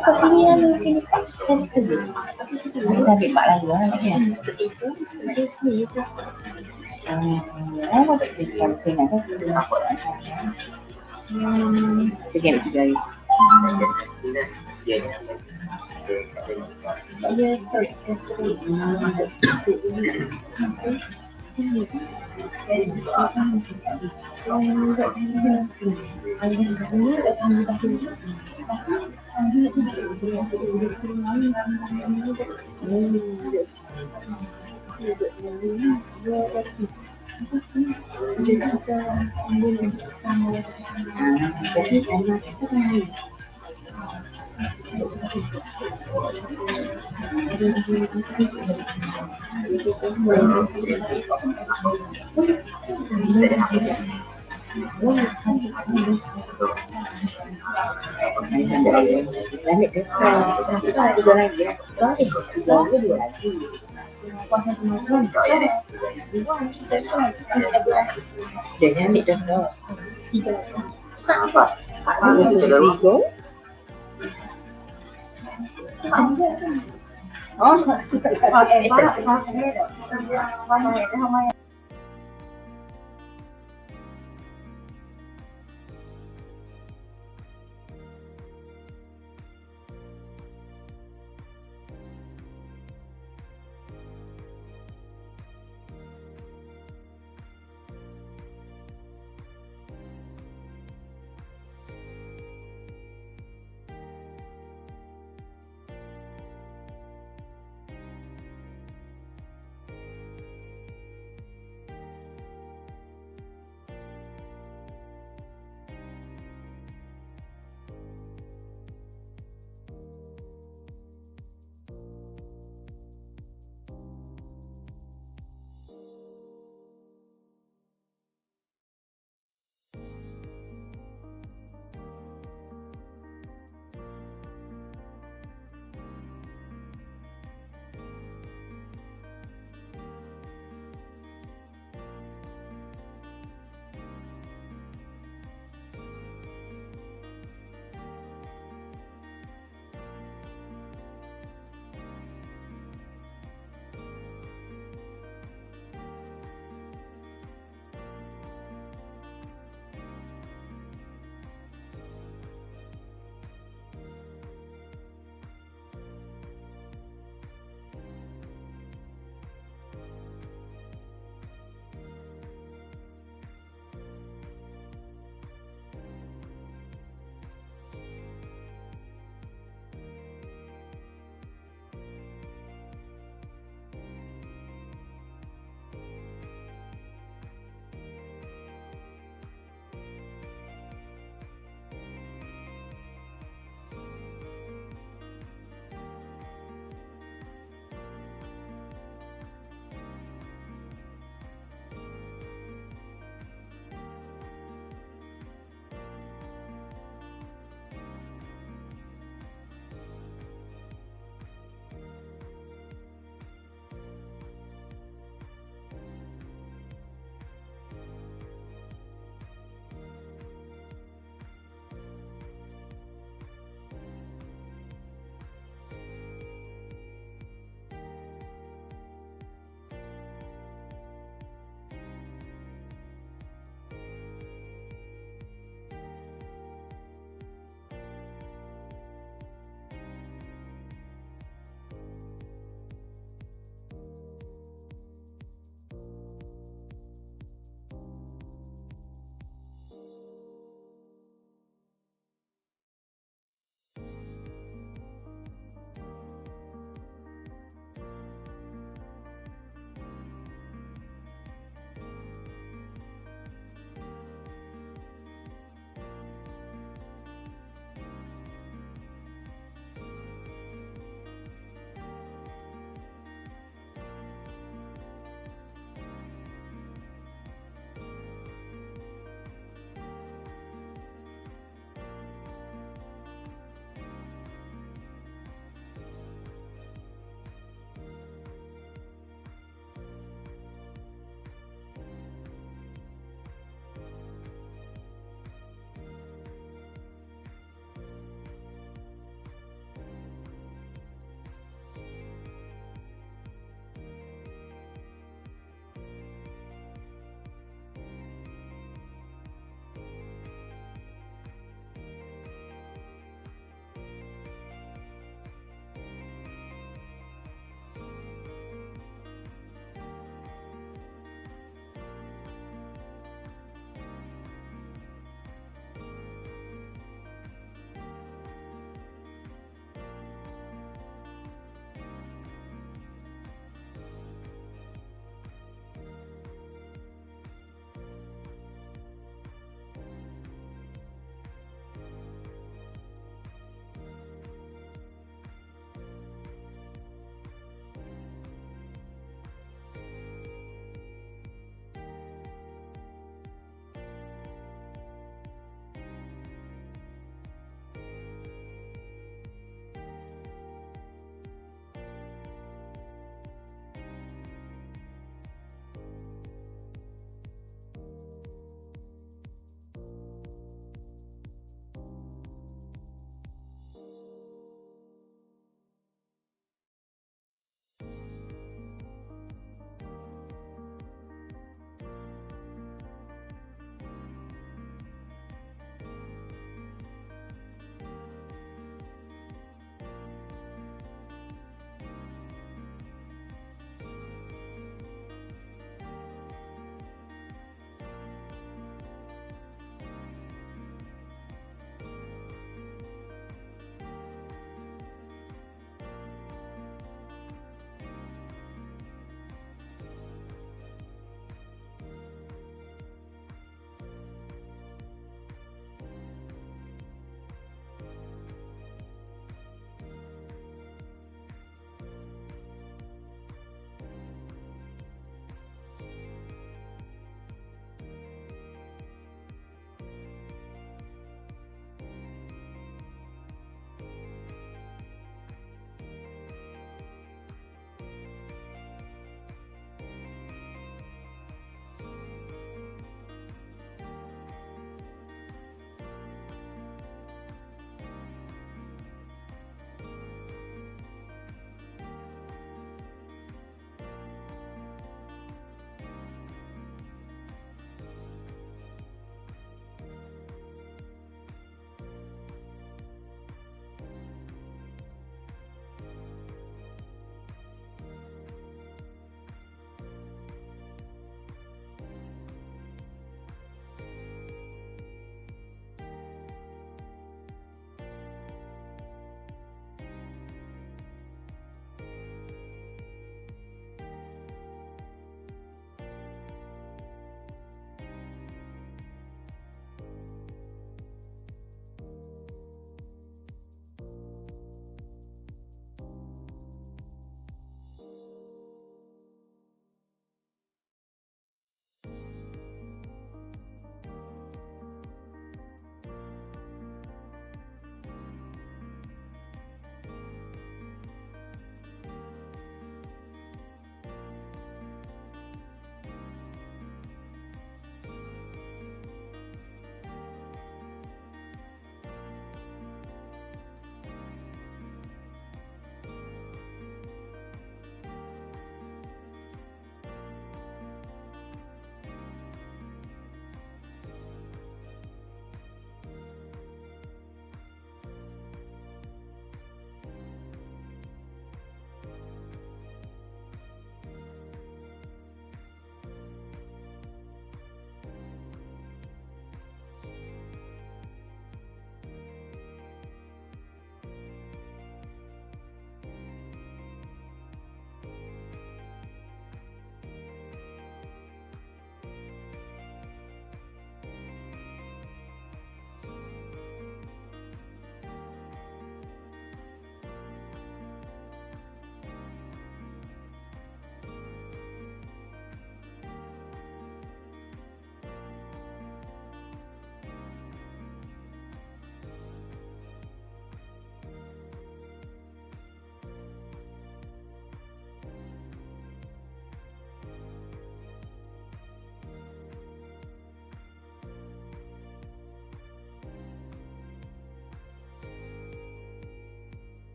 Ke sini lah, sini Pak. Kita ambil Pak lagi lah. Apa tak berikan sini kan? Sige, tiga hari. Ambil besar. Kita ada tiga lagi. Tiga lagi, dua lagi. Dia ambil besar. Apa? This is legal. Oh,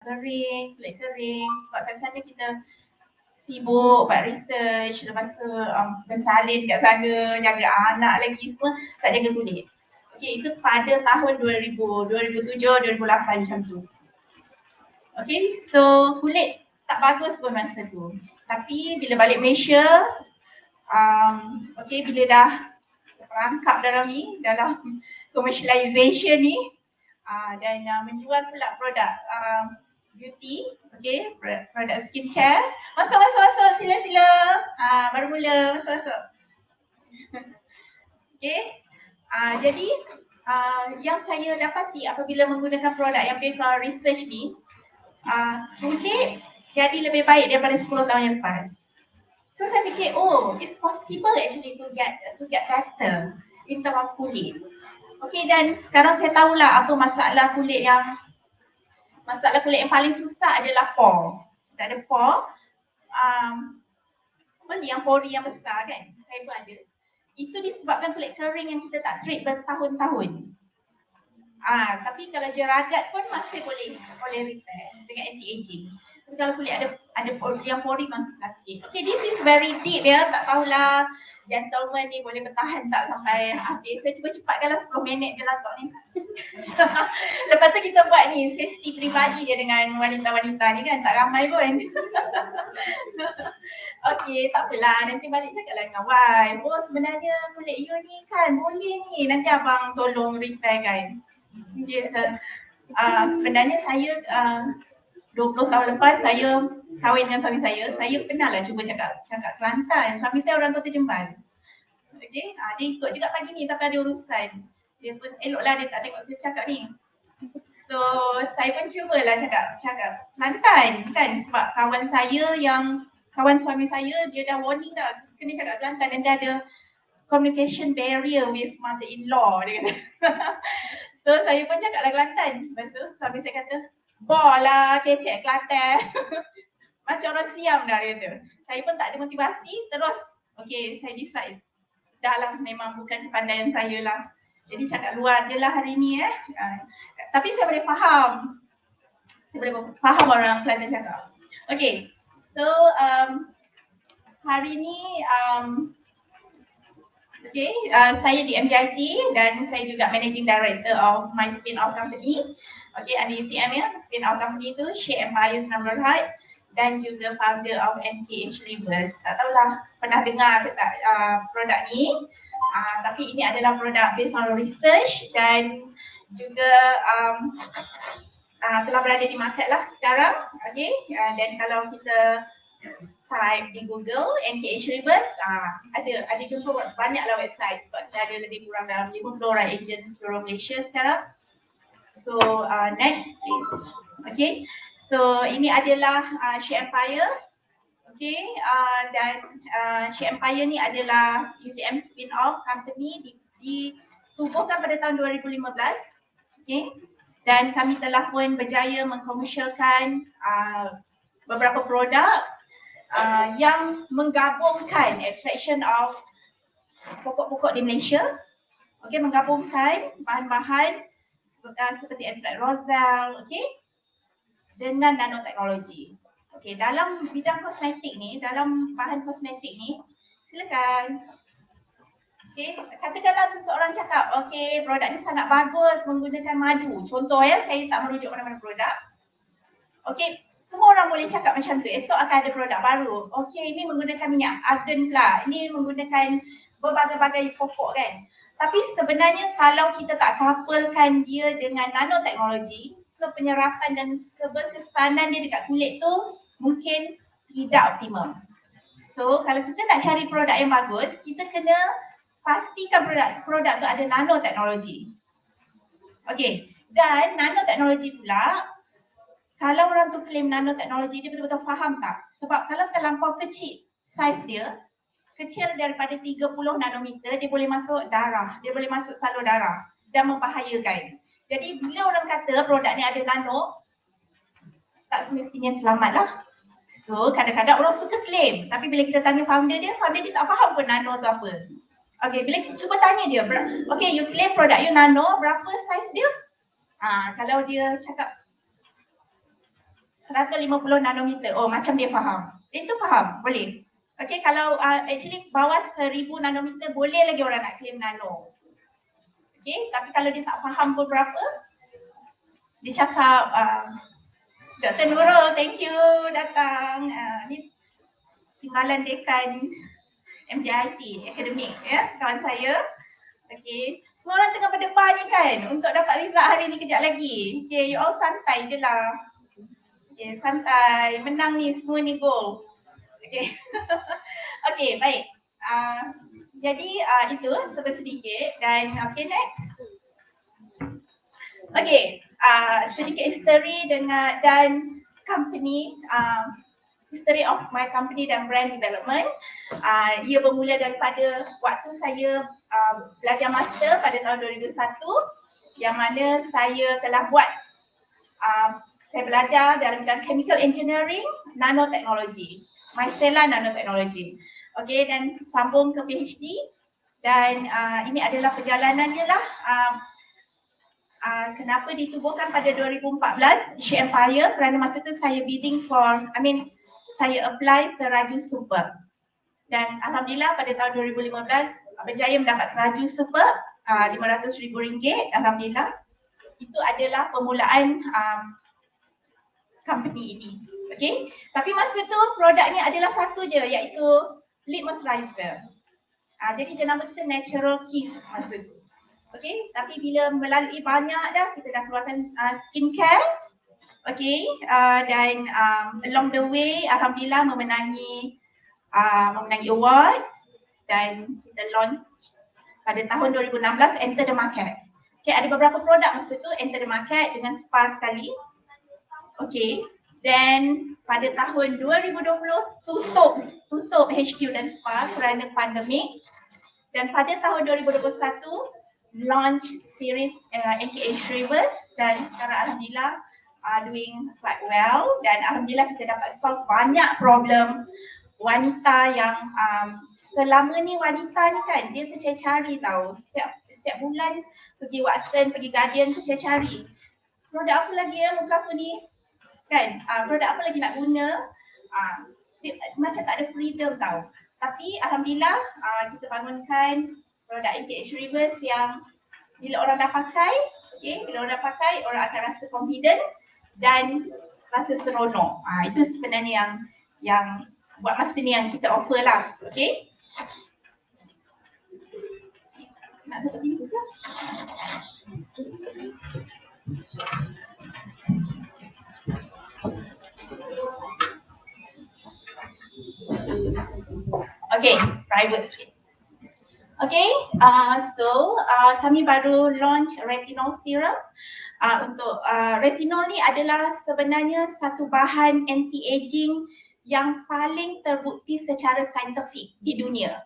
kering, kulit kering. Sebab kat sana kita sibuk buat research, lepas tu bersalin kat sana, jaga anak lagi semua, tak jaga kulit. Okey, itu pada tahun 2000, 2007, 2008 macam tu. Okey, so kulit tak bagus pun masa tu. Tapi bila balik Malaysia, okey, bila dah rangkap dalam ni, dalam commercialization ni, dan menjual pula produk beauty, okey, produk skincare. Masuk, sila. Baru mula, masuk. Okey, jadi yang saya dapati apabila menggunakan produk yang based on research ni, kulit jadi lebih baik daripada 10 tahun yang lepas. So saya fikir, oh, it's possible actually to get better in terms of kulit. Okey, dan sekarang saya tahulah apa masalah kulit yang paling susah adalah pore. Tak ada pore, yang pori yang besar kan, saya pun ada. Itu disebabkan kulit kering yang kita tak treat bertahun-tahun. Tapi kalau jeragat pun masih boleh repair dengan anti-aging. Tapi kalau kulit ada yang pori masih sakit. Okay, this is very deep ya. Tak tahulah gentleman ni boleh bertahan tak sampai habis. Saya cuba cepatkanlah 10 minit je lah talk ni. Lepas tu kita buat ni sesi peribadi je dengan wanita-wanita ni kan. Tak ramai pun. Okay, tak apalah. Nanti balik cakap lah dengan wife. Oh, sebenarnya kulit you ni kan boleh ni. Nanti abang tolong repair kan. Yes, sebenarnya saya 20 tahun lepas saya kahwin dengan suami saya pernah lah cuba cakap Kelantan. Suami saya orang Kota Jembal. Okay, dia ikut juga pagi ni tapi ada urusan. Dia pun eloklah dia tak tengok saya cakap ni. So saya pun cubalah cakap Kelantan kan, sebab kawan suami saya dia dah warning dah kena cakap Kelantan dan dia ada communication barrier with mother-in-law dia kata. So saya pun cakaplah Kelantan. Lepas tu suami saya kata, bolah kecek Kelantan. Macam orang siam dah dia kata. Saya pun tak ada motivasi, terus okay, saya decide. Dah lah, memang bukan kepandaian saya lah. Jadi cakap luar je lah hari ni tapi saya boleh faham. Saya boleh faham orang Kelantan cakap. Okay, so hari ni okay, saya di MJIT dan saya juga Managing Director of my spin-off company. Okay, ada UTM ya. Spin-off company tu Sheikh Empire Senam Berhad dan juga founder of NKH Reverse. Tak tahulah pernah dengar ke tak produk ni. Tapi ini adalah produk based on research dan juga telah berada di market lah sekarang. Okay, dan kalau kita type di Google NKH Reverse, ada jumpa banyaklah website. Sebab kita ada lebih kurang dalam 50 orang agent seluruh Malaysia sekarang. So next please. Okay, so ini adalah Sheikh Empire. Okay, dan Sheikh Empire ni adalah UTM spin-off company ditubuhkan pada tahun 2015. Okay, dan kami telah pun berjaya mengkomersialkan beberapa produk yang menggabungkan extraction of pokok-pokok di Malaysia. Okey, menggabungkan bahan-bahan seperti ekstrak rozal, okey, dengan nanoteknologi. Okey, dalam bidang kosmetik ni, dalam bahan kosmetik ni, silakan. Okey, katakanlah seseorang cakap, okey, produk ni sangat bagus menggunakan madu. Contoh ya, saya tak merujuk mana-mana produk. Okey, semua orang boleh cakap macam tu. Esok akan ada produk baru. Okey, ini menggunakan minyak argan pula. Ini menggunakan berbagai-bagai pokok kan. Tapi sebenarnya kalau kita tak couplekan dia dengan nanoteknologi, so penyerapan dan keberkesanan dia dekat kulit tu mungkin tidak optimum. So kalau kita nak cari produk yang bagus, kita kena pastikan produk tu ada nanoteknologi. Okey, dan nanoteknologi pula, kalau orang tu claim nanoteknologi, dia betul-betul faham tak? Sebab kalau terlampau kecil saiz dia, kecil daripada 30 nanometer, dia boleh masuk darah, dia boleh masuk salur darah dan membahayakan. Jadi bila orang kata produk ni ada nano, tak semestinya selamat lah. So kadang-kadang orang suka claim, tapi bila kita tanya founder dia tak faham pun nano tu apa. Okay, bila cuba tanya dia, okay, you claim produk you nano, berapa saiz dia? Kalau dia cakap 150 nanometer. Oh, macam dia faham. Itu faham, boleh. Okay, kalau actually bawah 1000 nanometer boleh lagi orang nak claim nano. Okay, tapi kalau dia tak faham pun berapa, dia cakap, Dr. Nurul, thank you datang. Ni timbalan dekan MJIT, akademik ya, kawan saya. Okay, semua orang tengah berdebar ni kan untuk dapat result hari ni kejap lagi. Okay, you all santai je lah. Okay, santai, menang ni semua ni goal. Okay, okay baik. Jadi itu sedikit dan okay next. Okay, sedikit history dan company, history of my company dan brand development. Ia bermula daripada waktu saya belajar master pada tahun 2001 yang mana saya telah buat, saya belajar dalam bidang chemical engineering, nanotechnology, micellar nanotechnology. Okay, dan sambung ke PhD dan ini adalah perjalanannya lah. Kenapa ditubuhkan pada 2014 She Empire, kerana masa tu saya bidding for, saya apply ke Raju Super dan alhamdulillah pada tahun 2015 berjaya mendapat Raju Super RM500,000. Alhamdulillah, itu adalah permulaan company ini. Okay, tapi masa tu produknya adalah satu je, iaitu lip moisturizer. Jadi dia nama kita Natural Kiss masa tu. Okay, tapi bila melalui banyak dah, kita dah keluarkan skincare. Okay, dan along the way alhamdulillah memenangi award dan kita launch pada tahun 2016, enter the market. Okay, ada beberapa produk masa tu enter the market dengan spa sekali. Okay, dan pada tahun 2020 tutup HQ dan spa kerana pandemik, dan pada tahun 2021 launch series NKH Reverse dan sekarang alhamdulillah doing quite well dan alhamdulillah kita dapat solve banyak problem wanita yang selama ni wanita ni kan dia tercari-cari tahu, setiap bulan pergi Watson, pergi Guardian tercari-cari produk apa lagi ya muka aku ni kan, produk apa lagi nak guna, dia, macam tak ada freedom tahu. Tapi alhamdulillah kita bangunkan produk NKH Reverse yang bila orang dah pakai, okay, bila orang dah pakai, orang akan rasa confident dan rasa seronok. Itu sebenarnya yang buat masa ni yang kita offer lah, okay. Nak tutup ni juga. Okay, private sikit. Okay, so kami baru launch retinol serum. Untuk retinol ni adalah sebenarnya satu bahan anti-aging yang paling terbukti secara saintifik di dunia.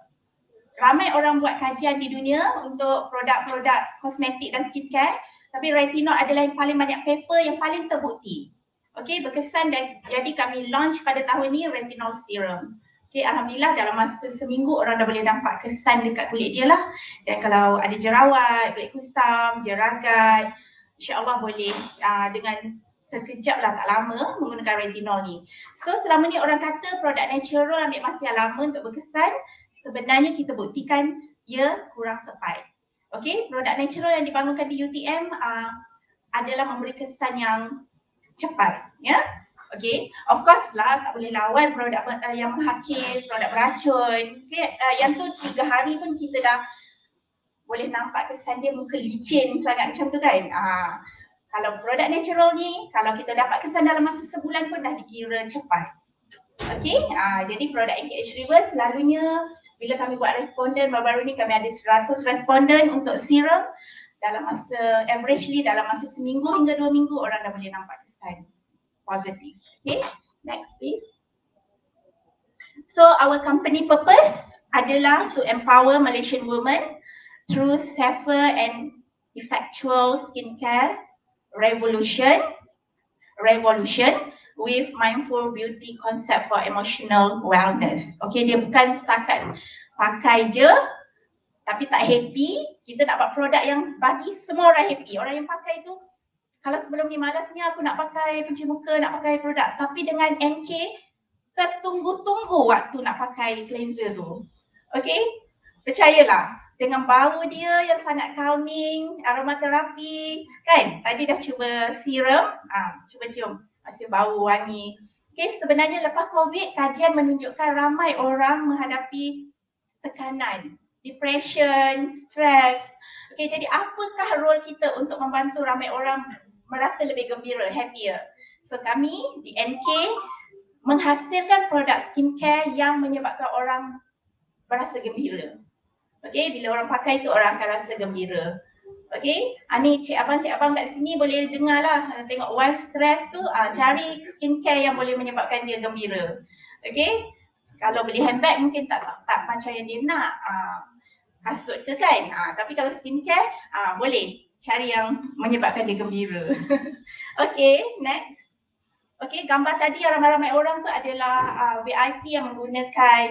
Ramai orang buat kajian di dunia untuk produk-produk kosmetik dan skincare, tapi retinol adalah yang paling banyak paper yang paling terbukti. Okay, berkesan dan jadi kami launch pada tahun ni retinol serum. Okay, alhamdulillah dalam masa seminggu orang dah boleh nampak kesan dekat kulit dia lah. Dan kalau ada jerawat, kulit kusam, jeragat, insyaAllah boleh dengan sekejap lah, tak lama menggunakan retinol ni. So selama ni orang kata produk natural ambil masa yang lama untuk berkesan, sebenarnya kita buktikan ia kurang tepat. Okay, produk natural yang dibangunkan di UTM adalah memberi kesan yang cepat, ya. Okay, of course lah tak boleh lawan produk yang menghakis, produk beracun. Okay, yang tu 3 hari pun kita dah boleh nampak kesan dia muka licin sangat macam tu kan. Kalau produk natural ni, kalau kita dapat kesan dalam masa sebulan pun dah dikira cepat. Okay, jadi produk NKH Reverse selalunya bila kami buat responden, baru-baru ni kami ada 100 responden untuk serum. Dalam masa averagely dalam masa seminggu hingga 2 minggu orang dah boleh nampak kesan positif. Okay, next please. So our company purpose adalah to empower Malaysian women through safer and effectual skincare revolution with mindful beauty concept for emotional wellness. Okay, dia bukan setakat pakai je tapi tak happy. Kita nak buat produk yang bagi semua orang happy. Orang yang pakai tu Kalau sebelum ni malasnya aku nak pakai pencuci muka, nak pakai produk. Tapi dengan NK, tertunggu-tunggu waktu nak pakai cleanser tu. Okay? Percayalah, dengan bau dia yang sangat calming, aromaterapi, kan? Tadi dah cuba serum, cuba cium, masih bau wangi. Okay, sebenarnya lepas COVID, kajian menunjukkan ramai orang menghadapi tekanan, depression, stres. Okay, jadi apakah role kita untuk membantu ramai orang merasa lebih gembira, happier? So kami di NK menghasilkan produk skincare yang menyebabkan orang berasa gembira. Okay, bila orang pakai tu orang akan rasa gembira. Okay, ni cik abang kat sini boleh dengar lah. Tengok wife stress tu, cari skincare yang boleh menyebabkan dia gembira. Okay, kalau beli handbag mungkin tak macam yang dia nak, kasut ke kan. Tapi kalau skincare, boleh cari yang menyebabkan dia gembira. Okay, next. Okay, gambar tadi yang ramai-ramai orang tu adalah VIP yang menggunakan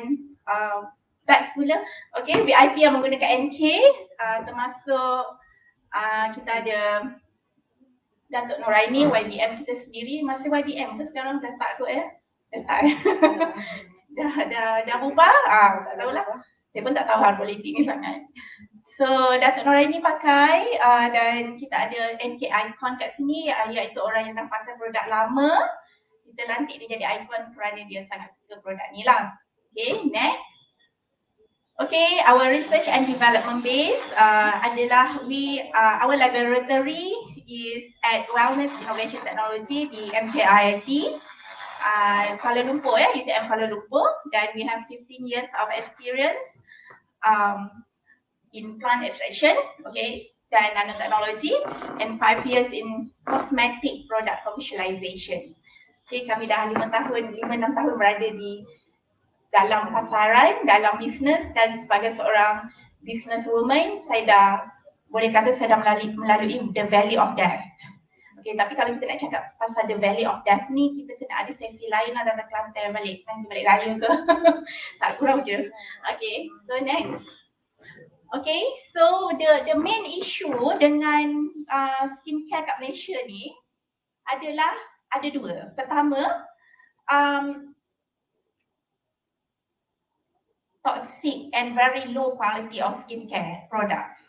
bags pula. Okay, VIP yang menggunakan NK, termasuk kita ada Datuk Noraini, YBM kita sendiri. Masih YBM ke sekarang? Dah tak kot ya? Dah tak. dah berubah? Tak tahulah. Saya pun tak tahu hal politik ni sangat. So Datuk Noraini pakai dan kita ada NK icon kat sini, iaitu orang yang dah pakai produk lama. Kita lantik dia jadi icon kerana dia sangat suka produk ni lah. Okay, next. Okay, our research and development base adalah our laboratory is at Wellness Innovation Technology di MJIT Kuala Lumpur ya, UTM Kuala Lumpur, dan we have 15 years of experience in plant extraction, okay, dan nanotechnology, and 5 years in cosmetic product commercialization. Okay, kami dah 5-6 tahun berada di dalam pasaran, dalam bisnes, dan sebagai seorang businesswoman, saya dah boleh kata saya dah melalui the valley of death. Okay, tapi kalau kita nak cakap pasal the valley of death ni, kita kena ada sesi lain lah dalam Kelantan balik, nanti balik raya ke. Tak kurang je. Okay, so next. Okay, so the main issue dengan skincare kat Malaysia ni adalah ada dua. Pertama, toxic and very low quality of skincare products.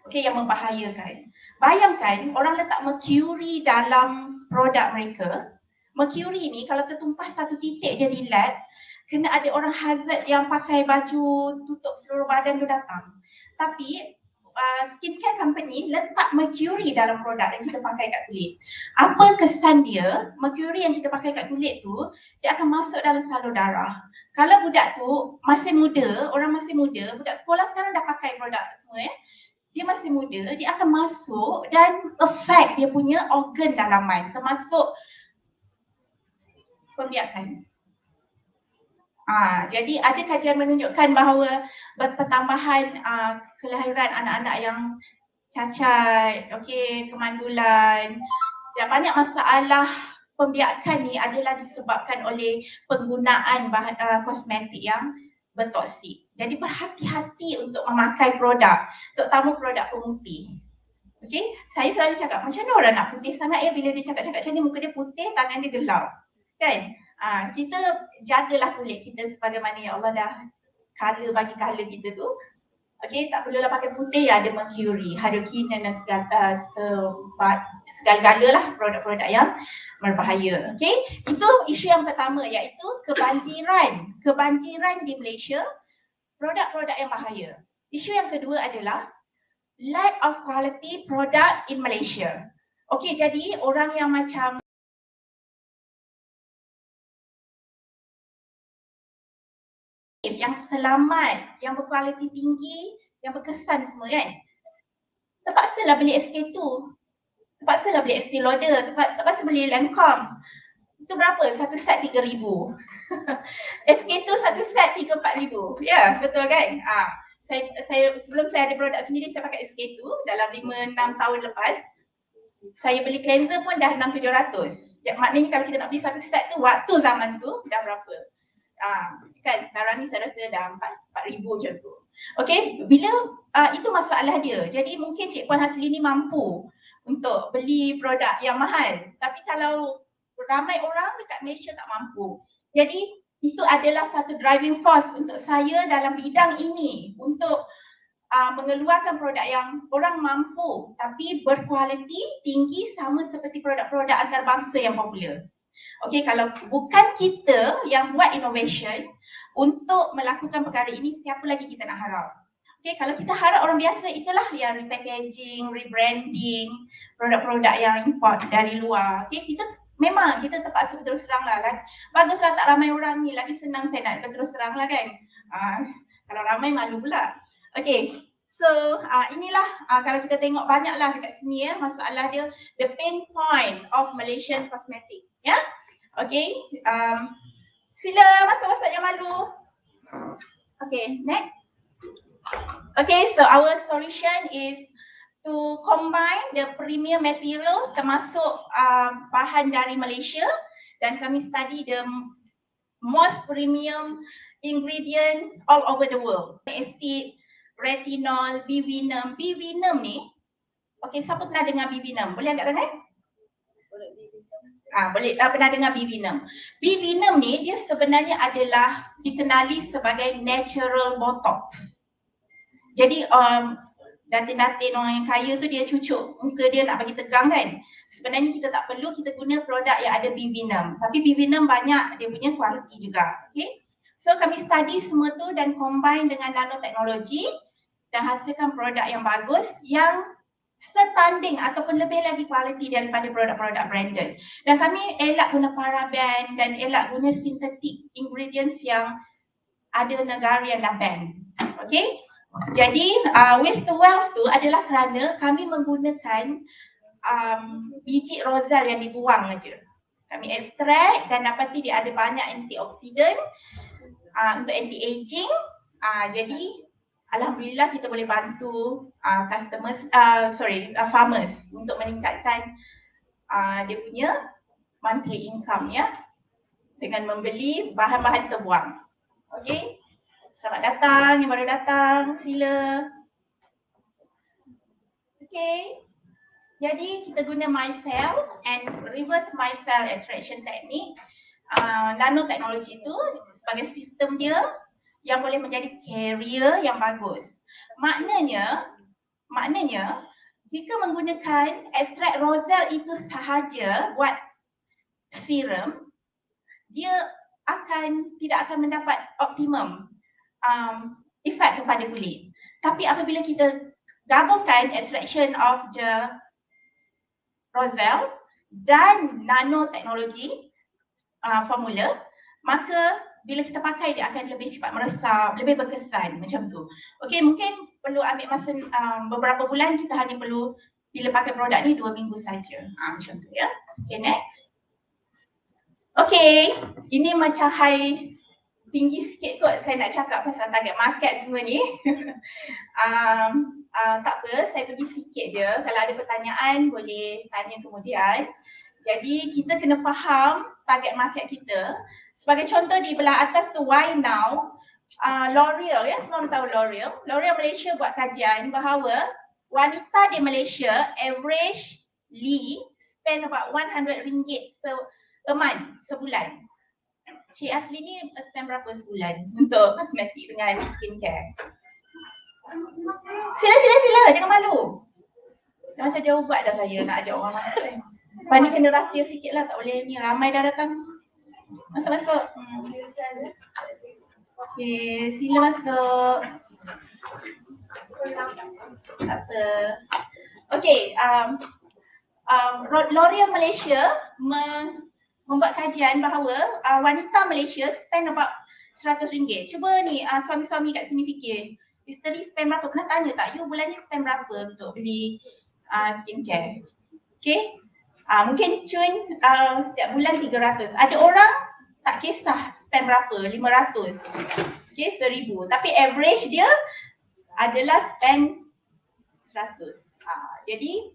Okay, yang membahayakan. Bayangkan orang letak mercury dalam produk mereka. Mercury ni kalau tertumpah satu titik je di lab, kena ada orang hazard yang pakai baju tutup seluruh badan tu datang. Tapi skincare company letak mercury dalam produk yang kita pakai kat kulit. Apa kesan dia? Mercury yang kita pakai kat kulit tu, dia akan masuk dalam salur darah. Kalau budak tu masih muda, orang masih muda, budak sekolah sekarang dah pakai produk semua ya. Dia masih muda, dia akan masuk dan affect dia punya organ dalaman, termasuk pembiakan. Jadi ada kajian menunjukkan bahawa pertambahan kelahiran anak-anak yang cacat, okay, kemandulan, dan banyak masalah pembiakan ni adalah disebabkan oleh penggunaan kosmetik yang bertoksik. Jadi berhati-hati untuk memakai produk, terutama produk pemutih. Okay, saya selalu cakap macam mana orang nak putih sangat ya, bila dia cakap-cakap macam ni muka dia putih, tangan dia gelap. Kan? Kita jagalah kulit kita sebagaimana yang Allah dah bagi color kita tu. Okay, tak perlulah pakai putih yang ada mercury, hydroquinone dan segala-gala lah produk-produk yang berbahaya. Okay, itu isu yang pertama, iaitu kebanjiran di Malaysia, produk-produk yang bahaya. Isu yang kedua adalah lack of quality product in Malaysia. Okay, jadi orang yang macam yang selamat, yang berkualiti tinggi, yang berkesan semua kan, terpaksalah beli SK2, terpaksalah beli SK Lauder, terpaksa beli Lancome. Itu berapa? Satu set 3,000. SK2 satu set 3-4,000. Ya, betul kan? Saya sebelum saya ada produk sendiri, saya pakai SK2 dalam 5-6 tahun lepas. Saya beli cleanser pun dah 600-700. Maknanya kalau kita nak beli satu set tu, waktu zaman tu dah berapa? Kan sekarang ni saya rasa dah 4,000 macam tu. Okay, bila itu masalah dia. Jadi mungkin Cik Puan Hasli ni mampu untuk beli produk yang mahal. Tapi kalau ramai orang dekat Malaysia tak mampu. Jadi itu adalah satu driving force untuk saya dalam bidang ini untuk mengeluarkan produk yang orang mampu tapi berkualiti tinggi sama seperti produk-produk antarabangsa yang popular. Okey, kalau bukan kita yang buat innovation untuk melakukan perkara ini, siapa lagi kita nak harap? Okey, kalau kita harap orang biasa, itulah yang repackaging, rebranding, produk-produk yang import dari luar. Okey, kita terpaksa berterus terang lah. Baguslah tak ramai orang ni, lagi senang saya nak berterus terang lah kan. Kalau ramai malu pula. Okey, so inilah kalau kita tengok banyaklah dekat sini ya, masalah dia, the pain point of Malaysian cosmetic. Ya, okey, sila masuk-masuk, jangan malu. Okay, next. Okay, so our solution is to combine the premium materials termasuk bahan dari Malaysia, dan kami study the most premium ingredient all over the world. Acid, retinol, B-venom. B-venom ni, okay, siapa pernah dengar B-venom? Boleh angkat tangan? Boleh pernah dengar B-venom. B-venom ni dia sebenarnya adalah dikenali sebagai natural botox. Jadi datin-datin orang yang kaya tu dia cucuk muka dia nak bagi tegang kan. Sebenarnya kita tak perlu, kita guna produk yang ada B-venom. Tapi B-venom banyak dia punya kualiti juga. Okay. So kami study semua tu dan combine dengan nanoteknologi dan hasilkan produk yang bagus yang setanding ataupun lebih lagi kualiti daripada produk-produk branded. Dan kami elak guna paraben dan elak guna synthetic ingredients yang ada negara yang dah ban. Okay. Jadi waste to wealth tu adalah kerana kami menggunakan biji rozal yang dibuang aja. Kami ekstrak dan dapati dia ada banyak antioksidan untuk anti-aging. Jadi alhamdulillah kita boleh bantu farmers untuk meningkatkan dia punya monthly income ya, dengan membeli bahan-bahan terbuang. Okey. Selamat datang yang baru datang, sila. Okey. Jadi kita guna micelle and reverse micelle extraction technique. Nanoteknologi itu sebagai sistem dia yang boleh menjadi carrier yang bagus. Maknanya jika menggunakan ekstrak rozal itu sahaja buat serum, dia tidak akan mendapat optimum efek kepada kulit. Tapi apabila kita gabungkan extraction of the rozal dan nanoteknologi formula, maka bila kita pakai dia akan lebih cepat meresap, lebih berkesan macam tu. Okey, mungkin perlu ambil masa beberapa bulan, kita hanya perlu bila pakai produk ni 2 minggu saja. Macam tu ya. Okay, next. Okay, ini macam high tinggi sikit kot saya nak cakap pasal target market semua ni. Tak apa, saya pergi sikit je. Kalau ada pertanyaan boleh tanya kemudian. Jadi kita kena faham target market kita. Sebagai contoh di belah atas tu, why now? L'Oreal ya, semua tahu L'Oreal. L'Oreal Malaysia buat kajian bahawa wanita di Malaysia averagely spend about RM100 a month, sebulan. Cik Asli ni spend berapa sebulan untuk kosmetik dengan skincare? Sila, jangan malu. Dah macam dia ubat dah saya nak ajak orang masuk kan. Lepas ni kena rahsia sikit lah, tak boleh ni, ramai dah datang. Masuk. Okay, sila masuk. Tak apa. Okay, L'Oreal Malaysia membuat kajian bahawa wanita Malaysia spend about RM100. Cuba ni suami-suami kat sini fikir, isteri spend berapa? Pernah tanya tak, you bulan ni spend berapa untuk beli skincare? Okay, mungkin Cun setiap bulan 300. Ada orang tak kisah spend berapa, 500, okay, 1000. Tapi average dia adalah spend 100. Jadi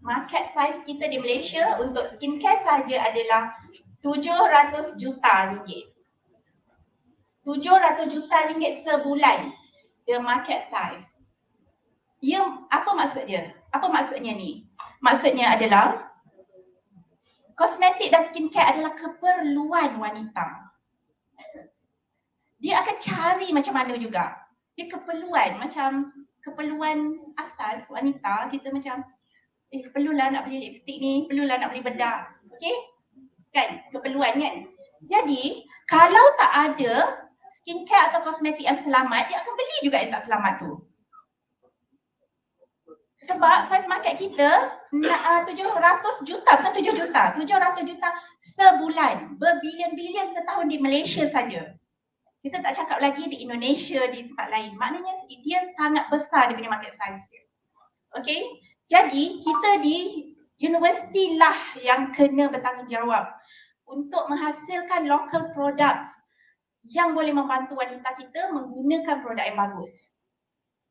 market size kita di Malaysia untuk skincare saja adalah RM700 juta. RM700 juta sebulan, the market size. Apa maksudnya? Apa maksudnya ni? Maksudnya adalah kosmetik dan skincare adalah keperluan wanita. Dia akan cari macam mana juga. Dia keperluan, macam keperluan asas wanita. Kita macam perlulah nak beli lipstick ni, perlulah nak beli bedak. Okey? Kan? Keperluan kan? Jadi, kalau tak ada skincare atau kosmetik yang selamat, dia akan beli juga yang tak selamat tu. Sebab saiz market kita 700 juta, bukan 7 juta, 700 juta sebulan, berbilion-bilion setahun di Malaysia saja. Kita tak cakap lagi di Indonesia, di tempat lain. Maknanya dia sangat besar daripada market size dia. Okay? Jadi kita di universiti lah yang kena bertanggungjawab untuk menghasilkan local products yang boleh membantu wanita kita menggunakan produk yang bagus.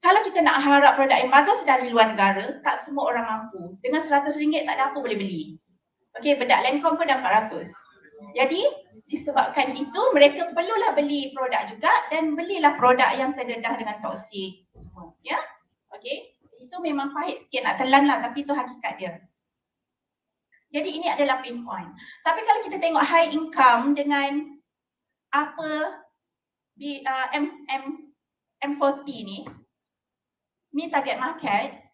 Kalau kita nak harap produk yang bagus dari luar negara, tak semua orang mampu. Dengan RM100 tak ada apa boleh beli. Okey, bedak Lancome pun dah 400. Jadi, disebabkan itu, mereka perlulah beli produk juga dan belilah produk yang terdedah dengan toksik semua. Ya? Okey, itu memang pahit sikit nak telan lah, tapi itu hakikat dia. Jadi, ini adalah pain point. Tapi kalau kita tengok high income dengan apa M40 ni target market,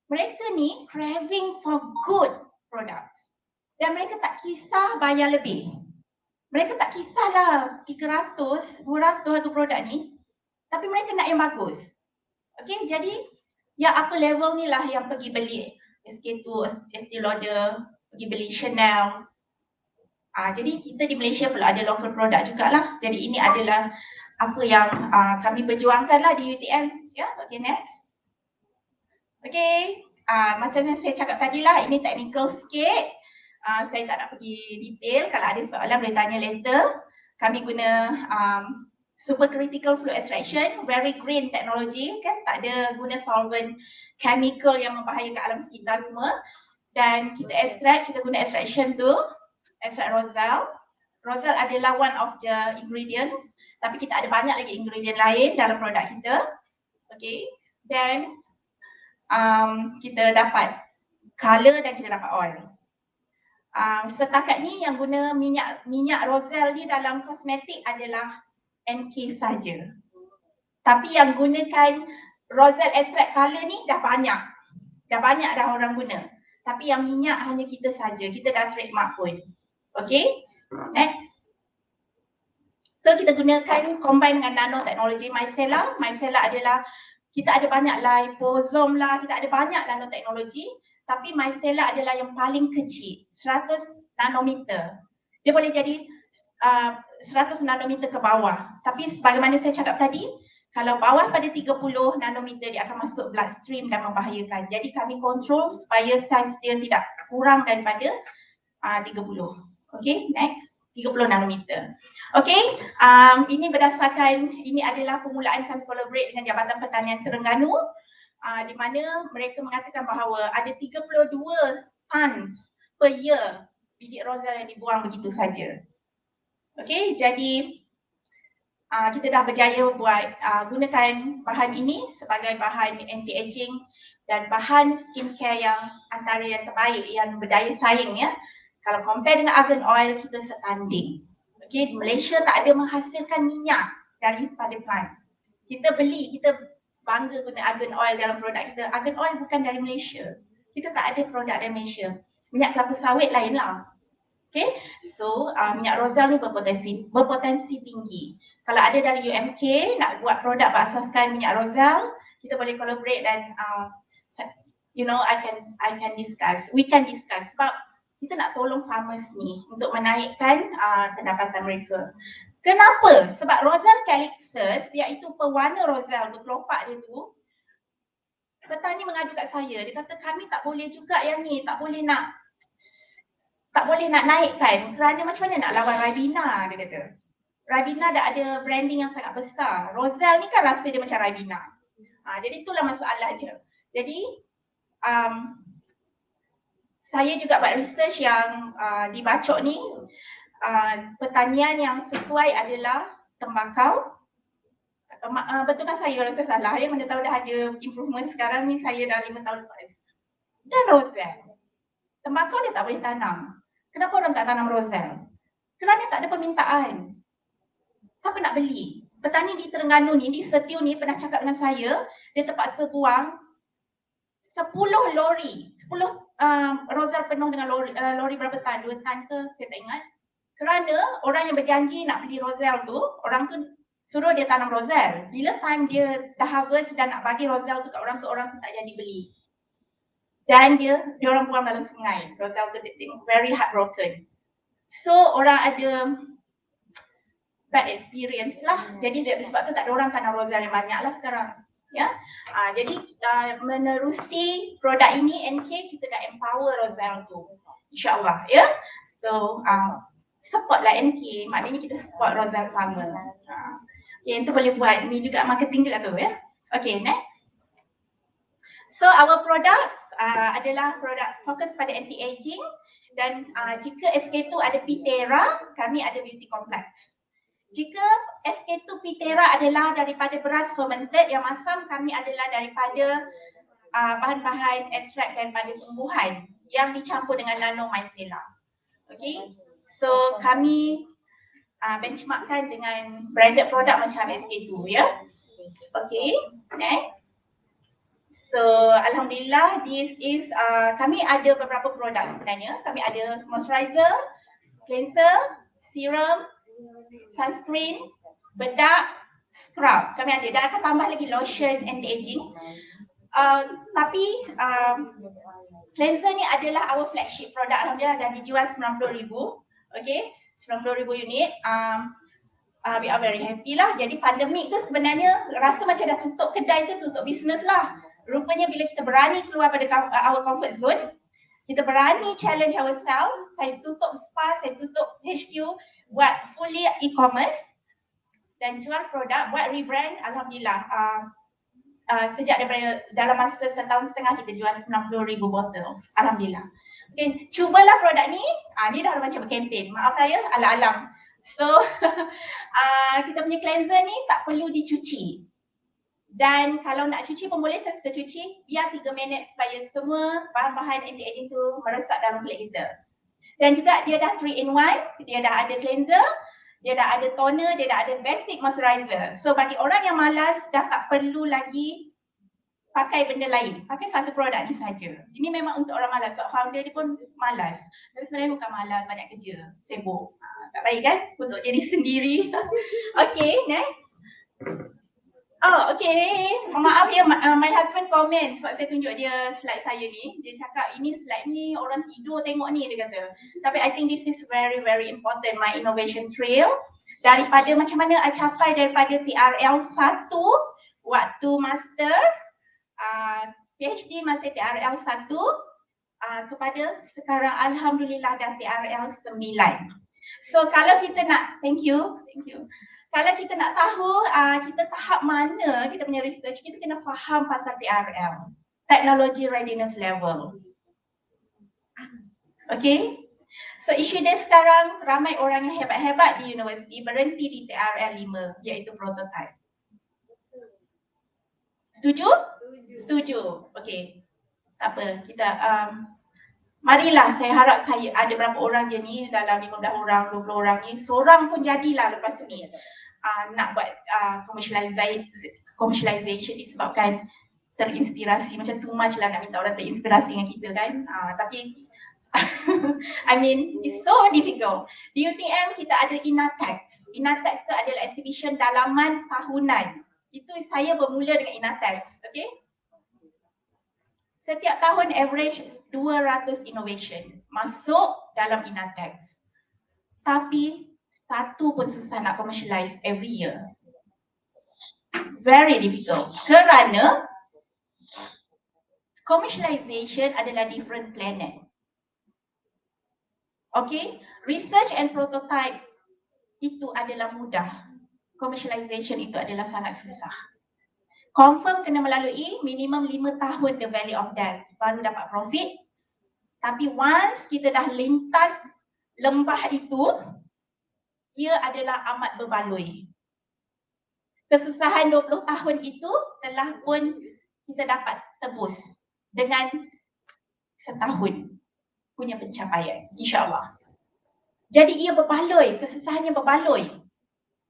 mereka ni craving for good products dan mereka tak kisah bayar lebih. Mereka tak kisahlah 300, 200 harga produk ni, tapi mereka nak yang bagus. Okay, jadi yang apa level ni lah yang pergi beli SK2, Estee Lauder, pergi beli Chanel. Jadi kita di Malaysia perlu ada local product jugalah. Jadi ini adalah apa yang kami perjuangkan lah di UTM. Ya, okay, next. Okay, macam yang saya cakap tadi lah, ini technical sikit. Saya tak nak pergi detail. Kalau ada soalan boleh tanya later. Kami guna supercritical fluid extraction, very green technology, kan? Tak ada guna solvent chemical yang membahayakan alam sekitar semua. Dan kita extract, kita guna extraction tu, extract rosal. Rosal adalah one of the ingredients, tapi kita ada banyak lagi ingredient lain dalam produk kita. Okay, then kita dapat color dan kita dapat oil. Setakat ni yang guna minyak rosal ni dalam kosmetik adalah NK saja. Tapi yang gunakan rosal extract color ni dah banyak dah orang guna. Tapi yang minyak hanya kita saja. Kita dah trademark pun. Okay, next. So kita gunakan combine dengan nanoteknologi micellar. Micellar adalah kita ada banyak liposome lah, kita ada banyak nanoteknologi, tapi micellar adalah yang paling kecil, 100 nanometer. Dia boleh jadi 100 nanometer ke bawah. Tapi sebagaimana saya cakap tadi, kalau bawah pada 30 nanometer dia akan masuk bloodstream dan membahayakan. Jadi kami kontrol supaya saiz dia tidak kurang daripada 30. Okay, next. 30 nanometer. Okay, ini berdasarkan, ini adalah permulaan kami collaborate dengan Jabatan Pertanian Terengganu, di mana mereka mengatakan bahawa ada 32 tons per year biji rosal yang dibuang begitu saja. Okay, jadi kita dah berjaya buat gunakan bahan ini sebagai bahan anti-aging dan bahan skincare yang antara yang terbaik, yang berdaya saing ya. Kalau compare dengan argan oil, kita setanding. Okay, Malaysia tak ada menghasilkan minyak daripada plant. Kita beli, kita bangga guna argan oil dalam produk kita. Argan oil bukan dari Malaysia. Kita tak ada produk dari Malaysia. Minyak kelapa sawit lain lah. Okay, so minyak rosal ni berpotensi tinggi. Kalau ada dari UMK nak buat produk berasaskan minyak rosal, kita boleh collaborate dan I can discuss. We can discuss sebab kita nak tolong farmers ni untuk menaikkan pendapatan mereka. Kenapa? Sebab rosal calyxus, iaitu pewarna rosal tu, kelopak dia tu, petani mengadu kat saya. Dia kata kami tak boleh juga yang ni, tak boleh nak naikkan kerana macam mana nak lawan Ribena, dia kata. Ribena dah ada branding yang sangat besar. Rosal ni kan rasa dia macam Ribena. Jadi itulah masalah dia. Jadi saya juga buat research yang di Bacok ni, pertanian yang sesuai adalah tembakau, betulkan saya rasa salah ya, mana tahu dah ada improvement sekarang ni, saya dah 5 tahun lepas. Dan Roselle, tembakau dia tak boleh tanam. Kenapa orang tak tanam Roselle? Kerana tak ada permintaan. Siapa nak beli? Petani di Terengganu ni, di Setiu ni pernah cakap dengan saya, dia terpaksa buang 10 lori, 10 Roselle penuh dengan lori berapa tan? 2 tan ke? Saya tak ingat. Kerana orang yang berjanji nak beli Roselle tu, orang tu suruh dia tanam Roselle. Bila time dia dah harvest dan nak bagi Roselle tu kat orang tu tak jadi beli. Dan dia orang buang dalam sungai. Roselle tu very heartbroken. So orang ada bad experience lah. Jadi sebab tu tak ada orang tanam Roselle yang banyak lah sekarang. Ya, jadi menerusi produk ini NK kita dah empower Roselle tu, insyaAllah ya. So support lah NK, maknanya kita support Roselle sama. Yang tu boleh buat ni juga marketing juga tu ya. Okay, next. So our products adalah produk fokus pada anti-aging dan jika SK2 ada Pitera, kami ada beauty complex. Jika SK2 Pitera adalah daripada beras fermented yang masam, kami adalah daripada bahan-bahan ekstrak daripada tumbuhan yang dicampur dengan nanomycella. Okay, so kami benchmarkkan dengan branded produk macam SK2 ya. Okay, next. So alhamdulillah, this is kami ada beberapa produk sebenarnya. Kami ada moisturizer, cleanser, serum, sunscreen, bedak, scrub. Kami ada dan akan tambah lagi lotion anti-aging. Tapi cleanser ni adalah our flagship product. Alhamdulillah dah dijual 90,000. Okay, 90,000 unit. We are very happy lah. Jadi pandemik tu sebenarnya rasa macam dah tutup kedai tu, tutup bisnes lah. Rupanya bila kita berani keluar pada our comfort zone, kita berani challenge ourselves. Saya tutup spa, saya tutup HQ, buat fully e-commerce dan jual produk, buat rebrand. Alhamdulillah, sejak daripada dalam masa setahun setengah kita jual 90,000 botol. Alhamdulillah. Okay, cubalah produk ni. Ni dah macam berkempen. Maaf saya, alang-alang. So, kita punya cleanser ni tak perlu dicuci. Dan kalau nak cuci pun boleh, saya suka cuci. Biar 3 minit supaya semua bahan-bahan anti-aging tu meresap dalam kulit kita. Dan juga dia dah 3 in 1. Dia dah ada cleanser, dia dah ada toner, dia dah ada basic moisturizer. So bagi orang yang malas, dah tak perlu lagi pakai benda lain. Pakai satu produk ni saja. Ini memang untuk orang malas. So founder dia pun malas. Dan sebenarnya bukan malas, banyak kerja, sibuk. Tak baik kan untuk jadi sendiri. Okay, next. Oh, okay. Maaf ya, my husband comment sebab saya tunjuk dia slide saya ni. Dia cakap ini slide ni orang tidur tengok ni, dia kata. Tapi I think this is very very important, my innovation trail. Daripada macam mana I capai daripada TRL 1 waktu master, PhD masih TRL 1 kepada sekarang alhamdulillah dah TRL 9. So kalau kita nak, thank you. Kalau kita nak tahu kita tahap mana kita punya research, kita kena faham pasal TRL, Technology Readiness Level. Okay, so isu dia sekarang ramai orang yang hebat-hebat di universiti berhenti di TRL 5 iaitu prototype. Setuju? Setuju. Okay, tak apa, kita marilah, saya harap saya ada berapa orang je ni, dalam 15 orang, 20 orang ni, seorang pun jadilah lepas ni nak buat commercialization disebabkan terinspirasi, macam too much lah nak minta orang terinspirasi dengan kita kan. Tapi I mean, it's so difficult. Di UTM kita ada Inatex. Inatex tu adalah exhibition dalaman tahunan. Itu saya bermula dengan Inatex, okay? Setiap tahun average 200 innovation masuk dalam Inatex. Tapi satu pun susah nak commercialize every year. Very difficult. Kerana commercialization adalah different planet. Okay, research and prototype itu adalah mudah. Commercialization itu adalah sangat susah. Confirm kena melalui minimum 5 tahun the valley of death baru dapat profit. Tapi once kita dah lintas lembah itu, ia adalah amat berbaloi. kesusahan 20 tahun itu telah pun kita dapat tebus dengan setahun punya pencapaian, insyaAllah. Jadi ia berbaloi, kesusahannya berbaloi.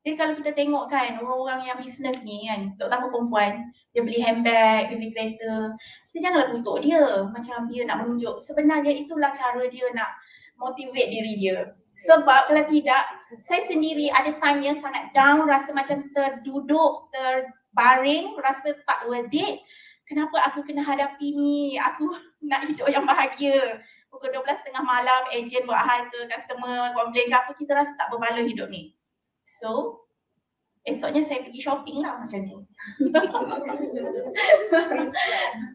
Jadi kalau kita tengok kan orang-orang yang bisnes ni kan, terutama perempuan, dia beli handbag, dia beli kereta, kita janganlah tutup dia macam dia nak menunjuk. Sebenarnya itulah cara dia nak motivate diri dia. Sebab kalau tidak, saya sendiri ada time yang sangat down, rasa macam terduduk, terbaring, rasa tak worth it. Kenapa aku kena hadapi ni? Aku nak hidup yang bahagia. Pukul 12.30 malam, ejen buat hal ke, customer komplain ke apa, kita rasa tak berbaloi hidup ni. So, esoknya saya pergi shopping lah macam ni.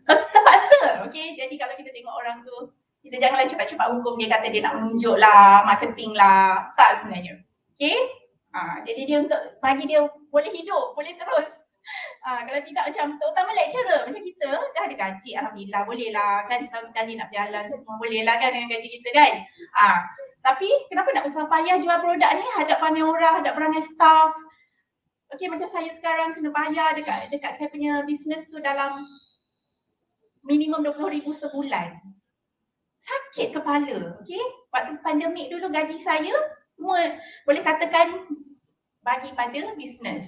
Terpaksa, okay? Jadi kalau kita tengok orang tu, kita janganlah cepat-cepat hukum dia kata dia nak menunjuk lah, marketing lah. Tak sebenarnya. Okay? Jadi dia untuk bagi dia boleh hidup, boleh terus. Kalau tidak macam, terutama lecturer macam kita, dah ada gaji, alhamdulillah, boleh lah kan, setahun sekali nak berjalan semua, boleh lah kan dengan gaji kita kan. Tapi kenapa nak besar payah jual produk ni, hadap ramai orang, hadap ramai staff. Okay, macam saya sekarang kena bayar dekat saya punya bisnes tu dalam minimum 20,000 sebulan. Sakit kepala, okay. Waktu pandemik dulu gaji saya semua boleh katakan bagi pada bisnes.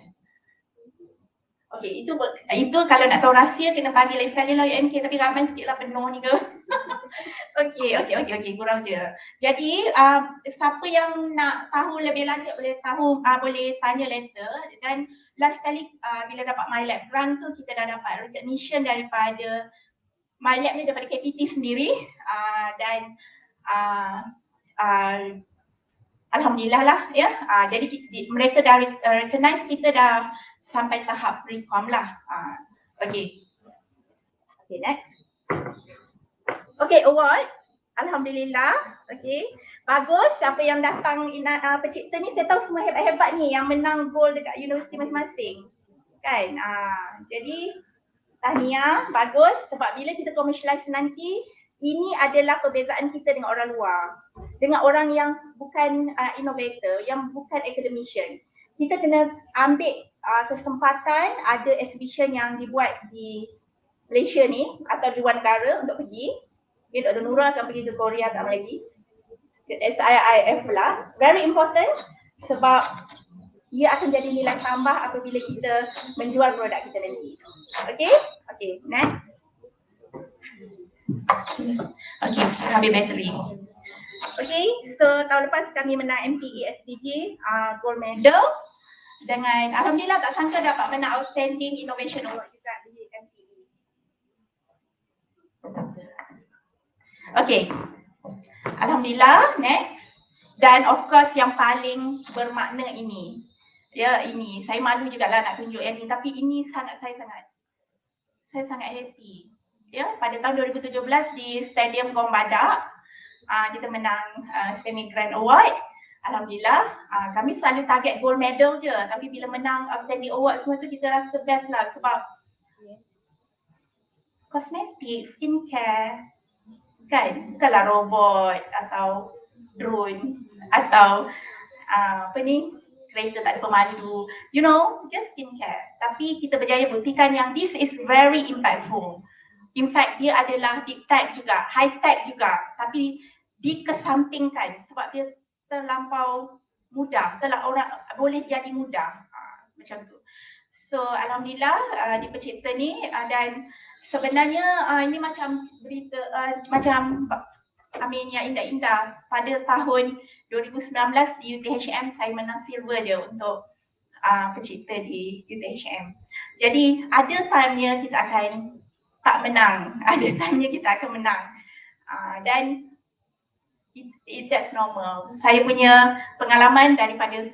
Okay, itu kalau nak tahu rahsia kena panggil lain sekali lah UMK, tapi ramai sikit lah, penuh ni ke. Okay, kurang je. Jadi siapa yang nak tahu lebih lanjut boleh tanya later. Dan last kali bila dapat MyLab grant tu, kita dah dapat recognition daripada MyLab ni, daripada KPT sendiri, dan alhamdulillah lah ya. Jadi mereka dah recognize kita dah sampai tahap recom lah. Okay, next. Okay, award. Alhamdulillah. Okay, bagus. Siapa yang datang pencipta ni, saya tahu semua hebat-hebat ni yang menang gold dekat universiti masing-masing. Kan? Jadi tahniah, bagus. Sebab bila kita commercialize nanti, ini adalah perbezaan kita dengan orang luar. Dengan orang yang bukan innovator, yang bukan academician. Kita kena ambil kesempatan, ada exhibition yang dibuat di Malaysia ni atau di luar negara untuk pergi. Dr. Nura akan pergi ke Korea tak lama lagi. SIIF lah. Very important sebab ia akan jadi nilai tambah apabila kita menjual produk kita nanti. Okay, next. Okay, habis battery. Okay, so tahun lepas kami menang MPE SDG gold medal. Dengan alhamdulillah tak sangka dapat menang Outstanding Innovation Award juga di MPE. Okay, alhamdulillah, next. Dan of course yang paling bermakna ini. Ya, ini saya malu juga lah nak tunjuk yang ni, tapi ini saya sangat happy. Ya, pada tahun 2017 di Stadium Gong Badak, kita menang Semi Grand Award. Alhamdulillah, kami selalu target gold medal je, tapi bila menang Outstanding Award semua tu kita rasa best lah sebab kosmetik, skincare, kan, bukanlah robot atau drone atau kereta tak ada pemalu, you know, just skincare. Tapi kita berjaya buktikan yang this is very impactful. In fact, dia adalah deep tech juga, high tech juga, tapi dikesampingkan sebab dia terlampau mudah, orang boleh jadi mudah, macam tu. So alhamdulillah di pencipta ni, dan sebenarnya ini macam berita macam yang indah-indah. Pada tahun 2019 di UTHM saya menang silver je untuk pencipta di UTHM. Jadi ada time-nya kita akan tak menang, ada time-nya kita akan menang, dan that's normal. Saya punya pengalaman daripada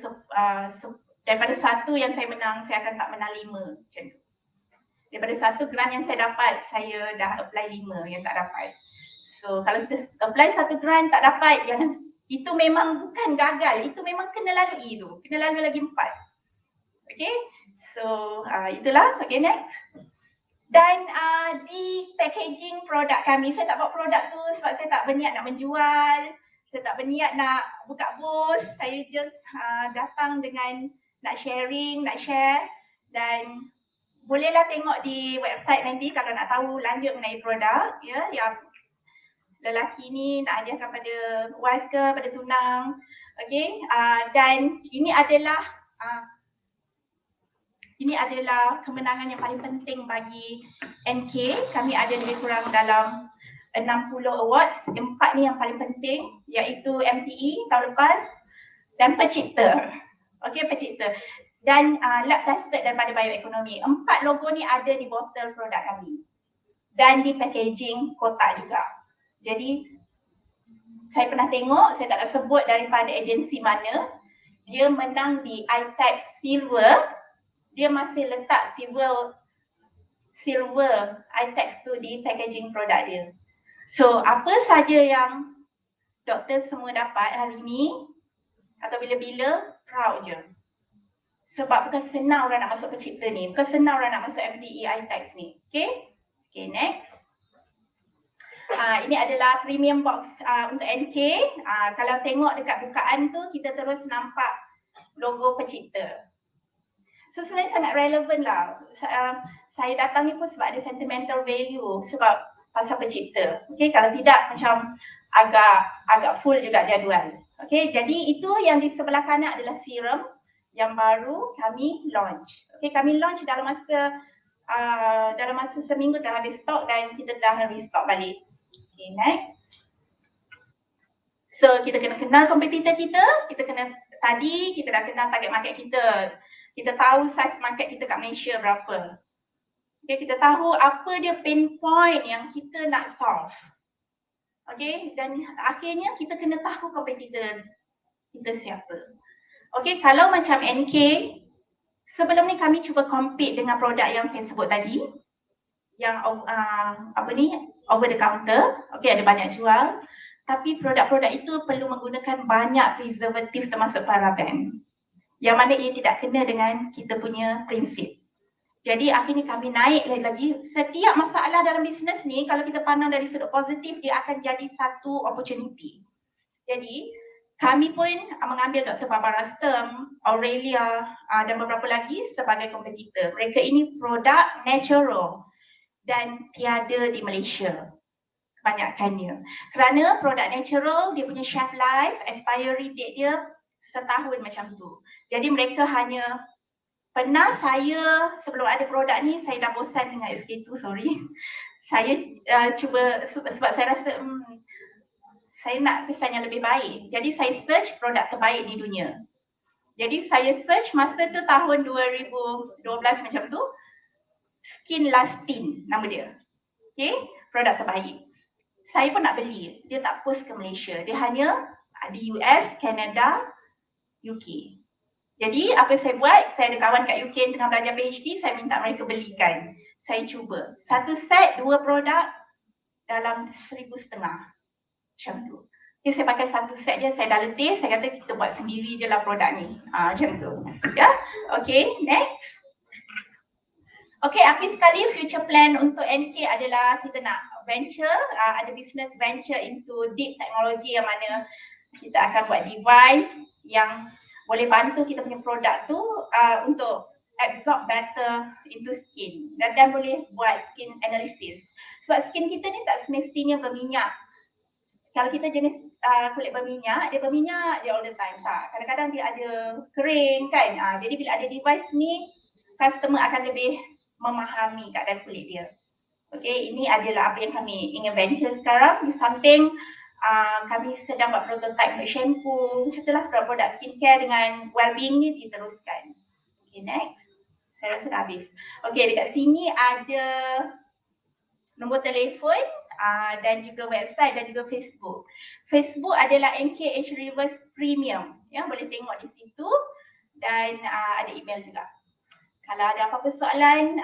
satu yang saya menang, saya akan tak menang 5 macam tu. Daripada satu grant yang saya dapat, saya dah apply 5 yang tak dapat. So kalau kita apply satu grant tak dapat, itu memang bukan gagal, itu memang kena lalui tu. Kena lalui lagi 4. Okay, so itulah. Okay, next. Dan di packaging produk kami, saya tak buat produk tu sebab saya tak berniat nak menjual, saya tak berniat nak buka booth, saya just datang dengan nak sharing, nak share. Dan bolehlah tengok di website nanti kalau nak tahu lanjut mengenai produk ya, yang lelaki ni nak hadiahkan pada wife ke, pada tunang. Okey, dan ini adalah kemenangan yang paling penting bagi NK. Kami ada lebih kurang dalam 60 awards. 4 ni yang paling penting, iaitu MTE tahun lepas dan pencipta. Okey, pencipta. Dan lab tested daripada bioekonomi. 4 logo ni ada di botol produk kami. Dan di packaging kotak juga. Jadi, saya pernah tengok, saya tak nak sebut daripada agensi mana. Dia menang di iTax Silver. Dia masih letak silver iTax tu di packaging produk dia. So, apa saja yang doktor semua dapat hari ni atau bila-bila, proud je. Sebab bukan senang orang nak masuk pencipta ni, bukan senang orang nak masuk MDE iTax ni. Okay? Okay, next. Ini adalah premium box untuk NK. Kalau tengok dekat bukaan tu, kita terus nampak logo pencipta. So sebenarnya sangat relevan lah. Saya datang ni pun sebab ada sentimental value sebab pasal pencipta. Okay, kalau tidak macam agak full juga jadual. Okay, jadi itu yang di sebelah kanan adalah serum yang baru kami launch. Okay, kami launch dalam masa seminggu dah habis stok dan kita dah restock balik. Okay, next. So kita kena kenal kompetitor kita dah kenal target market kita. Kita tahu size market kita kat Malaysia berapa. Okay, kita tahu apa dia pain point yang kita nak solve. Okay, dan akhirnya kita kena tahu kompetitor kita siapa. Okay, kalau macam NK, sebelum ni kami cuba compete dengan produk yang saya sebut tadi. Yang over the counter. Okay, ada banyak jual. Tapi produk-produk itu perlu menggunakan banyak preservatif termasuk paraben. Yang mana ia tidak kena dengan kita punya prinsip. Jadi akhirnya kami naik lagi. Setiap masalah dalam bisnes ni, kalau kita pandang dari sudut positif, dia akan jadi satu opportunity. Jadi kami pun mengambil Dr. Barbara Sturm, Aurelia dan beberapa lagi sebagai kompetitor. Mereka ini produk natural dan tiada di Malaysia. Kebanyakannya. Kerana produk natural, dia punya shelf life, expiry date dia setahun macam tu. Jadi mereka hanya pernah saya sebelum ada produk ni saya dah bosan dengan SK2, sorry. Saya cuba sebab saya rasa saya nak kesan yang lebih baik. Jadi saya search produk terbaik di dunia. Jadi saya search masa tu tahun 2012 macam tu. Skin Lasting nama dia. Okay, produk terbaik. Saya pun nak beli. Dia tak post ke Malaysia. Dia hanya di US, Canada, UK. Jadi apa saya buat, saya ada kawan kat UK yang tengah belajar PhD, saya minta mereka belikan. Saya cuba. Satu set, 2 produk dalam 1,500 macam tu. Okay, saya pakai satu set je, saya dah letih, saya kata kita buat sendiri je lah produk ni. Macam tu. Ya, okay, next. Okay, akhir sekali future plan untuk NK adalah kita nak venture, ada business venture into deep technology yang mana kita akan buat device yang boleh bantu kita punya produk tu untuk absorb better into skin dan boleh buat skin analysis. Sebab skin kita ni tak semestinya berminyak. Kalau kita jenis kulit berminyak, dia berminyak dia all the time. Tak, kadang-kadang dia ada kering kan. Jadi bila ada device ni, customer akan lebih memahami keadaan kulit dia. Okay, ini adalah apa yang kami ingin venture sekarang. Di samping kami sedang buat prototype untuk shampoo. Macam itulah produk skincare dengan well-being ni diteruskan. Okay, next. Saya rasa dah habis. Okay, dekat sini ada nombor telefon dan juga website dan juga Facebook. Facebook adalah NKH Reverse Premium. Ya, boleh tengok di situ. Dan ada email juga. Kalau ada apa-apa soalan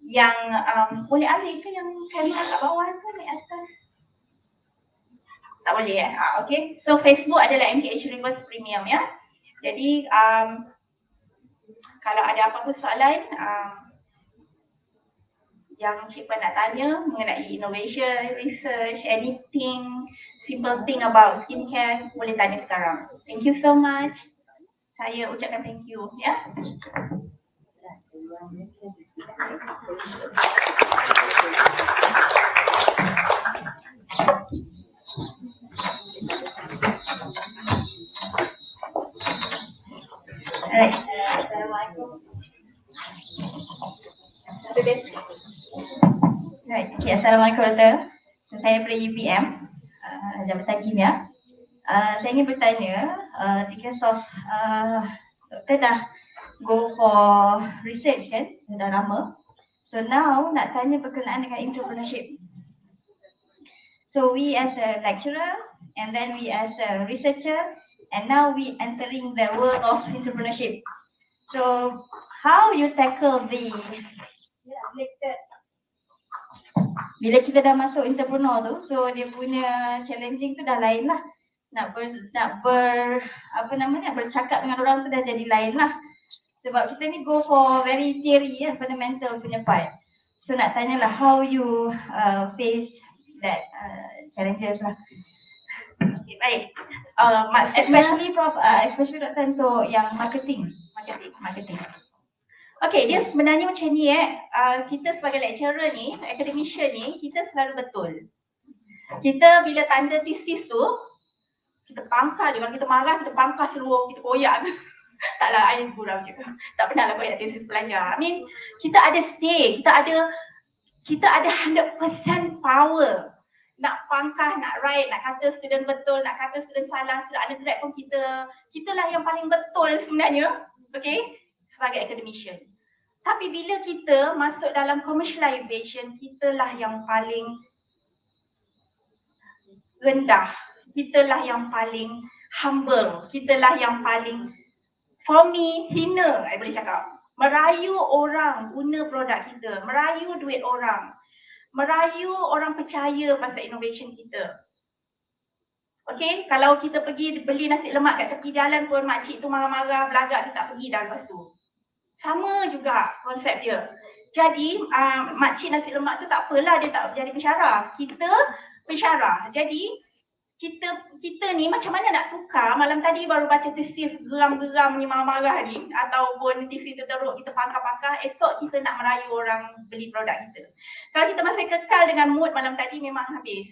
yang boleh alik ke yang kamera kat bawah tu naik atas? Tak boleh okay. So Facebook adalah MKH Reverse Premium ya. Jadi kalau ada apa-apa soalan yang Cik Puan nak tanya mengenai innovation, research, anything, simple thing about skincare, boleh tanya sekarang. Thank you so much. Saya ucapkan thank you ya. Assalamualaikum. Right. Okay, Assalamualaikum Doktor. Saya dari UPM, Jabatan Kimia. Saya ingin bertanya, because of Doktor dah go for research kan, dah lama. So now nak tanya berkenaan dengan entrepreneurship. So we as a lecturer and then we as a researcher and now we entering the world of entrepreneurship. So how you tackle the bila kita dah masuk entrepreneur tu, so dia punya challenging tu dah lain lah. Nak bercakap dengan orang tu dah jadi lain lah. Sebab kita ni go for very theory kan, fundamental punya part. So nak tanyalah how you face that challenges lah. Okay, baik. Especially Dr. untuk yang marketing. Okay, dia sebenarnya macam ni kita sebagai lecturer ni, academician ni, kita selalu betul. Kita bila tanda thesis tu, kita pangkal je. Kalau kita marah, kita pangkal seluruh, kita koyak. Taklah, I gurau je. Tak pernah lah koyak thesis pelajar. I mean, kita ada say, kita ada 100% power. Nak pangkah, nak write, nak kata student betul, nak kata student salah, student undergrad pun kitalah yang paling betul sebenarnya. Okay, sebagai academician. Tapi bila kita masuk dalam commercialization, kitalah yang paling rendah, kitalah yang paling humble, kitalah yang paling, for me, hina, I boleh cakap. Merayu orang guna produk kita, merayu duit orang, merayu orang percaya pasal innovation kita. Okay, kalau kita pergi beli nasi lemak kat tepi jalan pun makcik tu marah-marah, belagak, dia tak pergi dah lepas tu. Sama juga konsep dia. Jadi makcik nasi lemak tu tak apalah, dia tak jadi pensyarah. Kita pensyarah. Jadi kita ni macam mana nak tukar, malam tadi baru baca tesis geram-geram ni marah-marah ni, ataupun tesis teruk kita pangkar-pangkar, esok kita nak merayu orang beli produk kita. Kalau kita masih kekal dengan mood malam tadi memang habis.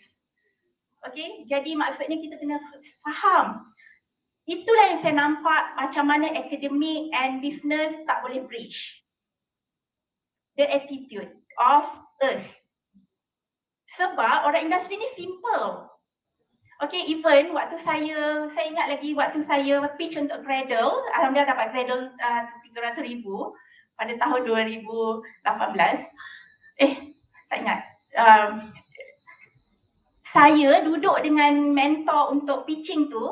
Okay, jadi maksudnya kita kena faham. Itulah yang saya nampak macam mana academic and business tak boleh bridge. The attitude of us. Sebab orang industri ni simple. Okay, even waktu saya ingat lagi waktu saya pitch untuk Cradle, alhamdulillah dapat Cradle 300,000 pada tahun 2018. Tak ingat. Saya duduk dengan mentor untuk pitching tu,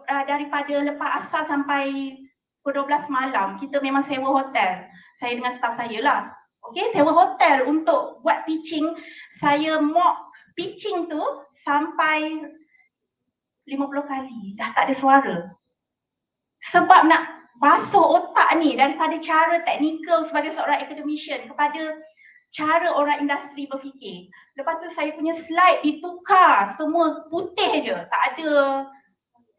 daripada lepas asar sampai pukul 12 malam, kita memang sewa hotel. Saya dengan staff saya lah. Okay, sewa hotel untuk buat pitching. Saya mock pitching tu sampai 50 kali. Dah tak ada suara. Sebab nak basuh otak ni daripada cara teknikal sebagai seorang academician kepada cara orang industri berfikir. Lepas tu saya punya slide ditukar. Semua putih je. Tak ada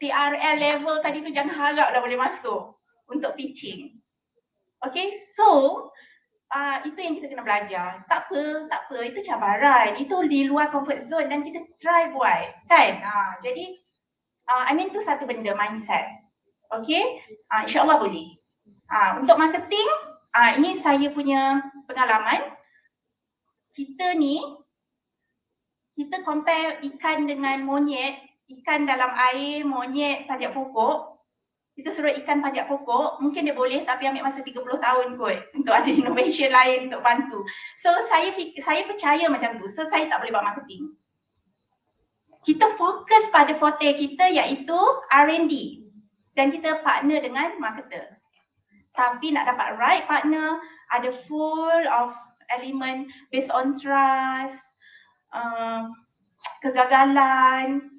TRL level tadi tu, jangan harap dah boleh masuk untuk pitching. Okay, so itu yang kita kena belajar. Tak apa, itu cabaran, itu di luar comfort zone dan kita try buat, kan? Jadi, I mean tu satu benda, mindset. Okay, insyaAllah boleh. Untuk marketing, ini saya punya pengalaman. Kita compare ikan dengan monyet. Ikan dalam air, monyet panjat pokok. Kita suruh ikan panjat pokok, mungkin dia boleh tapi ambil masa 30 tahun kot untuk ada innovation lain untuk bantu. So saya percaya macam tu. So saya tak boleh buat marketing. Kita fokus pada forte kita iaitu R&D dan kita partner dengan marketer. Tapi nak dapat right partner, ada full of element based on trust, kegagalan.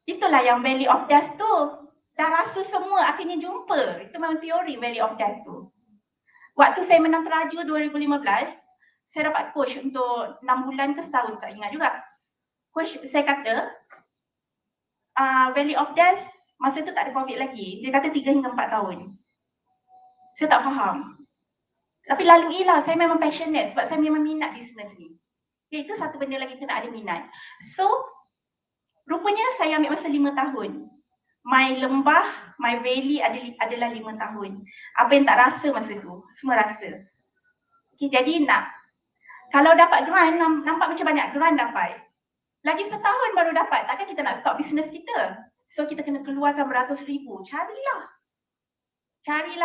Itulah yang value of death tu. Dah rasa semua akhirnya jumpa. Itu memang teori value of death tu. Waktu saya menang teraju 2015, saya dapat coach untuk 6 bulan ke setahun, tak ingat juga. Coach saya kata, value of death masa tu tak ada COVID lagi. Dia kata 3 hingga 4 tahun. Saya tak faham. Tapi laluilah, saya memang passionate sebab saya memang minat business ni. Okay, itu satu benda lagi kena ada minat. So, rupanya saya ambil masa 5 tahun. My lembah, my valley adalah 5 tahun. Apa yang tak rasa masa tu, semua rasa. Okay, jadi kalau dapat grant, nampak macam banyak grant dapat. Lagi setahun baru dapat, takkan kita nak stop business kita. So, kita kena keluarkan beratus ribu. Carilah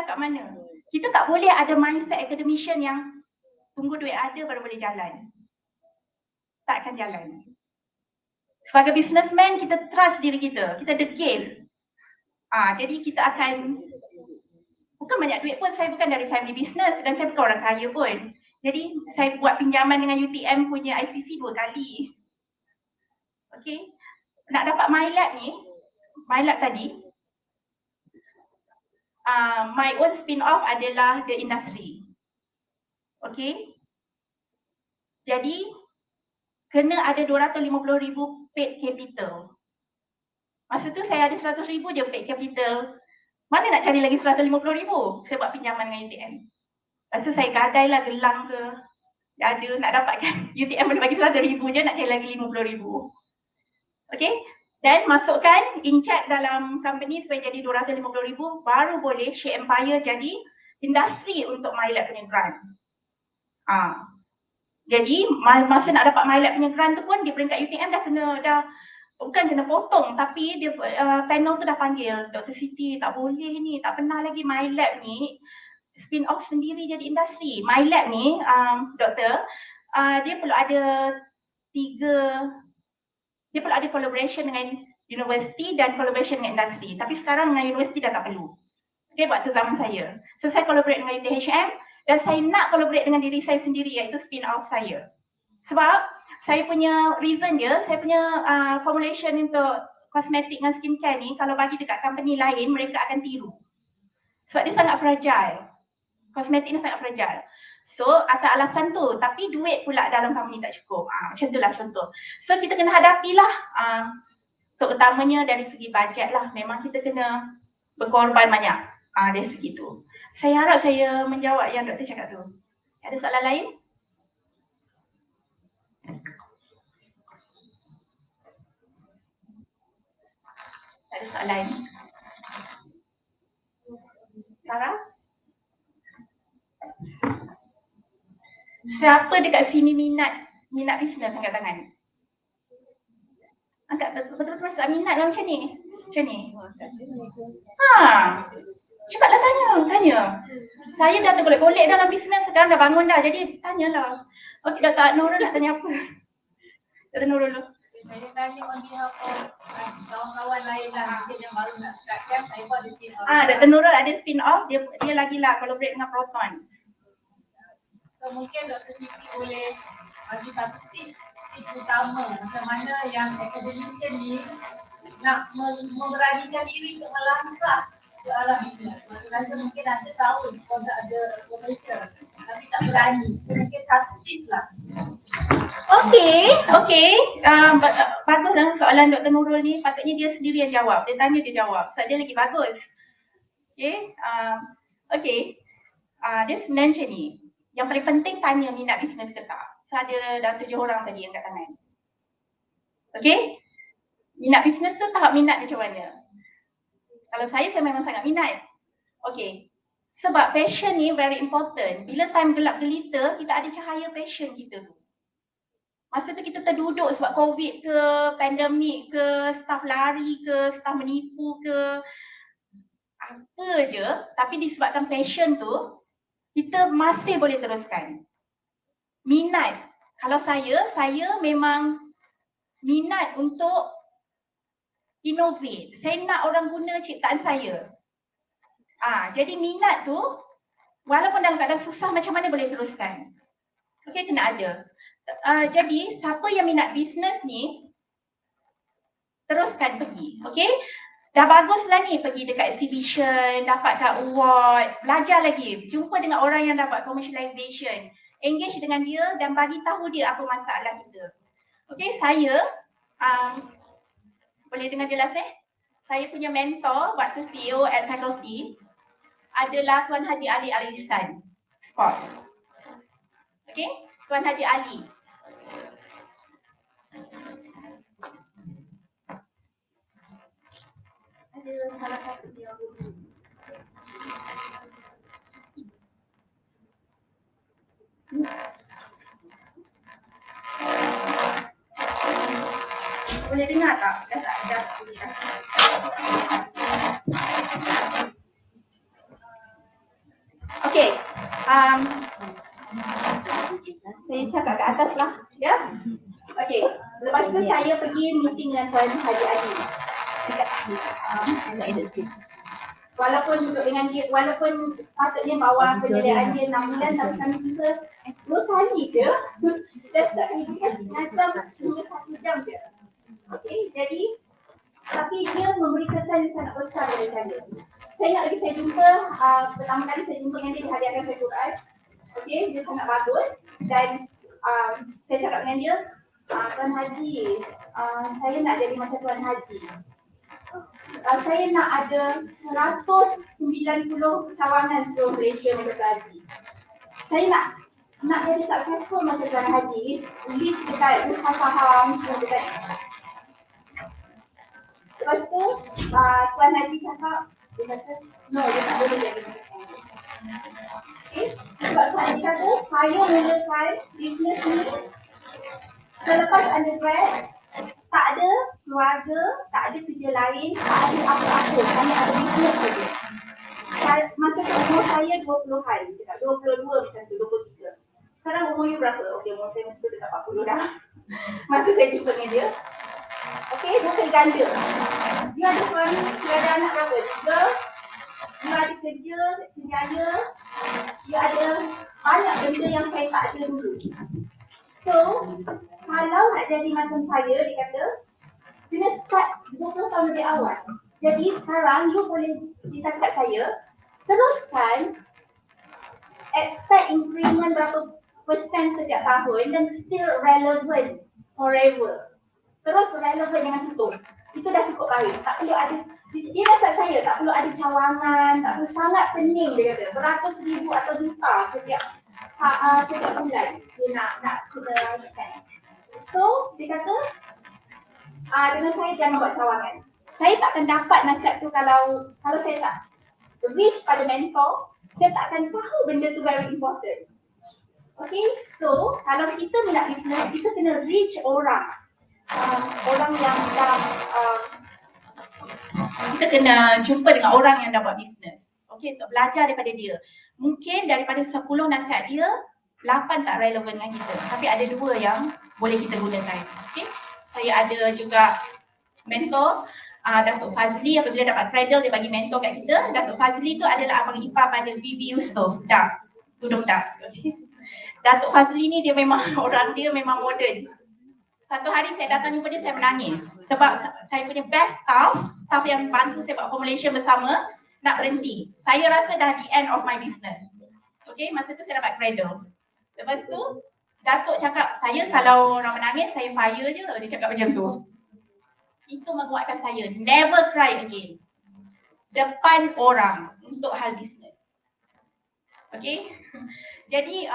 kat mana. Kita tak boleh ada mindset academician yang tunggu duit ada baru boleh jalan. Tak akan jalan. Sebagai businessman, kita trust diri kita. Kita degil. Jadi kita akan, bukan banyak duit pun, saya bukan dari family business dan saya bukan orang kaya pun. Jadi saya buat pinjaman dengan UTM punya ICC 2 kali. Okay. Nak dapat my lab tadi, my own spin-off adalah the industry. Okay. Jadi, kena ada 250,000 paid capital. Masa tu saya ada 100,000 je paid capital. Mana nak cari lagi 150,000? Saya buat pinjaman dengan UTM. Lepas tu saya gadailah gelang ke, ada nak dapatkan UTM boleh bagi 100,000 je, nak cari lagi 50,000. Okay. Dan masukkan inject dalam company supaya jadi 250,000, baru boleh share empire jadi industri untuk MyLab punya grant. Jadi masa nak dapat MyLab punya grant tu pun di peringkat UTM bukan kena potong, tapi dia panel tu dah panggil, Dr. Siti tak boleh ni, tak pernah lagi MyLab ni spin off sendiri jadi industri. MyLab ni doktor, dia perlu ada dia perlu ada collaboration dengan universiti dan collaboration dengan industri. Tapi sekarang dengan universiti dah tak perlu. Okay, waktu zaman saya. So saya collaborate dengan UTHM dan saya nak collaborate dengan diri saya sendiri, iaitu spin off saya. Sebab saya punya reason dia, saya punya formulation untuk kosmetik dan skincare ni, kalau bagi dekat company lain, mereka akan tiru. Sebab dia sangat fragile. Kosmetik ni sangat fragile. So, atas alasan tu, tapi duit pula dalam company tak cukup. Macam itulah contoh. So, kita kena hadapilah, terutamanya dari segi bajet lah. Memang kita kena berkorban banyak dari segi tu. Saya harap saya menjawab yang doktor cakap tu. Ada soalan lain? Ada soalan? Sarah? Siapa dekat sini minat bisnes, angkat tangan. Angkat betul-betul tak minat lah macam ni. Cepatlah tanya. Saya dah tergolek-golek dalam bisnes, sekarang dah bangun dah. Jadi tanyalah. Okey, Dr. Nurul nak tanya apa? Dr. Nurul dulu. Saya tanya on behalf of kawan-kawan lain lah yang baru nak startkan, saya buat di spin-off. Dr. Nurul ada spin-off, dia lagi lah collaborate dengan Proton. So mungkin Dr. Siti boleh bagi satu tips utama macam mana yang academician ni nak memberanikan diri untuk melangkah ke arah bisnes. Maksudnya mungkin ada tahu produk ada komersial tapi tak berani. Mungkin satu tips lah. Okey. Bagus dalam soalan Dr. Nurul ni, patutnya dia sendiri yang jawab. Dia tanya, dia jawab. Sebab dia lagi bagus. Okey. Dia sebenarnya macam ni. Yang paling penting tanya minat bisnes ke tak. So ada dah 7 orang tadi yang angkat tangan. Okey. Minat bisnes tu tahap minat macam mana? Kalau saya memang sangat minat. Okey. Sebab passion ni very important. Bila time gelap gelita, kita ada cahaya passion kita tu. Masa tu kita terduduk sebab COVID ke, pandemik ke, staff lari ke, staff menipu ke, apa je. Tapi disebabkan passion tu, kita masih boleh teruskan. Minat. Kalau saya memang minat untuk innovate. Saya nak orang guna ciptaan saya. Jadi minat tu, walaupun dalam keadaan susah macam mana boleh teruskan. Okey, kena ada. Jadi, siapa yang minat bisnes ni, teruskan pergi. Okey? Dah baguslah ni pergi dekat exhibition, dapatkan award, belajar lagi. Jumpa dengan orang yang dapat commercialization. Engage dengan dia dan bagi tahu dia apa masalah kita. Okey, saya boleh dengar jelas Saya punya mentor waktu CEO at faculty adalah Tuan Haji Ali Al-Ihsan. course. Okay, Tuan Haji Ali. Ada salah satu yang boleh dengar tak? Dah. Okay. Saya cakap kat atas lah. Ya. Okay. Lepas tu saya pergi meeting dengan Tuan Haji Ali. Walaupun duduk dengan dia, walaupun sepatutnya bawah penyediaan dia 6 bulan, tapi kami kita slow kali je. Dah start macam 1 jam je. Okay, jadi tapi dia memberi kesan yang sangat besar dari saya. Saya ingat lagi saya jumpa, pertama kali saya jumpa dengan dia di hadiahkan saya Quran. Okay, dia sangat bagus dan saya cakap dengan dia, Tuan Haji, saya nak jadi macam Tuan Haji. Saya nak ada 190 cawangan seluruh Malaysia macam Tuan Haji. Saya nak jadi successful macam Tuan Haji. List dekat usaha saham semua dekat. Lepas tu Tuan Haji cakap, dia kata, no, dia tak boleh jadi macam saya. Okay, sebab saya kata, saya mulakan bisnes ni selepas undergrad, tak ada keluarga, tak ada kerja lain, tak ada apa-apa, hanya ada bisnes saja. Masa tu umur saya 20-an, dekat 22 macam tu, 23. Sekarang umurnya berapa? Okey, umur saya masa tu dekat 40 dah. Masa saya jumpa dengan dia. Okey, dia kena ganda. Dia ada suami, dia ada anak berapa? 3. Dia ada kerja, kerjaya. Dia ada banyak benda yang saya tak ada dulu. So, kalau nak jadi macam saya, dia kata, kena start 20 tahun lebih awal. Jadi sekarang, you boleh cerita kat saya, teruskan, expect increment berapa persen setiap tahun dan still relevant forever. Terus relevant dengan tutup. Itu dah cukup baik. Tak perlu ada, dia nasihat saya, tak perlu ada cawangan, tak perlu sangat pening dia kata. Beratus ribu atau juta setiap bulan dia nak kena spend. So, dia kata, dengan saya jangan buat cawangan. Saya tak akan dapat nasihat tu kalau saya tak reach pada mentor, saya tak akan tahu benda tu very important. Okay, so kalau kita nak business, kita kena reach orang. Orang yang dah, kita kena jumpa dengan orang yang dah buat business. Okay, untuk belajar daripada dia. Mungkin daripada 10 nasihat dia, 8 tak relevan dengan kita. Tapi ada 2 yang boleh kita gunakan. Okay, saya ada juga mentor, Datuk Fazli. Apabila dapat cradle, dia bagi mentor kat kita. Datuk Fazli tu adalah abang ipar pada Bibi Yusof. Dah, duduk dah. Okay. Datuk Fazli ni dia memang, orang dia memang modern. Satu hari saya datang jumpa dia, saya menangis. Sebab saya punya best staff yang bantu saya buat formulation bersama, nak berhenti. Saya rasa dah the end of my business. Okay, masa tu saya dapat cradle. Lepas tu, Datuk cakap, saya kalau orang menangis, saya fire je. Dia cakap macam tu. Itu menguatkan saya. Never cry again. Depan orang untuk hal bisnes. Okay. Jadi,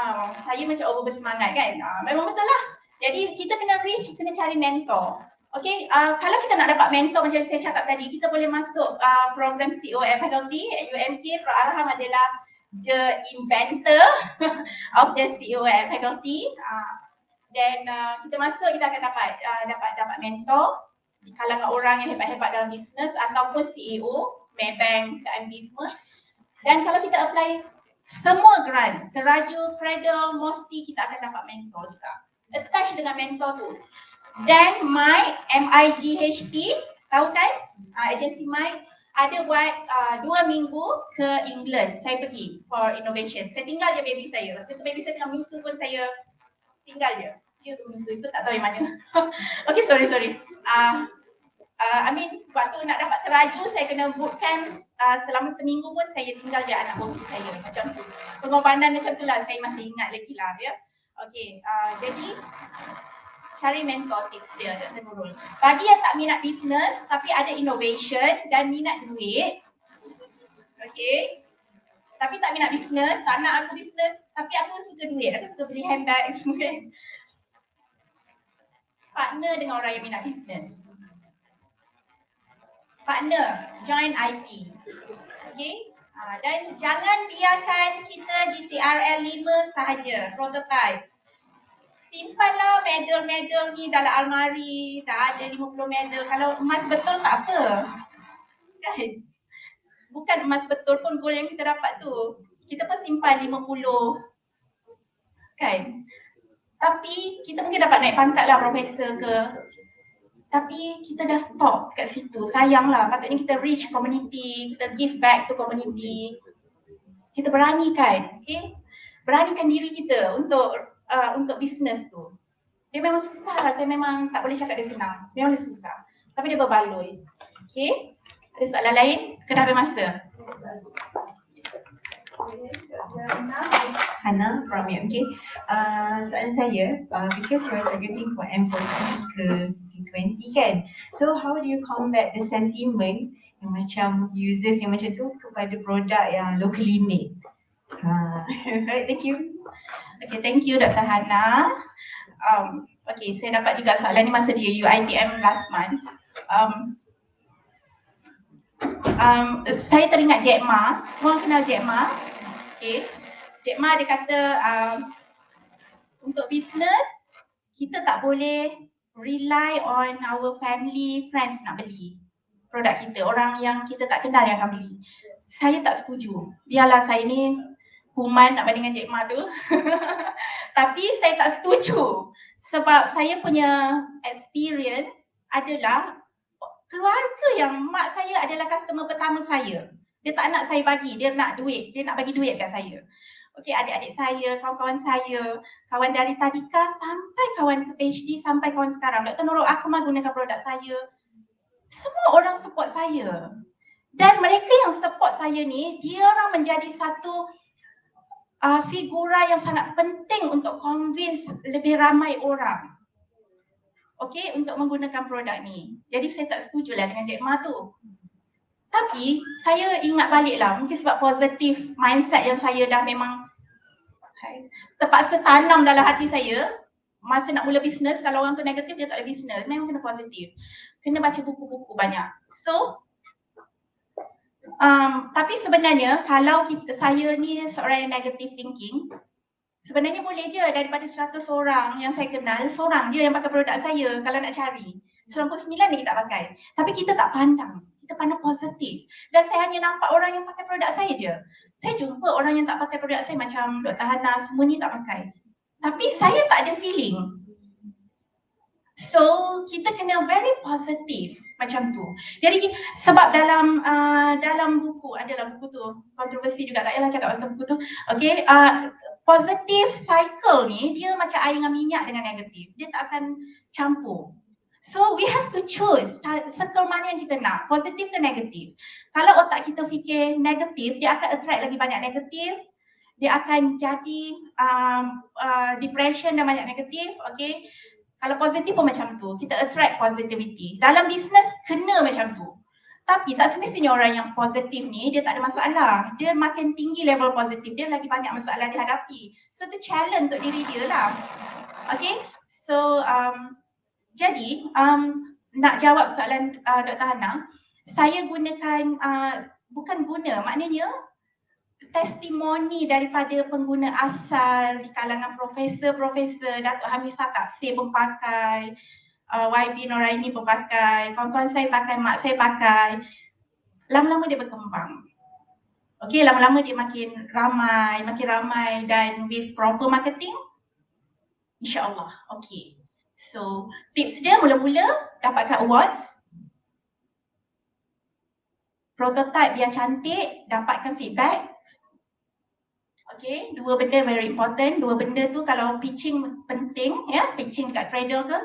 saya macam over bersemangat kan. Memang betul lah. Jadi, kita kena reach, kena cari mentor. Okay, kalau kita nak dapat mentor macam saya cakap tadi, kita boleh masuk program COF faculty at UMK. Prof. Arham adalah the inventor of the COF faculty. Dan kita masuk, kita akan dapat mentor di kalangan orang yang hebat-hebat dalam bisnes ataupun CEO, Maybank, CIMB semua. Dan kalau kita apply semua grant, teraju, cradle, MOSTI, kita akan dapat mentor juga. Attach dengan mentor tu. Dan MIGHT, tahu kan? Agensi MIG ada buat 2 minggu ke England. Saya pergi for innovation. Saya tinggal je baby saya. Masa tu baby saya tengah menyusu pun saya tinggal je. Dia tu menyusu, itu tak tahu yang mana. Okay, sorry. Waktu nak dapat teraju, saya kena bootcamp selama seminggu pun saya tinggal je anak bongsu saya. Macam tu. Pengorbanan macam tu lah, saya masih ingat lagi lah ya. Okay, jadi cari mentor tips dia, Dr. Nurul. Bagi yang tak minat bisnes tapi ada innovation dan minat duit, okay, tapi tak minat bisnes, tak nak aku bisnes Tapi aku suka duit, aku suka beli handbag semua kan. Partner dengan orang yang minat bisnes. Partner, join IP. Okay? Dan jangan biarkan kita di TRL 5 sahaja, prototype. Simpanlah medal-medal ni dalam almari, dah ada 50 medal. Kalau emas betul tak apa. Kan? Bukan emas betul pun gol yang kita dapat tu. Kita pun simpan 50. Kan? Tapi kita mungkin dapat naik pangkat lah profesor ke. Tapi kita dah stop kat situ. Sayanglah, patutnya kita reach community, kita give back to community. Kita beranikan, okay? Beranikan diri kita untuk bisnes tu. Dia memang susah lah, saya memang tak boleh cakap dia senang. Memang dia susah. Tapi dia berbaloi. Okay? Ada soalan lain? Kena habis masa. Hannah from UMK. Soalan saya, because you are targeting for M40 ke T20 kan, so how do you combat the sentiment yang macam users yang macam tu kepada produk yang locally made? Right, thank you. Okay, thank you Dr. Hannah. Okay, saya dapat juga soalan ni masa di UITM last month. Saya teringat Jack Ma. Semua orang kenal Jack Ma. Okay. Jack Ma dia kata untuk bisnes kita tak boleh rely on our family, friends nak beli produk kita. Orang yang kita tak kenal yang akan beli. Saya tak setuju. Biarlah saya ni kuman nak bandingkan Jack Ma tu. Tapi saya tak setuju. Sebab saya punya experience adalah keluarga yang mak saya adalah customer pertama saya. Dia tak nak saya bagi, dia nak duit. Dia nak bagi duit kat saya. Okey, adik-adik saya, kawan-kawan saya, kawan dari tadika sampai kawan ke PhD sampai kawan sekarang. Dr. Nurul Akmal gunakan produk saya. Semua orang support saya. Dan mereka yang support saya ni, dia orang menjadi satu figura yang sangat penting untuk convince lebih ramai orang. Okey, untuk menggunakan produk ni. Jadi saya tak setujulah dengan Jack Ma tu. Tapi saya ingat baliklah, mungkin sebab positif mindset yang saya dah memang terpaksa tanam dalam hati saya. Masa nak mula bisnes, kalau orang tu negatif dia tak ada bisnes, memang kena positif. Kena baca buku-buku banyak. So tapi sebenarnya kalau saya ni seorang yang negative thinking, sebenarnya boleh je daripada 100 orang yang saya kenal, seorang je yang pakai produk saya kalau nak cari. 99 ni kita pakai. Tapi kita tak pandang. Kita pandang positif. Dan saya hanya nampak orang yang pakai produk saya je. Saya jumpa orang yang tak pakai produk saya macam Dr. Hannah, semua ni tak pakai. Tapi saya tak ada feeling. So, kita kena very positive macam tu. Jadi sebab dalam buku, adalah buku tu, kontroversi juga, tak payahlah cakap pasal buku tu. Okay, positive cycle ni dia macam air dengan minyak dengan negatif. Dia tak akan campur. So we have to choose circle mana yang kita nak, positif ke negatif. Kalau otak kita fikir negatif, dia akan attract lagi banyak negatif. Dia akan jadi depression dan banyak negatif. Okay. Kalau positif pun macam tu, kita attract positivity. Dalam bisnes kena macam tu. Tapi tak semestinya orang yang positif ni dia tak ada masalah. Dia makin tinggi level positif, dia lagi banyak masalah dihadapi. So itu challenge untuk diri dia lah. Okay. So jadi nak jawab soalan Dr. Hannah, saya gunakan bukan guna, maknanya testimoni daripada pengguna asal di kalangan profesor-profesor, Datuk Hamisah Taksir pun pakai, YB Noraini pun pakai, kawan-kawan saya pakai, mak saya pakai. Lama-lama dia berkembang. Okey, lama-lama dia makin ramai dan with proper marketing, insya-Allah. Okey. So, tips dia mula-mula dapatkan awards. Prototype yang cantik, dapatkan feedback. Okay, dua benda very important. Dua benda tu kalau pitching penting, ya, pitching dekat Cradle ke.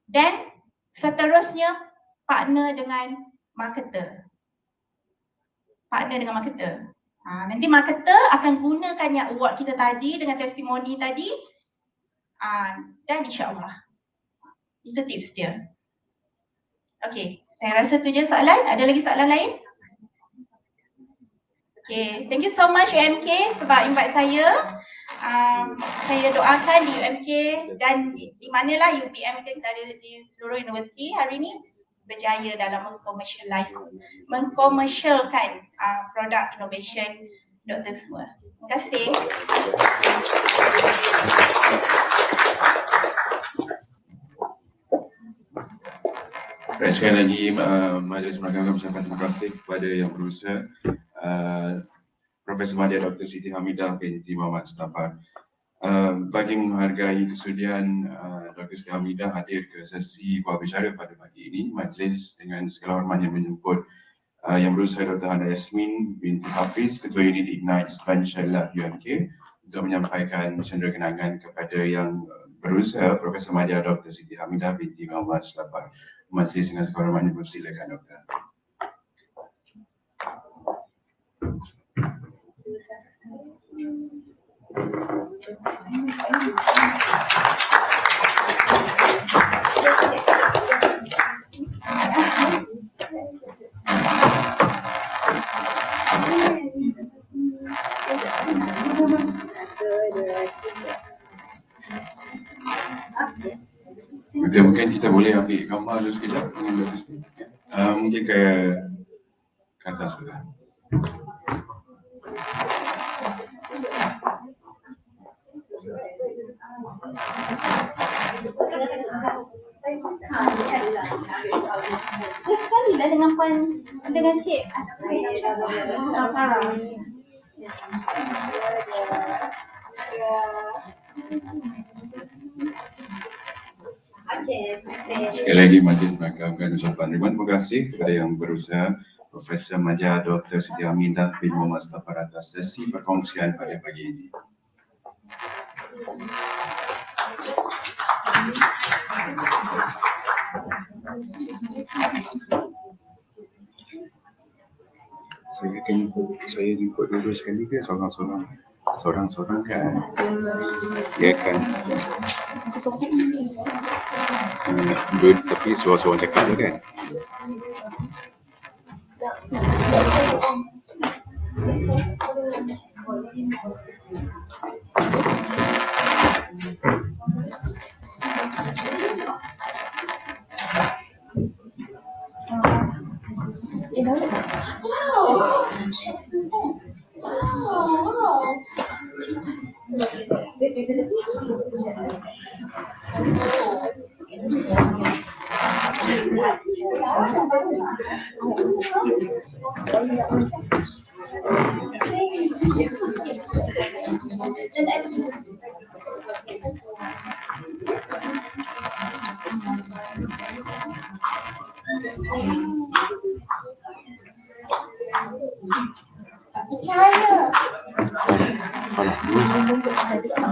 Dan seterusnya partner dengan marketer. Nanti marketer akan gunakan yang award kita tadi dengan testimoni tadi. Dan insya-Allah. Itu tips dia. Okay, saya rasa tu je soalan. Ada lagi soalan lain? Okay, thank you so much UMK sebab invite saya. Saya doakan di UMK dan di manalah UPM kita ada di seluruh universiti hari ini berjaya dalam mengkomersialkan produk innovation doktor semua. Terima kasih. Baik, sekali lagi Majlis Mahkamah mengucapkan terima kasih kepada yang berusaha Profesor Madya Dr. Siti Hamidah binti Muhammad Setampar. Bagi menghargai kesudian Dr. Siti Hamidah hadir ke sesi buah bicara pada pagi ini, majlis dengan segala hormatnya menjemput yang berusaha Dr. Hana Yasmin binti Hafiz, Ketua Unit Ignite Financial Lab UMK untuk menyampaikan cendera kenangan kepada yang berusaha Profesor Madya Dr. Siti Hamidah binti Muhammad Setampar. Majlis dengan segala hormatnya bersilakan Dr. Okay, mungkin kita boleh ambil gambar dulu sekejap dengan Dr. Siti. Mungkin ke atas sudah. Sekali lah dengan dengan Cik Farah. Sekali lagi majlis mengagalkan ucapan terima kasih kepada yang berusaha Profesor Madya Dr. Siti Hamidah binti Muhammad Setampar atas sesi perkongsian pada pagi ini. Saya jemput dulu sekali ke seorang-seorang? Seorang-seorang kan? Ya kan? Tapi seorang-seorang cakap je kan?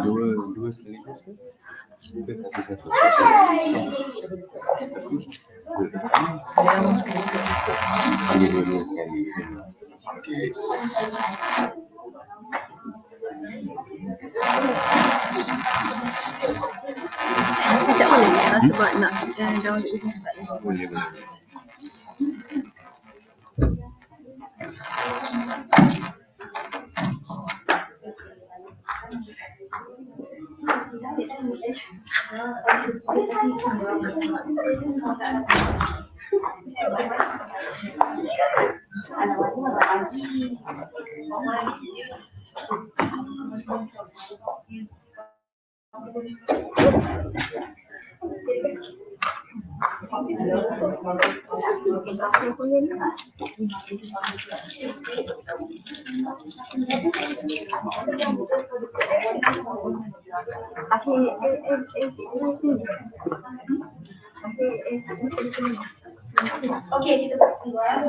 Dua sekaligus ke? Kita satu-satu. Panggil dua sekali. Okey. Tak boleh sebab nak download ini. Boleh. Okey, kita keluar.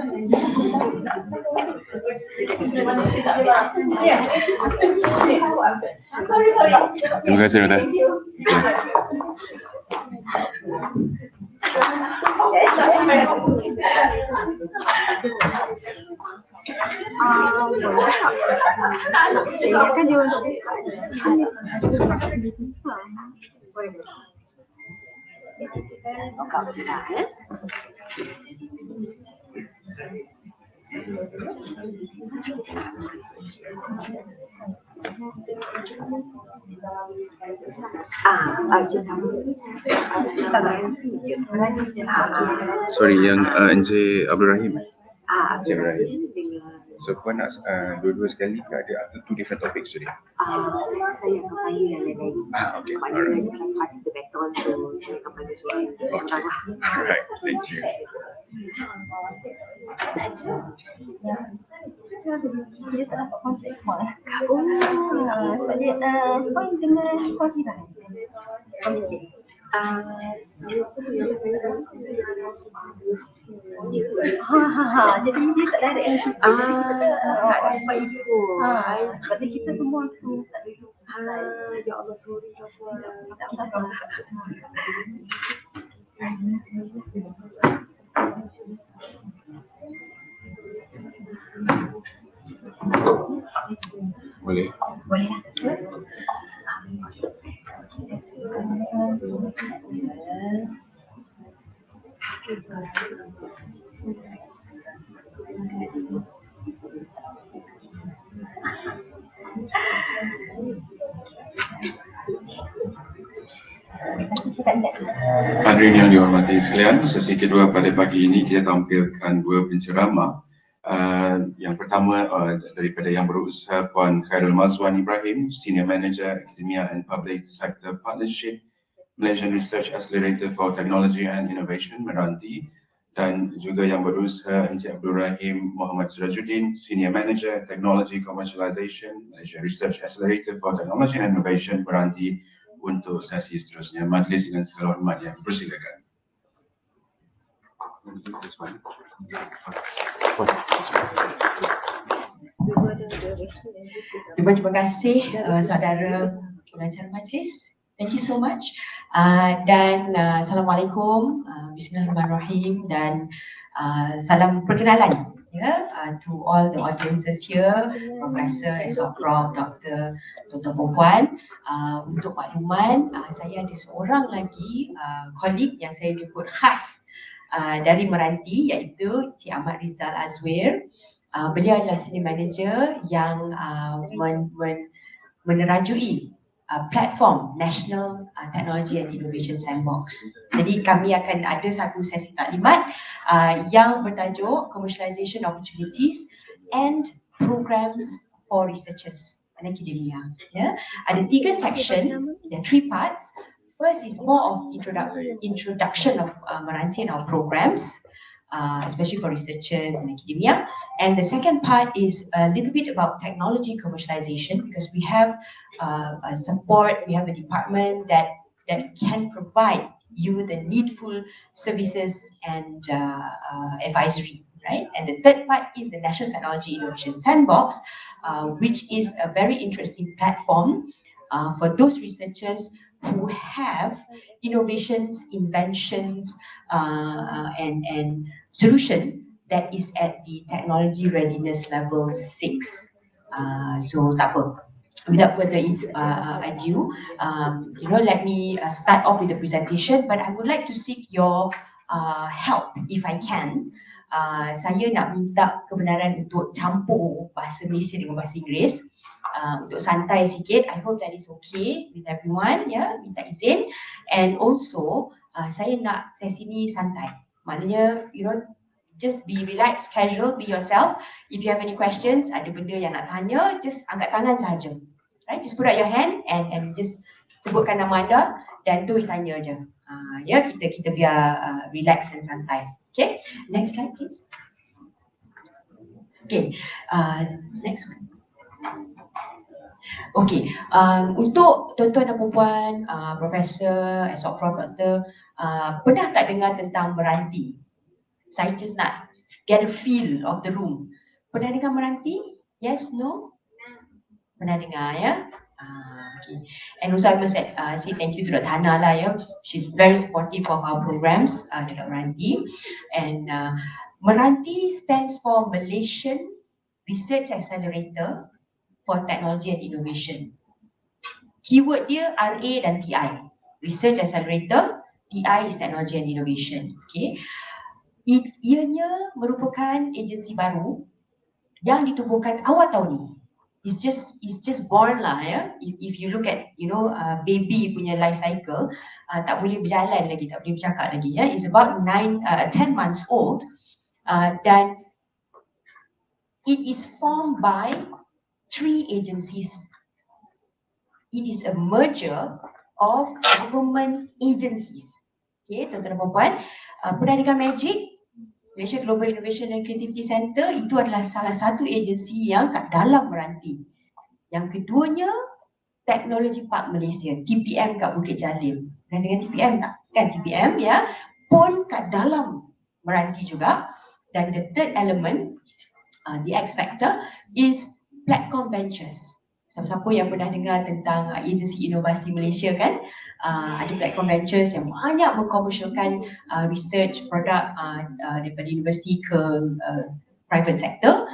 Terima kasih, Dr. Kan dia untuk Sorry, yang Encik Abdul Rahim. Encik Rahim. So puan nak dua-dua sekali ke ada atau two different topics today? Saya akan panggil yang lain-lain. Okay. Maknanya saya pass the baton, so saya akan panggil soalan orang lah. Alright, thank you. Dia tak dapat konsep semua. Saya poin dengan konfidan. Saya pun yang saya jadi dia tak direct dengan situ. Tak dapat itu. Sebab kita semua tu tak duduk. Ya Allah, sorry tak apa. Boleh? Boleh lah. Hadirin yang dihormati sekalian, sesi kedua pada pagi ini kita tampilkan dua penceramah. Yang pertama daripada yang berusaha Puan Khairul Mazwan Ibrahim, Senior Manager Academia and Public Sector Partnership, Malaysian Research Accelerator for Technology and Innovation, Meranti, dan juga yang berusaha Encik Abdul Rahim Muhammad Sirajuddin, Senior Manager Technology Commercialization, Malaysian Research Accelerator for Technology and Innovation, Meranti, untuk sesi seterusnya. Majlis dengan segala hormat yang dipersilakan. Terima kasih saudara pengacara majlis. Thank you so much. Dan Assalamualaikum, Bismillahirrahmanirrahim, dan salam perkenalan to all the audiences here, Profesor, Esok Prof, Dr. Perempuan. Untuk makluman, saya ada seorang lagi colleague yang saya jemput khas dari Meranti, iaitu Cik Ahmad Rizal Azwir. Beliau adalah Senior Manager yang menerajui platform National Technology and Innovation Sandbox. Jadi kami akan ada satu sesi taklimat yang bertajuk Commercialization Opportunities and Programs for Researchers and Academia. Ada 3 section, there are 3 parts. First is more of introduction of Meranti and our programs, especially for researchers and academia. And the second part is a little bit about technology commercialization, because we have a support, we have a department that can provide you the needful services and advisory, right? And the third part is the National Technology Innovation Sandbox, which is a very interesting platform for those researchers who have innovations, inventions, and solution that is at the technology readiness level 6. So tak apa. Without further ado, let me start off with the presentation, but I would like to seek your help if I can. Saya nak minta kebenaran untuk campur bahasa Malaysia dengan bahasa Inggeris. Untuk santai sikit, I hope that is okay with everyone, minta izin. And also, saya nak sesi ni santai. Maknanya, just be relaxed, casual, be yourself. If you have any questions, ada benda yang nak tanya, just angkat tangan sahaja. Right? Just put out your hand and just sebutkan nama anda dan tu tanya je. Kita biar relax dan santai. Okay, next slide please. Okay, next one. Okay, untuk tuan-tuan dan puan-puan, Profesor, Esok Prof, Doktor, pernah tak dengar tentang Meranti? Saya just nak get a feel of the room. Pernah dengar Meranti? Yes, no? Pernah dengar, ya? Okay. And also I must say thank you to Dr. Hana lah, ya. She's very supportive of our programs dekat Meranti. And Meranti stands for Malaysian Research Accelerator for Technology and Innovation. Keyword dia RA dan TI. Research Accelerator, TI is Technology and Innovation. Okay. Ianya merupakan agensi baru yang ditubuhkan awal tahun ini. it's just born lah ya. If you look at baby punya life cycle, tak boleh berjalan lagi, tak boleh bercakap lagi ya. It's about 10 months old, dan it is formed by 3 agencies. It is a merger of government agencies. Okay, tuan-tuan dan puan-puan, Perdagangan Magic Malaysia Global Innovation and Creativity Center itu adalah salah satu agensi yang kat dalam Meranti. Yang keduanya, Teknologi Park Malaysia, TPM kat Bukit Jalil. Dan dengan TPM tak? Kan TPM ya, pun kat dalam Meranti juga. Dan the third element, the X factor, is Platform Ventures. Siapa-siapa yang pernah dengar tentang agensi inovasi Malaysia kan, ada Platform Ventures yang banyak mengkomersialkan research produk daripada universiti ke private sector,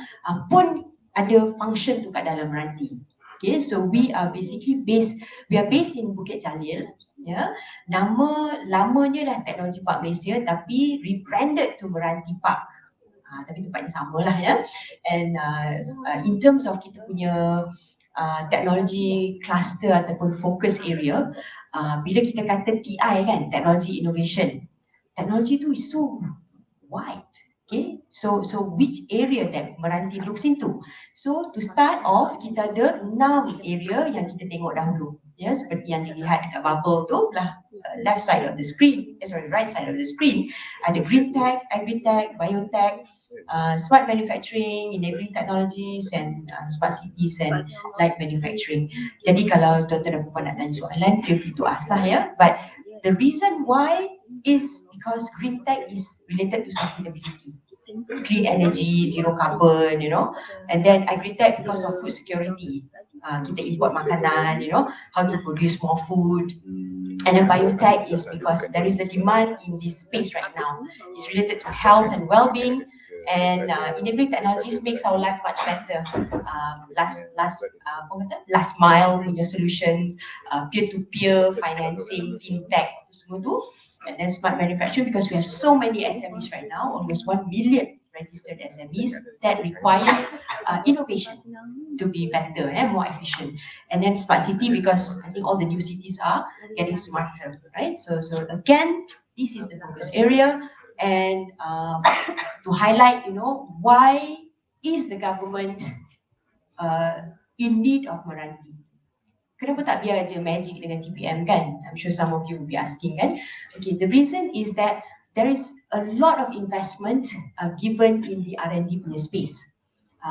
pun ada function tu kat dalam Meranti. Okay, so we are based in Bukit Jalil. Ya, nama lamanya dah Teknologi Park Malaysia tapi rebranded to Meranti Park. Tapi tempatnya samalah ya. And in terms of kita punya teknologi cluster ataupun focus area, bila kita kata TI kan, Technology Innovation, teknologi tu is so wide. Okay, so which area that Meranti looks into? So to start off, kita ada 6 area yang kita tengok dahulu. Ya, seperti yang dilihat dekat bubble tu lah, left side of the screen, right side of the screen, ada green tech, agri-tech, biotech, smart manufacturing, enabling technologies, and smart cities and light manufacturing. Jadi kalau tuan-tuan dan puan nak tanya soalan, feel free to ask lah ya. But the reason why is because green tech is related to sustainability, clean energy, zero carbon, and then agri-tech because of food security. Kita import makanan, how to produce more food. And then biotech is because there is a demand in this space right now. It's related to health and well-being, and enabling technologies makes our life much better. Last mile punya solutions, peer-to-peer financing, fintech, semua tu. And then smart manufacturing, because we have so many SMEs right now, almost 1 million registered SMEs, that requires innovation to be better and more efficient. And then smart city, because I think all the new cities are getting smarter, right? So again, this is the focus area, and to highlight, why is the government in need of Meranti? Kenapa tak biar je magic dengan TPM kan? I'm sure some of you will be asking kan? Okay, the reason is that there is a lot of investment given in the R&D punya space.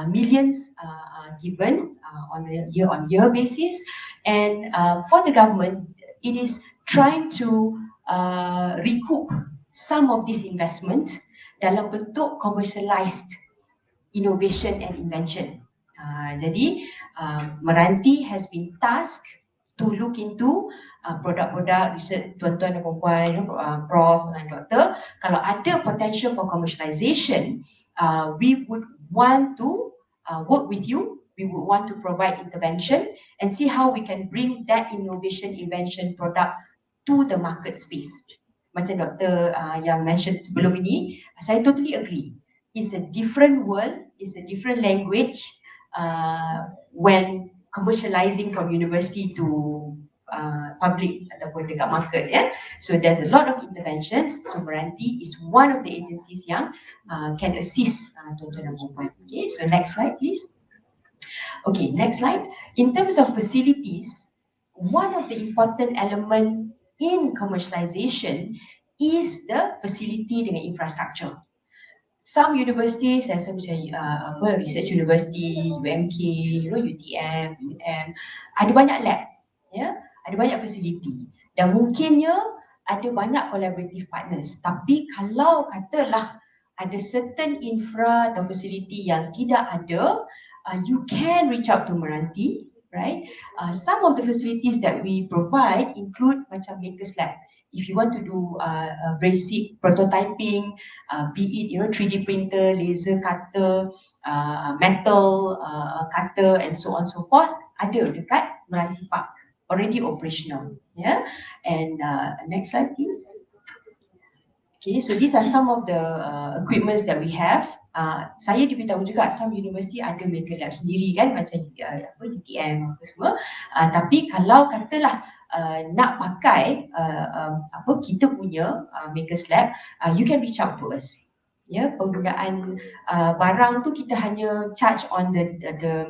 Millions given on a year-on-year basis, and for the government, it is trying to recoup some of this investment dalam bentuk commercialized innovation and invention. Jadi Meranti has been tasked to look into produk-produk research, tuan-tuan dan puan-puan, Prof dan Doktor. Kalau ada potential for commercialization, we would want to work with you. We would want to provide intervention and see how we can bring that innovation, invention product to the market space. Macam Doktor yang mention sebelum ini, saya totally agree. It's a different world, it's a different language when commercializing from university to public ataupun dekat market, ya. So there's a lot of interventions. So Meranti is one of the agencies yang can assist tuan-tuan dan puan-puan. Okay, so next slide please. Okay, next slide. In terms of facilities, one of the important element in commercialization is the facility dengan infrastructure. Some universities, macam research university, UMK, UTM, UM, ada banyak lab, ya, ada banyak facility, dan mungkinnya ada banyak collaborative partners. Tapi kalau katalah ada certain infra atau facility yang tidak ada, you can reach out to Meranti, right? Some of the facilities that we provide include macam Makers Lab. If you want to do basic prototyping, be it 3D printer, laser cutter, metal cutter, and so on so forth, ada dekat Meranti Park, already operational. Yeah, and next slide please. Okay, so these are some of the equipments that we have. Saya diberitahu juga some universiti ada medical lab sendiri kan, macam UTM apa semua. Tapi kalau katalah nak pakai kita punya makers lab, you can reach out to us. Ya, penggunaan barang tu kita hanya charge on the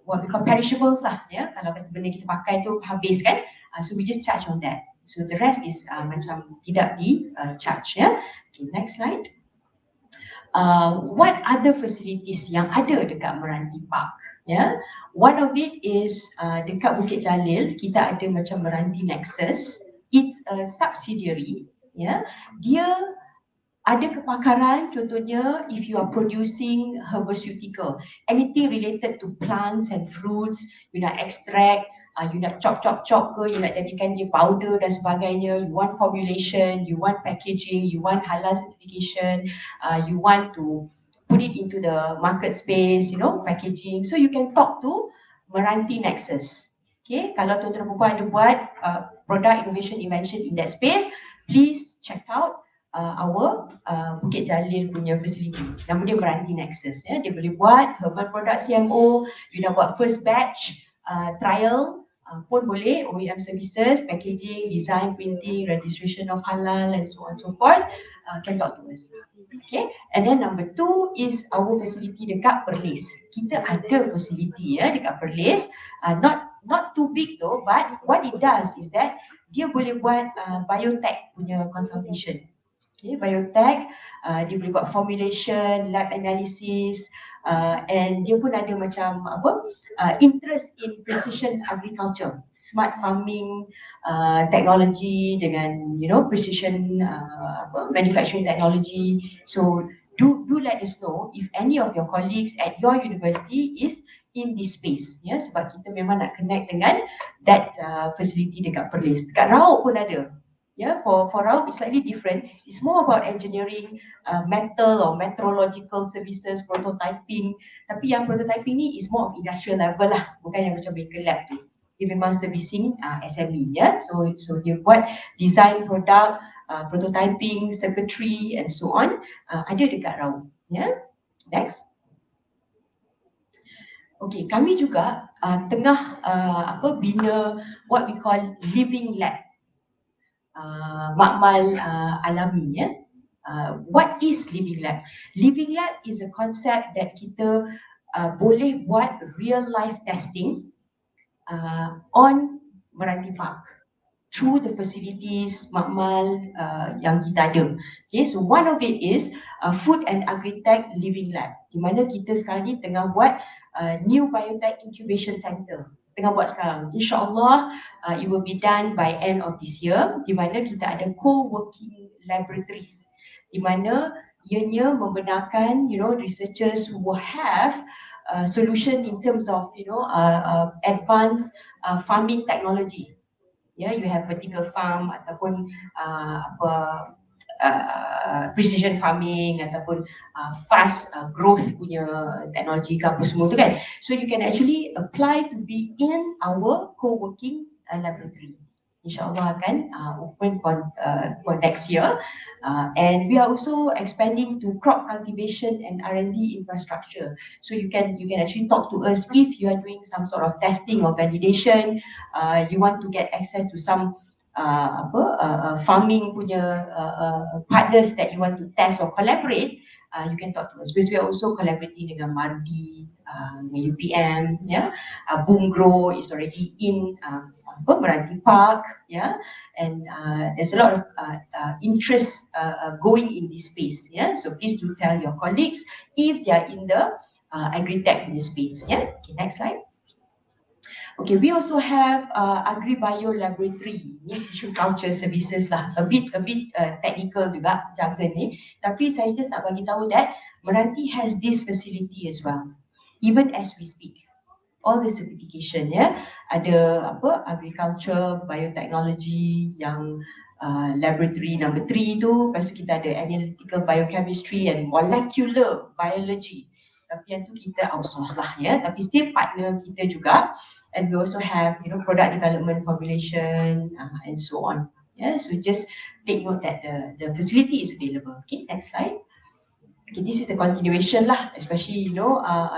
what we call perishables lah, ya. Kalau benda kita pakai tu habis kan, so we just charge on that. So the rest is macam tidak di charge, ya. Okay, next slide. What other facilities yang ada dekat Meranti Park? Ya, one of it is dekat Bukit Jalil kita ada macam Meranti Nexus. It's a subsidiary. Ya, dia ada kepakaran, contohnya if you are producing herbaceutical, anything related to plants and fruits, you nak extract, you nak chop ke, you nak jadikan dia powder dan sebagainya, you want formulation, you want packaging, you want halal certification, you want to put it into the market space, you know, packaging. So you can talk to Meranti Nexus. Okay, kalau tuan-tuan dan puan ada buat product innovation invention in that space, please check out our Bukit Jalil punya facility. Nama dia Meranti Nexus, ya. Dia boleh buat herbal product CMO, you dah buat first batch trial pun boleh, OEM services, packaging, design, printing, registration of halal and so on and so forth, can talk to us. Okay, and then number 2 is our facility dekat Perlis. Kita ada facility ya dekat Perlis, not too big though, but what it does is that dia boleh buat biotech punya consultation. Okay, biotech, dia boleh buat formulation, lab analysis, and dia pun ada macam interest in precision agriculture, smart farming technology dengan precision manufacturing technology. So do let us know if any of your colleagues at your university is in this space, ya, sebab kita memang nak connect dengan that facility dekat Perlis. Dekat Rauk pun ada. Yeah, for Rauk it's slightly different. It's more about engineering, metal or metrological services, prototyping. Tapi yang prototyping ni is more of industrial level lah, bukan yang macam medical lab tu. Dia memang servicing SME, ya. So dia buat design product, prototyping, circuitry and so on. Ada dekat Rauk, ya. Next. Okay, kami juga tengah bina what we call living lab. Makmal alami, ya. What is living lab? Living lab is a concept that kita boleh buat real life testing on Meranti Park through the facilities makmal yang kita ada. Okay, so one of it is food and agri-tech living lab, di mana kita sekarang ni tengah buat new biotech incubation center. Tengah buat sekarang. InsyaAllah it will be done by end of this year, di mana kita ada co-working laboratories, di mana ianya membenarkan researchers who have solution in terms of advanced farming technology. Yeah, you have vertical farm ataupun precision farming ataupun fast growth punya teknologi ke apa semua tu kan. So you can actually apply to be in our co-working laboratory. InsyaAllah akan open for next year, and we are also expanding to crop cultivation and R&D infrastructure. So you can actually talk to us if you are doing some sort of testing or validation, you want to get access to some farming punya partners that you want to test or collaborate, you can talk to us. Because we are also collaborating dengan Mardi, dengan UPM, yeah. Boom Grow is already in Meranti Park, yeah, and there's a lot of interest going in this space, yeah. So please do tell your colleagues if they are in the agri-tech in this space, yeah. Okay, next slide. Okay, we also have agri-bio laboratory, ni tissue culture services lah, a bit technical juga jargon ni, tapi saya just nak bagi tahu that Meranti has this facility as well, even as we speak. All the certification, ya, ada agriculture, biotechnology, yang laboratory number 3 tu, lepas tu kita ada analytical biochemistry and molecular biology. Tapi yang tu kita outsource lah, ya, tapi still partner kita juga. And we also have product development, formulation, and so on. Yeah, so just take note that the facility is available. Okay, next slide. Okay, this is the continuation lah, especially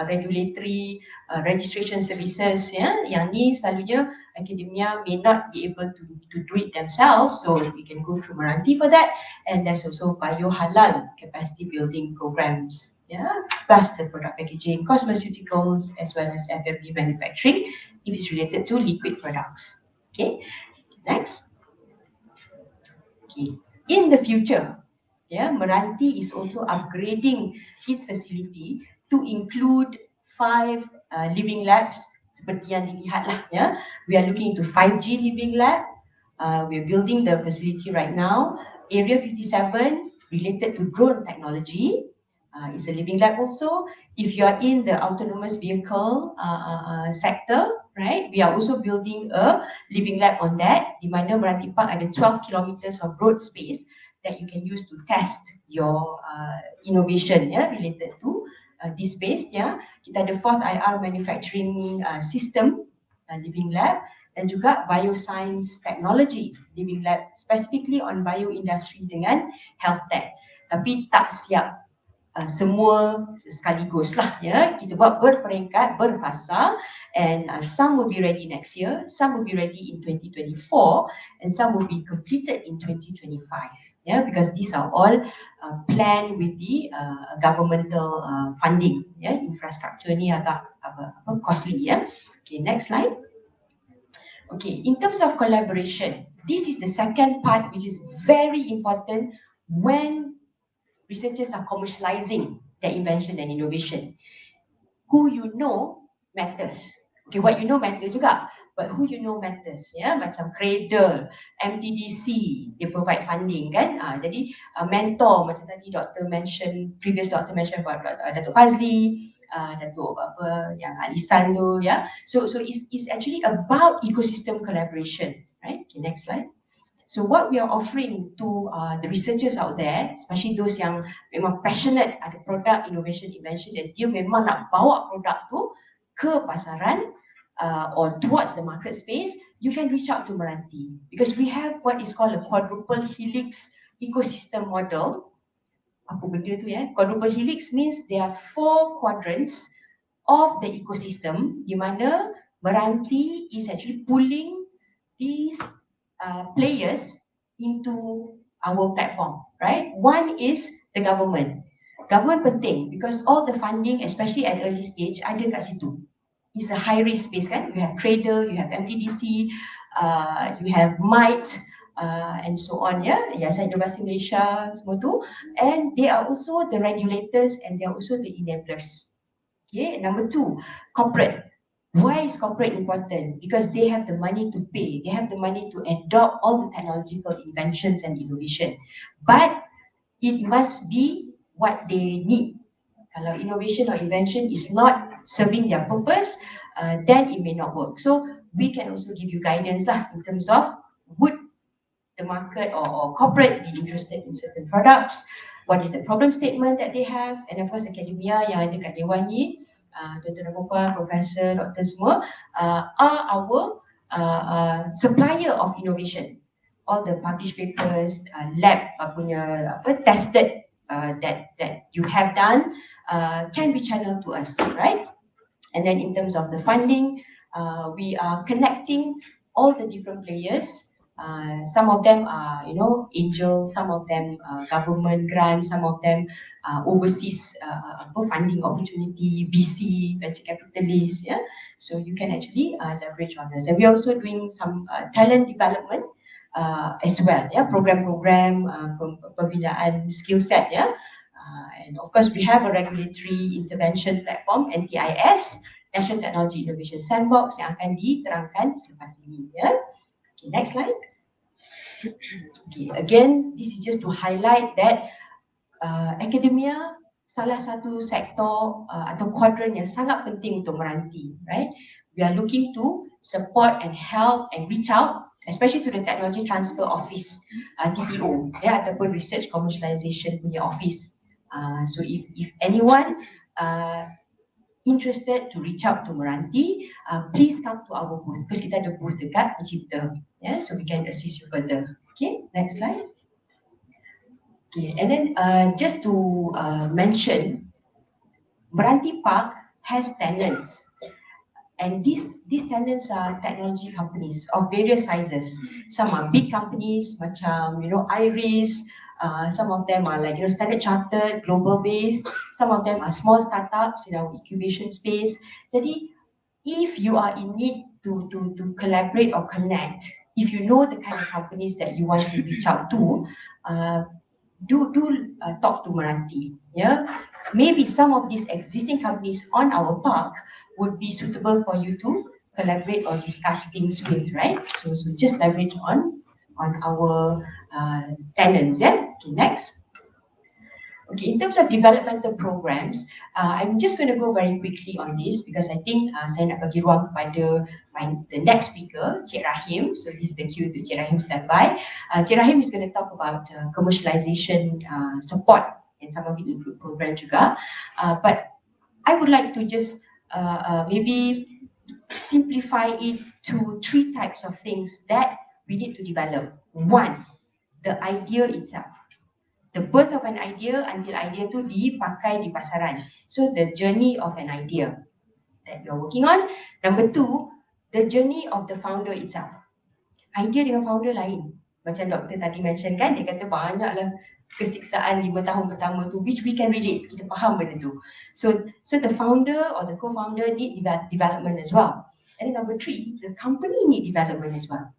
regulatory registration services ya. Yang ni selalunya academia may not be able to do it themselves, so we can go through Meranti for that. And there's also bio halal capacity building programs, plus the product packaging, cosmeceuticals, as well as FMB manufacturing if it's related to liquid products. Okay, next. Okay, in the future, Meranti is also upgrading its facility to include 5 living labs seperti yang dilihat lah. We are looking into 5G living lab. We are building the facility right now. Area 57 related to drone technology is a living lab also. If you are in the autonomous vehicle sector, right, we are also building a living lab on that. Di mana Meranti Park ada 12 kilometers of road space that you can use to test your innovation related to this space. Kita ada 4th IR manufacturing system living lab dan juga bioscience technology living lab specifically on bioindustry dengan health tech. Tapi tak siap semua sekaligus lah kita buat berperingkat, berfasa, and some will be ready next year, some will be ready in 2024, and some will be completed in 2025. Because these are all planned with the governmental funding. Infrastructure ni agak costly. Okay, next slide. Okay, in terms of collaboration, this is the second part which is very important when researchers are commercializing their invention and innovation. Who you know matters. Okay, what you know matters juga, but who you know matters. Macam Cradle, MTDC, they provide funding kan. Jadi mentor macam tadi previous doctor mention about Datuk Fazli, Datuk yang Alisan tu So it's actually about ecosystem collaboration, right? Okay, next slide. So what we are offering to the researchers out there, especially those yang memang passionate ada product innovation invention dan dia memang nak bawa produk tu ke pasaran or towards the market space, you can reach out to Meranti because we have what is called a quadruple helix ecosystem model. Apa benda tu Quadruple helix means there are 4 quadrants of the ecosystem di mana Meranti is actually pulling these players into our platform, right? One is the government. Government penting because all the funding, especially at early stage, ada kat situ. It's a high risk space kan. You have Cradle, you have MTDC, you have MITE, and so on Yayasan Inovasi Malaysia semua tu, and they are also the regulators and they are also the enablers. Okay, number 2, corporate. Why is corporate important? Because they have the money to pay, they have the money to adopt all the technological inventions and innovation. But it must be what they need. Kalau innovation or invention is not serving their purpose, then it may not work. So we can also give you guidance lah in terms of would the market or corporate be interested in certain products, what is the problem statement that they have, and of course academia yang ada kat Dewan ni, tuan-tuan dan puan, profesor, doktor semua are our supplier of innovation. All the published papers, lab tested that you have done can be channeled to us, right? And then in terms of the funding, we are connecting all the different players. Some of them are, angels, some of them government grants, some of them overseas funding opportunity, VC, venture capitalists. So you can actually leverage on this. And we're also doing some talent development as well. Program, pembinaan skill set. And of course, we have a regulatory intervention platform, NTIS, National Technology Innovation Sandbox, yang akan diterangkan selepas ini. Okay, next slide. Okay, again, this is just to highlight that academia salah satu sektor atau kuadran yang sangat penting untuk Meranti, right? We are looking to support and help and reach out, especially to the Technology Transfer Office, TTO, ataupun Research Commercialization punya office. So if anyone interested to reach out to Meranti, please come to our booth because kita ada booth dekat Pencipta, so we can assist you further. Okay, next slide. Okay, and then just to mention, Meranti Park has tenants, and these tenants are technology companies of various sizes. Some are big companies, macam Iris. Some of them are like Standard Chartered, global based. Some of them are small startups in our incubation space. Jadi, if you are in need to collaborate or connect, if you know the kind of companies that you want to reach out to, uh, do talk to Meranti. Yeah, maybe some of these existing companies on our park would be suitable for you to collaborate or discuss things with, right? So just leverage on our tenants. Yeah. Okay, next. Okay, in terms of developmental programs, I'm just going to go very quickly on this because I think saya nak bagi ruang kepada the next speaker, Cik Rahim. So this is the cue to Cik Rahim stand by. Cik Rahim is going to talk about commercialization support, and some of it include program juga. But I would like to just maybe simplify it to 3 types of things that we need to develop. One, the idea itself. The birth of an idea until idea tu dipakai di pasaran. So the journey of an idea that you're working on. Number 2, the journey of the founder itself. Idea dengan founder lain. Macam doktor tadi mention kan, dia kata banyaklah kesiksaan 5 tahun pertama tu, which we can relate. Kita faham benda tu. So the founder or the co-founder need development as well. And then number 3, the company need development as well.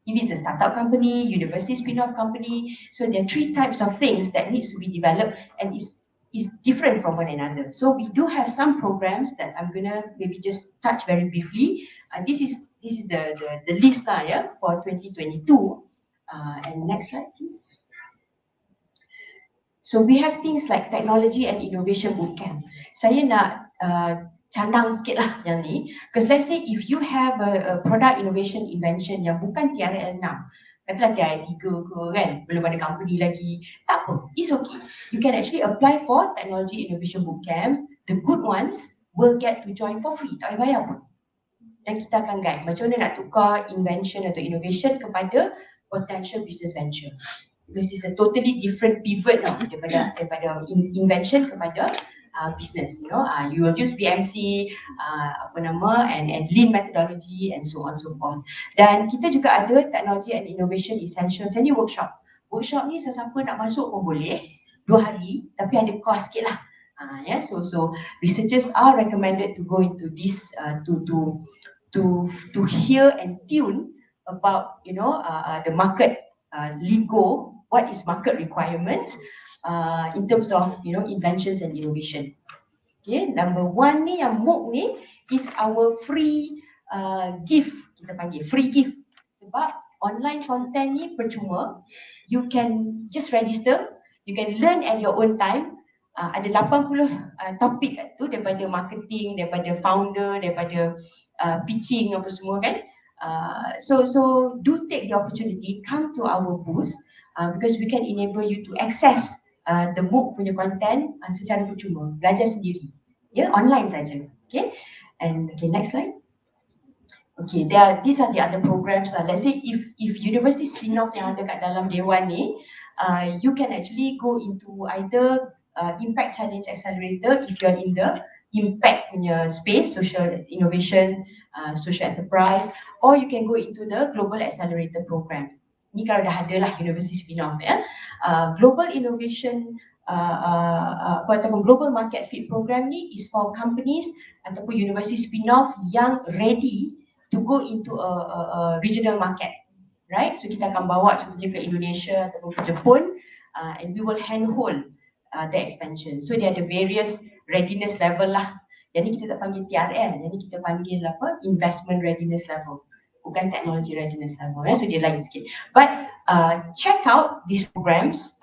If it's a startup company, university spin-off company, so there are 3 types of things that needs to be developed and is different from one another. So we do have some programs that I'm gonna maybe just touch very briefly. This is the list lah, yeah, for 2022. And next slide, please. So we have things like technology and innovation bootcamp. Saya nak candang sikit lah yang ni, because let's say if you have a product innovation invention yang bukan TRL 6, katalah TRL 3 ke kan, belum ada company lagi, tak apa, it's okay. You can actually apply for technology innovation bootcamp. The good ones will get to join for free, tak payah bayar pun. Dan kita akan guide macam mana nak tukar invention atau innovation kepada potential business venture. Because it's a totally different pivot now daripada invention kepada business, you will use BMC, and lean methodology and so on so forth. Dan kita juga ada technology and innovation essentials. Ini workshop ni sesiapa nak masuk pun boleh 2 hari, tapi ada cost sikit lah. So researchers are recommended to go into this to hear and tune about the market lingo, what is market requirements in terms of inventions and innovation. Okay, number 1 ni yang MOOC ni is our free gift, kita panggil free gift. Sebab online content ni percuma, you can just register, you can learn at your own time. Ada 80 topik tu daripada marketing, daripada founder, daripada pitching apa semua kan. So do take the opportunity, come to our booth because we can enable you to access the MOOC punya content secara percuma, belajar sendiri, online saja. Okay, and okay, next slide. Okay, these are the other programs. Let's say if university spin-off yang ada kat dalam Dewan ni, you can actually go into either Impact Challenge Accelerator if you're in the impact punya space, social innovation, social enterprise, or you can go into the Global Accelerator program. Ni kalau dah ada lah university spin-off Global Innovation ataupun Global Market Fit program ni is for companies ataupun university spin-off yang ready to go into a regional market, right? So kita akan bawa contohnya ke Indonesia ataupun ke Jepun, and we will handhold the expansion. So dia ada various readiness level lah. Jadi kita tak panggil TRL, jadi kita panggil investment readiness level, bukan technology readiness level. So dia lain sikit. But check out these programs.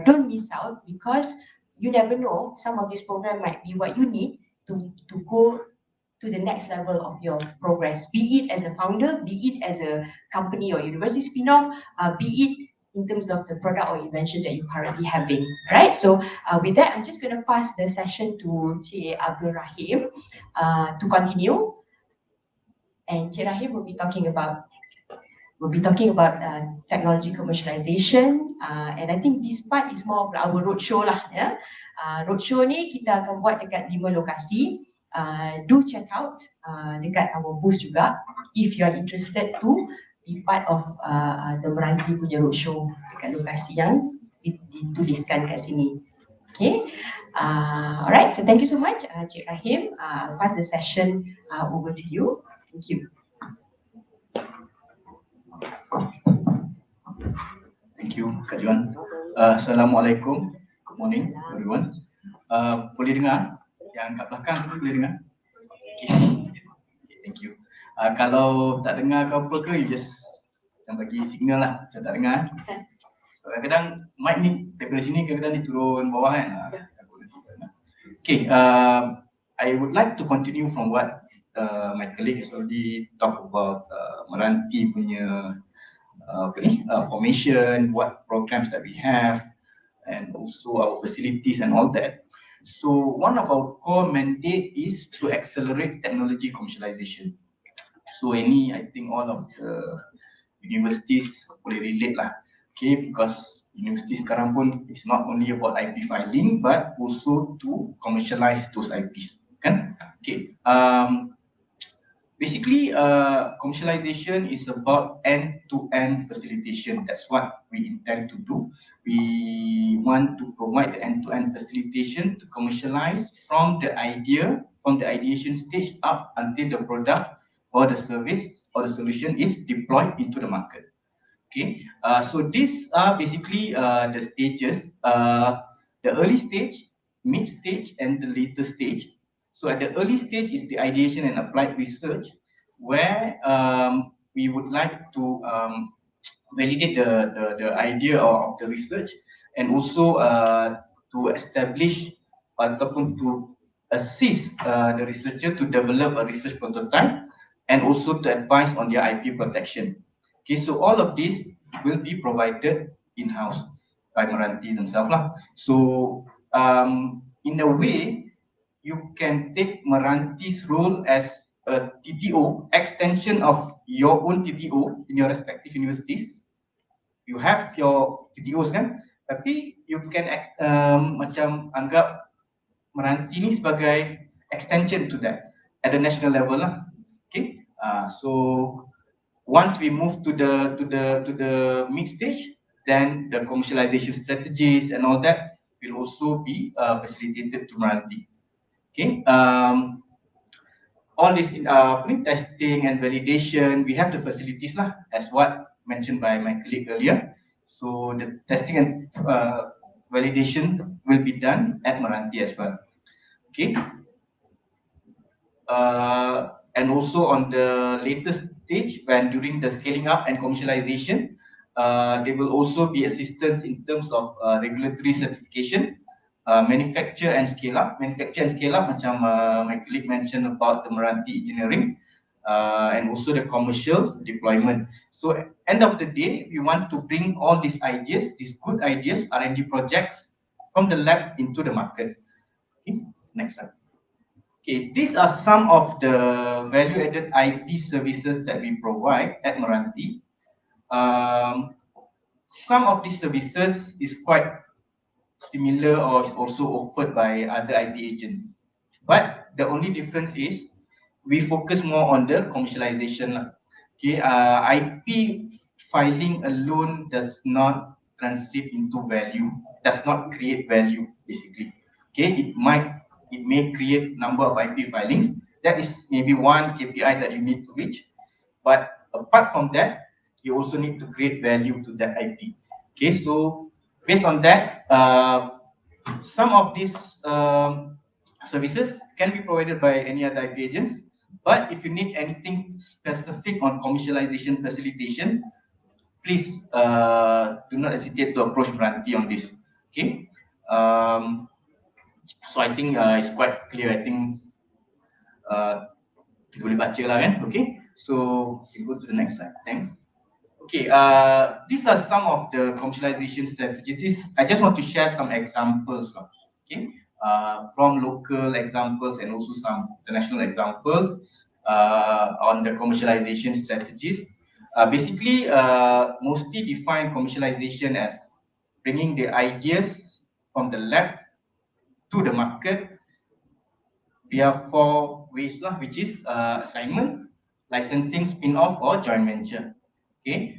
Don't miss out because you never know, some of this program might be what you need to go to the next level of your progress, be it as a founder, be it as a company or university spin-off, be it in terms of the product or invention that you're currently having, right? So with that, I'm just going to pass the session to Cik Abdul Rahim to continue, and Cik Rahim will be talking about we'll be talking about technology commercialization, and I think this part is more of our roadshow lah, ya. Roadshow ni kita akan buat dekat 5 lokasi. Do check out dekat our booth juga if you are interested to be part of the Meranti punya roadshow dekat lokasi yang dituliskan kat sini. Okay. Alright, so thank you so much, Cik Rahim. I'll pass the session over to you. Thank you. Thank you, Kak Juan. Assalamualaikum. Good morning, everyone. Boleh dengar? Yang kat belakang tu boleh dengar? Okay, thank you. Kalau tak dengar ke apa ke, you just bagi signal lah, saya tak dengar. Kadang-kadang mic ni daripada sini, kadang-kadang dia turun bawah kan. Okay, I would like to continue from what my colleague has already talked about Meranti punya formation, what programs that we have, and also our facilities and all that. So one of our core mandate is to accelerate technology commercialization. So I think all of the universities boleh relate lah. Okay, because university sekarang pun it's not only about IP filing but also to commercialize those IPs. Kan? Okay. Basically, commercialization is about end-to-end facilitation. That's what we intend to do. We want to provide the end-to-end facilitation to commercialize from the idea, from the ideation stage up until the product or the service or the solution is deployed into the market. Okay, so these are basically the stages, the early stage, mid stage, and the later stage. So at the early stage is the ideation and applied research, where we would like to validate the idea of the research and also to establish ataupun to assist the researcher to develop a research prototype and also to advise on their IP protection. Okay, so all of this will be provided in-house by Meranti themselves lah. So in a way, you can take Meranti's role as a TTO, extension of your own TTO in your respective universities. You have your TTOs kan, tapi you can macam anggap Meranti ni sebagai extension to that at the national level lah. Okay, so once we move to the mid stage, then the commercialization strategies and all that will also be facilitated to Meranti. Okay, all this testing and validation, we have the facilities lah, as what mentioned by my colleague earlier. So the testing and validation will be done at Meranti as well. Okay, and also on the latest stage, when during the scaling up and commercialization, there will also be assistance in terms of regulatory certification, manufacture and scale up. Manufacture and scale up, macam my colleague mentioned about the Meranti engineering, and also the commercial deployment. So end of the day, we want to bring all these ideas, these good ideas, R&D projects from the lab into the market. Okay, next slide. Okay, these are some of the value-added IP services that we provide at Meranti. Some of these services is quite similar or is also offered by other IP agents. But the only difference is we focus more on the commercialization. Okay, IP filing alone does not translate into value, does not create value basically. Okay, it may create number of IP filings. That is maybe one KPI that you need to reach. But apart from that, you also need to create value to that IP. Okay, so based on that, some of these services can be provided by any other IP agents. But if you need anything specific on commercialization facilitation, please do not hesitate to approach Meranti on this. Okay. So I think it's quite clear. I think kita boleh baca lah kan. Okay. So we go to the next slide. Thanks. Okay. These are some of the commercialization strategies. I just want to share some examples. Okay. From local examples and also some international examples on the commercialization strategies. Basically, mostly define commercialization as bringing the ideas from the lab to the market via four ways lah, which is assignment, licensing, spin-off, or joint venture. Okay.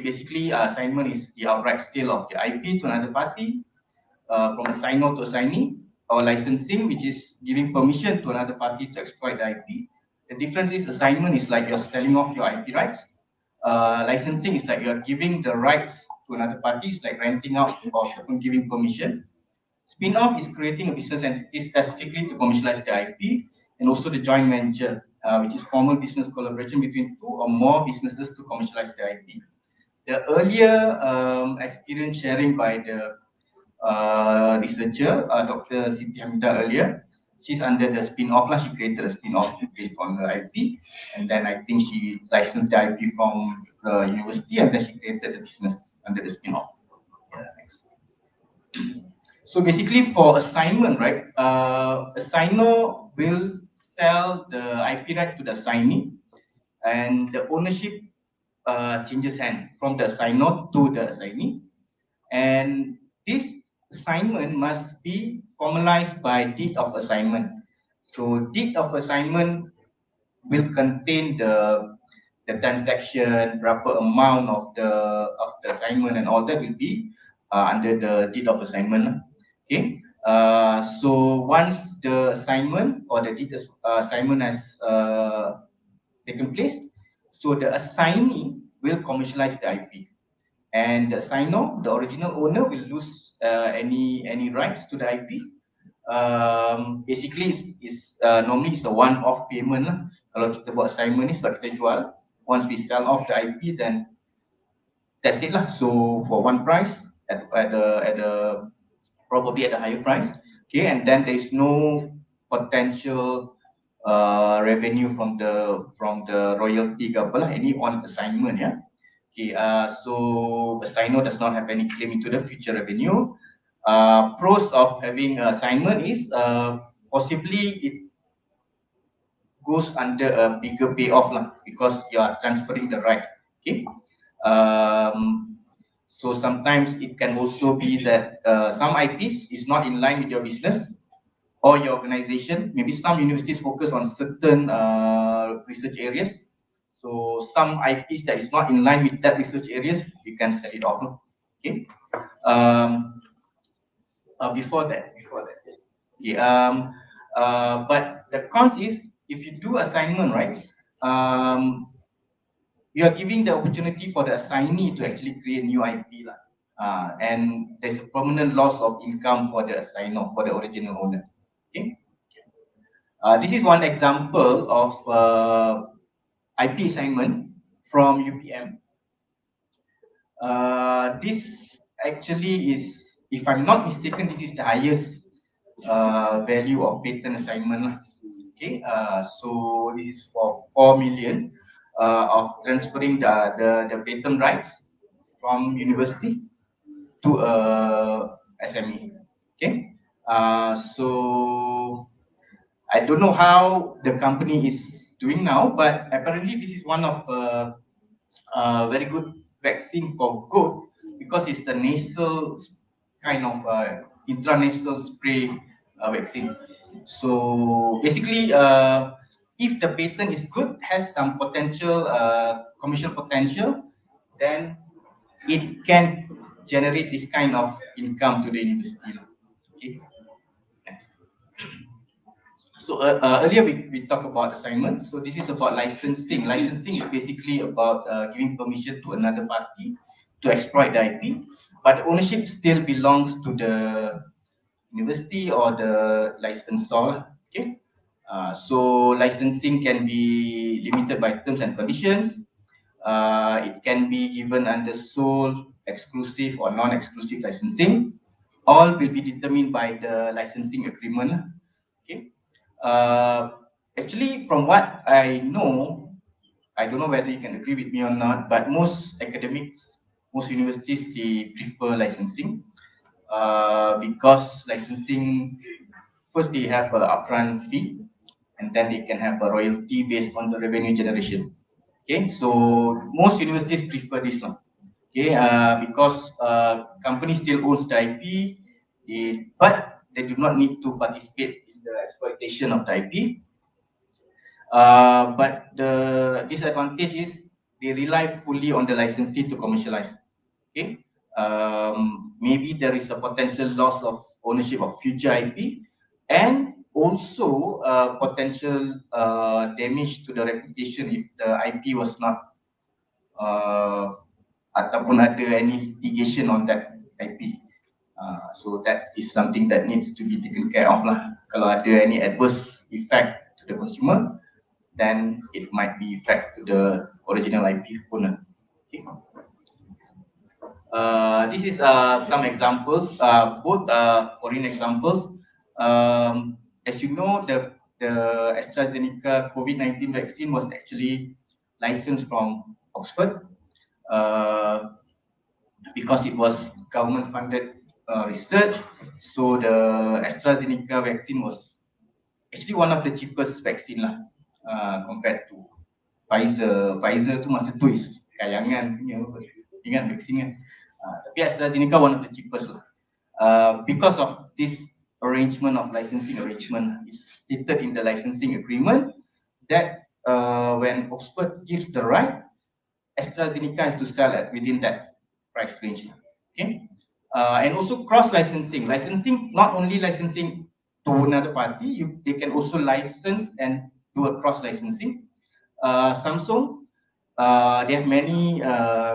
Basically, assignment is the outright sale of the IP to another party, from assigner to assignee, or licensing, which is giving permission to another party to exploit the IP. The difference is assignment is like you're selling off your IP rights. Licensing is like you're giving the rights to another party, it's like renting out or giving permission. Spin-off is creating a business entity specifically to commercialize the IP, and also the joint venture, which is formal business collaboration between two or more businesses to commercialize the IP. The earlier experience sharing by the researcher, Dr. Siti Hamida earlier, she's under the spin-off lah. She created a spin-off based on her IP, and then I think she licensed the IP from the university, and then she created the business under the spin-off. Yeah, next. So basically for assignment, right, assigner will sell the IP right to the assignee, and the ownership changes hand from the assigner to the assignee. And this assignment must be formalized by deed of assignment. So deed of assignment will contain the transaction, proper amount of the assignment, and all that will be under the deed of assignment. Okay. So once the assignment or the deed assignment has taken place, so the assignee will commercialize the IP, and the assigner, the original owner, will lose any rights to the IP. Basically, normally it's a one-off payment lah. Kalau kita buat assignment ni sebab kita jual, once we sell off the IP, then that's it lah. So for one price at the probably at a higher price, okay, and then there is no potential revenue from the royalty ke apa lah, any on assignment, yeah. Okay, so assigner does not have any claim into the future revenue. Pros of having assignment is possibly it goes under a bigger payoff lah, because you are transferring the right. Okay. So sometimes it can also be that some IPs is not in line with your business or your organization. Maybe some universities focus on certain research areas. So some IPs that is not in line with that research areas, you can sell it off. Okay. Before that. Okay. But the cons is if you do assignment, right? You are giving the opportunity for the assignee to actually create new IP lah. And there's a permanent loss of income for the assigner, for the original owner. Okay. This is one example of IP assignment from UPM. This actually is, if I'm not mistaken, this is the highest value of patent assignment. Okay, so this is for 4 million of transferring the patent rights from university to SME. Okay, so I don't know how the company is doing now, but apparently this is one of very good vaccine for goat, because it's the nasal kind of intranasal spray vaccine. So basically, if the patent is good, has some potential commercial potential, then it can generate this kind of income to the university. Okay. Next. So earlier we talked about assignment. So this is about licensing. Licensing is basically about giving permission to another party to exploit the IP, but ownership still belongs to the university or the licensor. Okay. So licensing can be limited by terms and conditions. It can be given under sole, exclusive, or non-exclusive licensing. All will be determined by the licensing agreement. Okay. Actually, from what I know, I don't know whether you can agree with me or not, but most academics, most universities, they prefer licensing because licensing, first they have an upfront fee, and then they can have a royalty based on the revenue generation. Okay, so most universities prefer this one. Okay, because company still owns the IP, but they do not need to participate in the exploitation of the IP. But the disadvantage is they rely fully on the licensee to commercialize. Okay, maybe there is a potential loss of ownership of future IP, and also potential damage to the reputation if the IP was not ataupun ada any litigation on that IP. So that is something that needs to be taken care of lah. Kalau ada any adverse effect to the consumer, then it might be effect to the original IP owner. Okay. This is some examples, both foreign examples. As you know, the AstraZeneca COVID-19 vaccine was actually licensed from Oxford because it was government-funded research. So the AstraZeneca vaccine was actually one of the cheapest vaccine lah compared to Pfizer. Pfizer tu masa tu is kayangan punya, ingat vaksin kan. Tapi AstraZeneca one of the cheapest lah. Because of this arrangement of licensing arrangement is stated in the licensing agreement that when Oxford gives the right, AstraZeneca has to sell it within that price range. Okay, and also cross licensing. Licensing, not only licensing to another party, they can also license and do a cross licensing. Samsung, they have many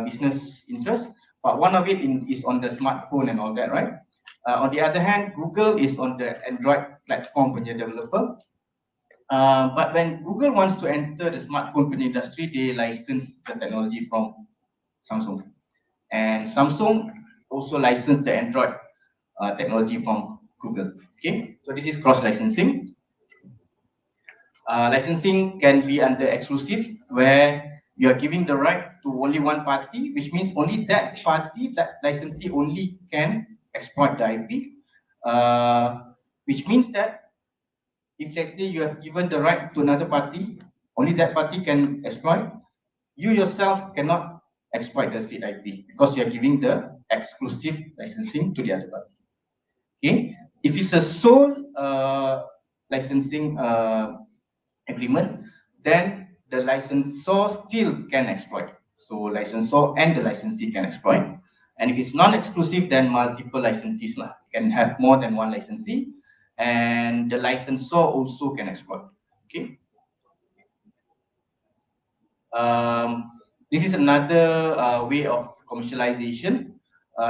business interests, but one of it is on the smartphone and all that, right? On the other hand, Google is on the Android platform punya developer. But when Google wants to enter the smartphone industry, they license the technology from Samsung. And Samsung also licensed the Android technology from Google. Okay, so this is cross licensing. Licensing can be under exclusive, where you are giving the right to only one party, which means only that party, that licensee only can exploit the IP. Which means that if let's say you have given the right to another party, only that party can exploit. You yourself cannot exploit the said IP because you are giving the exclusive licensing to the other party. Okay, if it's a sole licensing agreement, then the licensor still can exploit. So licensor and the licensee can exploit. And if it's non-exclusive, then multiple licensees lah. You can have more than one licensee, and the licensor also can exploit. Okay. This is another way of commercialization,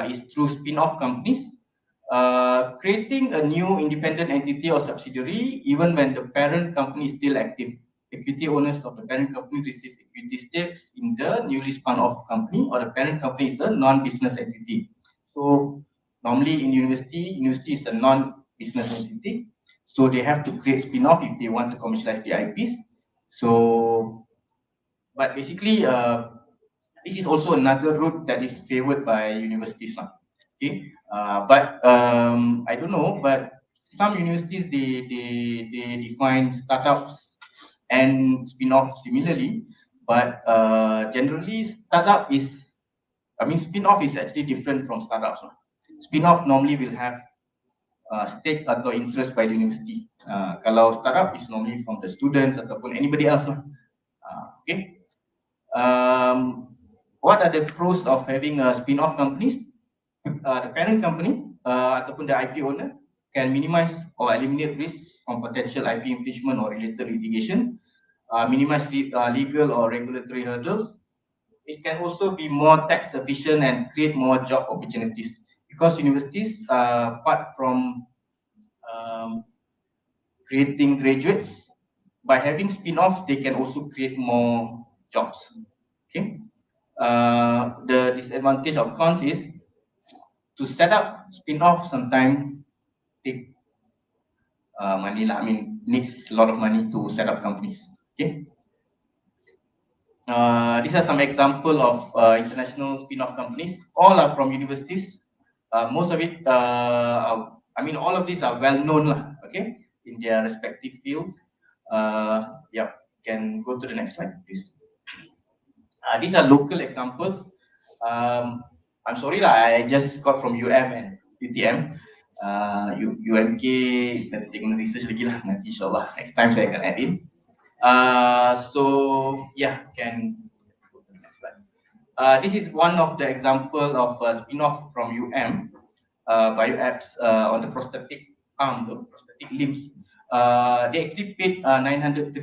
is through spin-off companies. Creating a new independent entity or subsidiary, even when the parent company is still active. Equity owners of the parent company receive equity stakes in the newly spun off company, or the parent company is a non-business entity. So normally in university is a non-business entity. So they have to create spin-off if they want to commercialize the IPs. So, but basically, this is also another route that is favored by universities. Okay, but I don't know, but some universities they define startups and spin-off similarly, but generally startup is, spin-off is actually different from startups. Spin-off normally will have stake atau interest by the university. Kalau startup is normally from the students ataupun anybody else. Okay. What are the pros of having a spin-off companies? The parent company ataupun the IP owner can minimize or eliminate risks from potential IP infringement or related litigation, minimize legal or regulatory hurdles. It can also be more tax efficient and create more job opportunities, because universities, apart from creating graduates, by having spin-off, they can also create more jobs. Okay. The disadvantage of cons is to set up spin-off sometimes take money lah. Needs a lot of money to set up companies. Okay. These are some example of international spin-off companies. All are from universities. Most of it, all of these are well known lah. Okay, in their respective fields. Yeah, can go to the next slide, please. These are local examples. I'm sorry lah, I just got from UM and UTM. UMK, nanti saya kena research lagi lah. Nanti insyaAllah next time saya akan add in. So yeah, can go to the next slide. This is one of the example of a spin-off from UM, BioApps on the prosthetic arm, the prosthetic limbs. They actually paid 930,000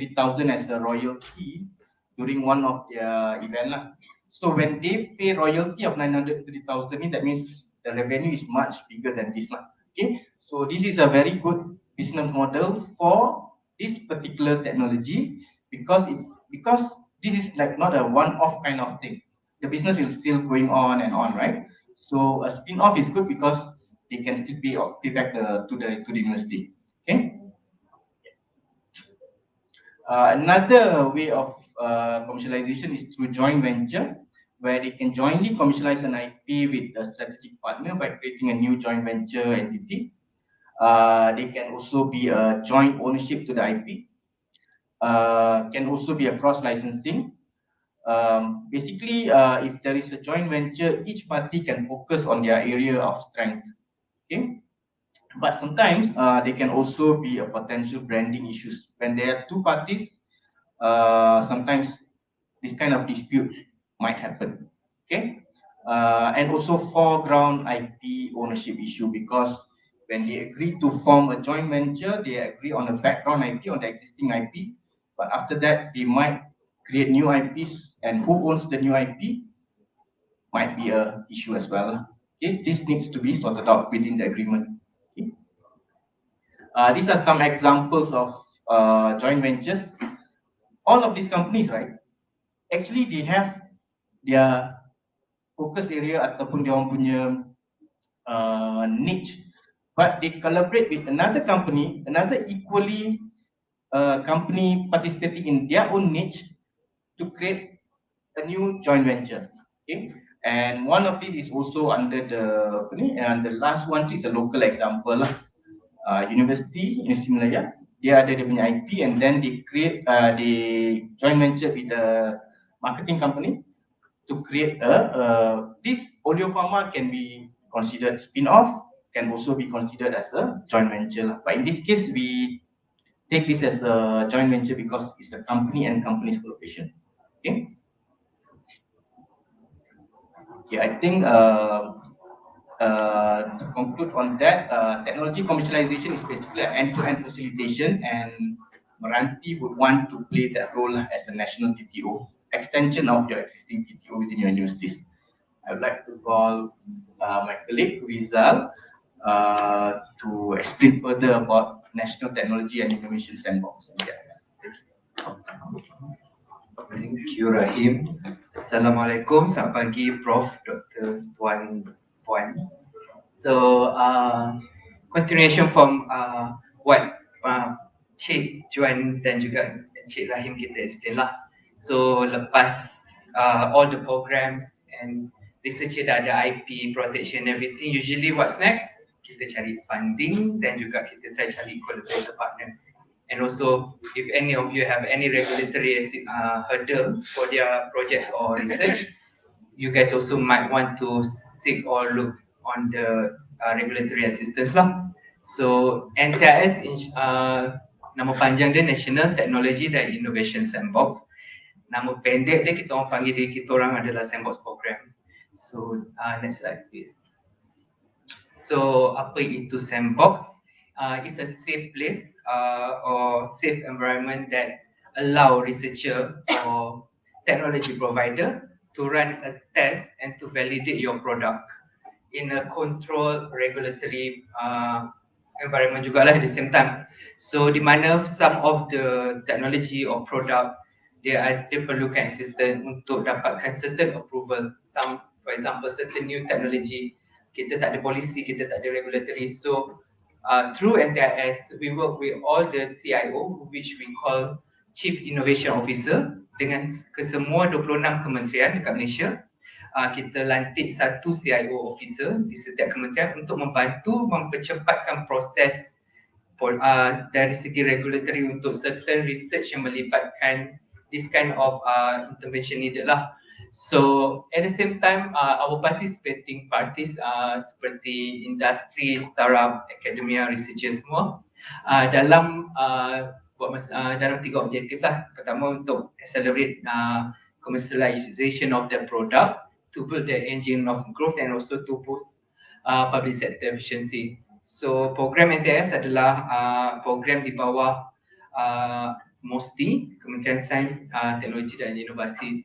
as a royalty during one of their event lah. So when they pay royalty of 930,000, that means the revenue is much bigger than this lah. Okay, so this is a very good business model for this particular technology because this is like not a one-off kind of thing. The business will still going on and on, right? So a spin-off is good because they can still pay back to the university. Okay. Another way of commercialization is through joint venture, where they can jointly commercialize an IP with a strategic partner by creating a new joint venture entity. They can also be a joint ownership to the IP. Can also be a cross licensing. Basically, if there is a joint venture, each party can focus on their area of strength. Okay, but sometimes they can also be a potential branding issues when there are two parties. Sometimes this kind of dispute might happen. Okay, and also foreground IP ownership issue because when they agree to form a joint venture, they agree on the background IP on the existing IP, but after that they might create new IPs, and who owns the new IP might be a issue as well. Okay, this needs to be sorted out within the agreement. Okay. These are some examples of joint ventures. All of these companies, right? Actually, they have their focus area ataupun dia orang punya niche, but they collaborate with another company, another equally company participating in their own niche to create a new joint venture. Okay, and one of these is also under the and the last one is a local example lah. University Malaya, dia ada dia punya IP and then they create they joint venture with a marketing company to create this audio pharma can be considered spin-off, can also be considered as a joint venture lah. But in this case, we take this as a joint venture because it's a company and company's collaboration. Okay. Okay, I think to conclude on that, technology commercialization is basically an end-to-end facilitation, and Meranti would want to play that role as a national TTO, extension of your existing TTO within your universities. I would like to call my colleague Rizal to explain further about National Technology and Innovation Sandbox. Thank you, Rahim. Assalamualaikum, selamat pagi Prof, Dr. Tuan Puan. So, continuation from what Cik Juan dan juga Cik Rahim kita explain lah. So, lepas all the programs and research dah ada IP, protection, everything, usually what's next? Kita cari funding dan juga kita try cari collaborator partners. And also, if any of you have any regulatory hurdle for their projects or research, you guys also might want to seek or look on the regulatory assistance lah. So NTIS, nama panjang dia National Technology dan Innovation Sandbox. Nama pendek dia kita orang panggil dia, kita orang adalah Sandbox Program. So next slide please. So apa itu Sandbox? It's a safe place or safe environment that allow researcher or technology provider to run a test and to validate your product in a controlled regulatory environment juga lah at the same time. So di mana some of the technology or product dia perlukan assistance untuk dapatkan certain approval. Some, for example, certain new technology kita tak ada policy, kita tak ada regulatory. So through NTIS, we work with all the CIO, which we call Chief Innovation Officer, dengan kesemua 26 kementerian dekat Malaysia. Kita lantik satu CIO Officer di setiap kementerian untuk membantu mempercepatkan proses dari segi regulatory untuk certain research yang melibatkan this kind of intervention needed lah. So at the same time, our participating parties seperti industri, startup, akademia, researchers semua dalam 3 objektif lah. Pertama untuk accelerate commercialization of the product, to build the engine of growth and also to boost public sector efficiency. So program NTS adalah program di bawah MOSTI, Kementerian Sains, Teknologi dan Inovasi,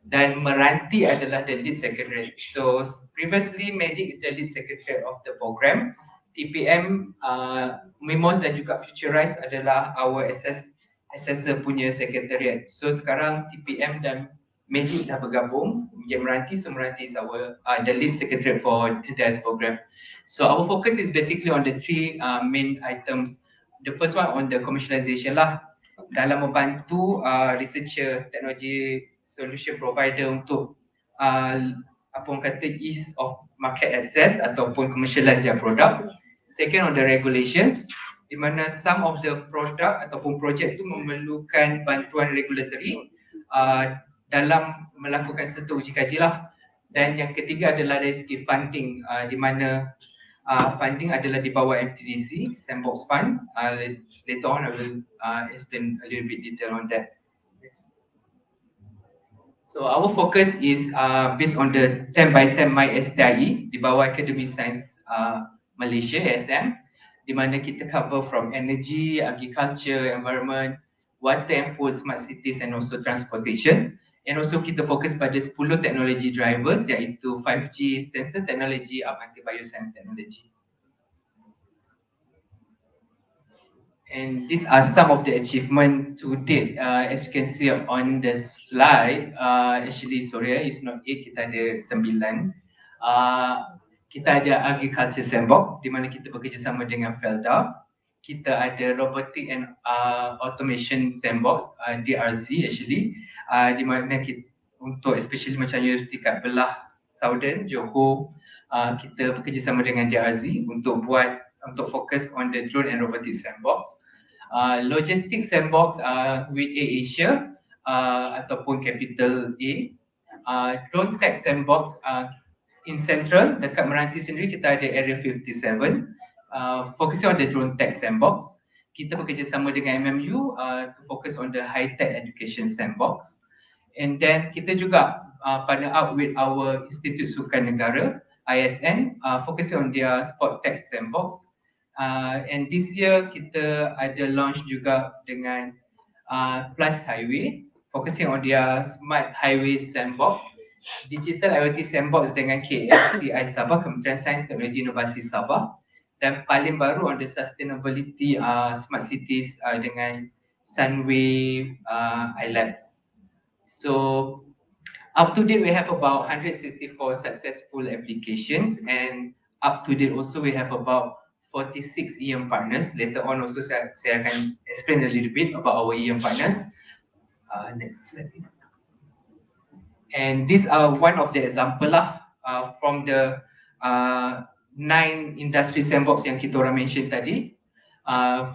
dan Meranti adalah the lead secretary. So previously Magic is the lead secretary of the program. TPM, Mimos dan juga Futurize adalah our assessor punya secretariat. So sekarang TPM dan Magic dah bergabung menjadi Meranti. So Meranti is our the lead secretary for this program. So our focus is basically on the 3 main items. The first one on the commercialization lah, dalam membantu researcher, teknologi solution provider untuk apa orang kata ease of market access ataupun commercialize their product. Second, on the regulations, di mana some of the product ataupun project tu memerlukan bantuan regulatory dalam melakukan serta uji kaji lah. Dan yang ketiga adalah dari segi funding, di mana funding adalah di bawah MTDC, Sandbox Fund. Later on I will explain a little bit detail on that. So our focus is based on the 10x10 MySTIE di bawah Academy Science Malaysia, ASM, di mana kita cover from energy, agriculture, environment, water and food, smart cities and also transportation. And also kita fokus pada 10 teknologi drivers, iaitu 5G, sensor technology, up until bioscience technology. And these are some of the achievement to date. As you can see on the slide, actually sorry, it's not 8, kita ada 9. Kita ada agriculture sandbox di mana kita bekerjasama dengan Felda. Kita ada robotic and automation sandbox, DRZ actually, di mana kita untuk especially macam universiti kat belah Southern Johor, kita bekerjasama dengan DRZ untuk fokus on the drone and robotic sandbox. Logistics sandbox with AirAsia ataupun capital A. Drone tech sandbox in Central, dekat Meranti sendiri kita ada Area 57, focusing on the drone tech sandbox. Kita bekerjasama dengan MMU to focus on the high tech education sandbox. And then kita juga partner up with our Institute Sukan Negara, ISN, focusing on their sport tech sandbox. And this year kita ada launch juga dengan Plus Highway, focusing on their smart highway sandbox. Digital IoT Sandbox dengan KSTI Sabah, Kementerian Sains Teknologi Inovasi Sabah, dan paling baru on the sustainability smart cities dengan Sunway iLabs. So up to date we have about 164 successful applications, and up to date also we have about 46 EM partners. Later on also saya akan explain a little bit about our EM partners. Next slide please. And these are one of the example lah from the 9 industry sandbox yang kita orang mention tadi.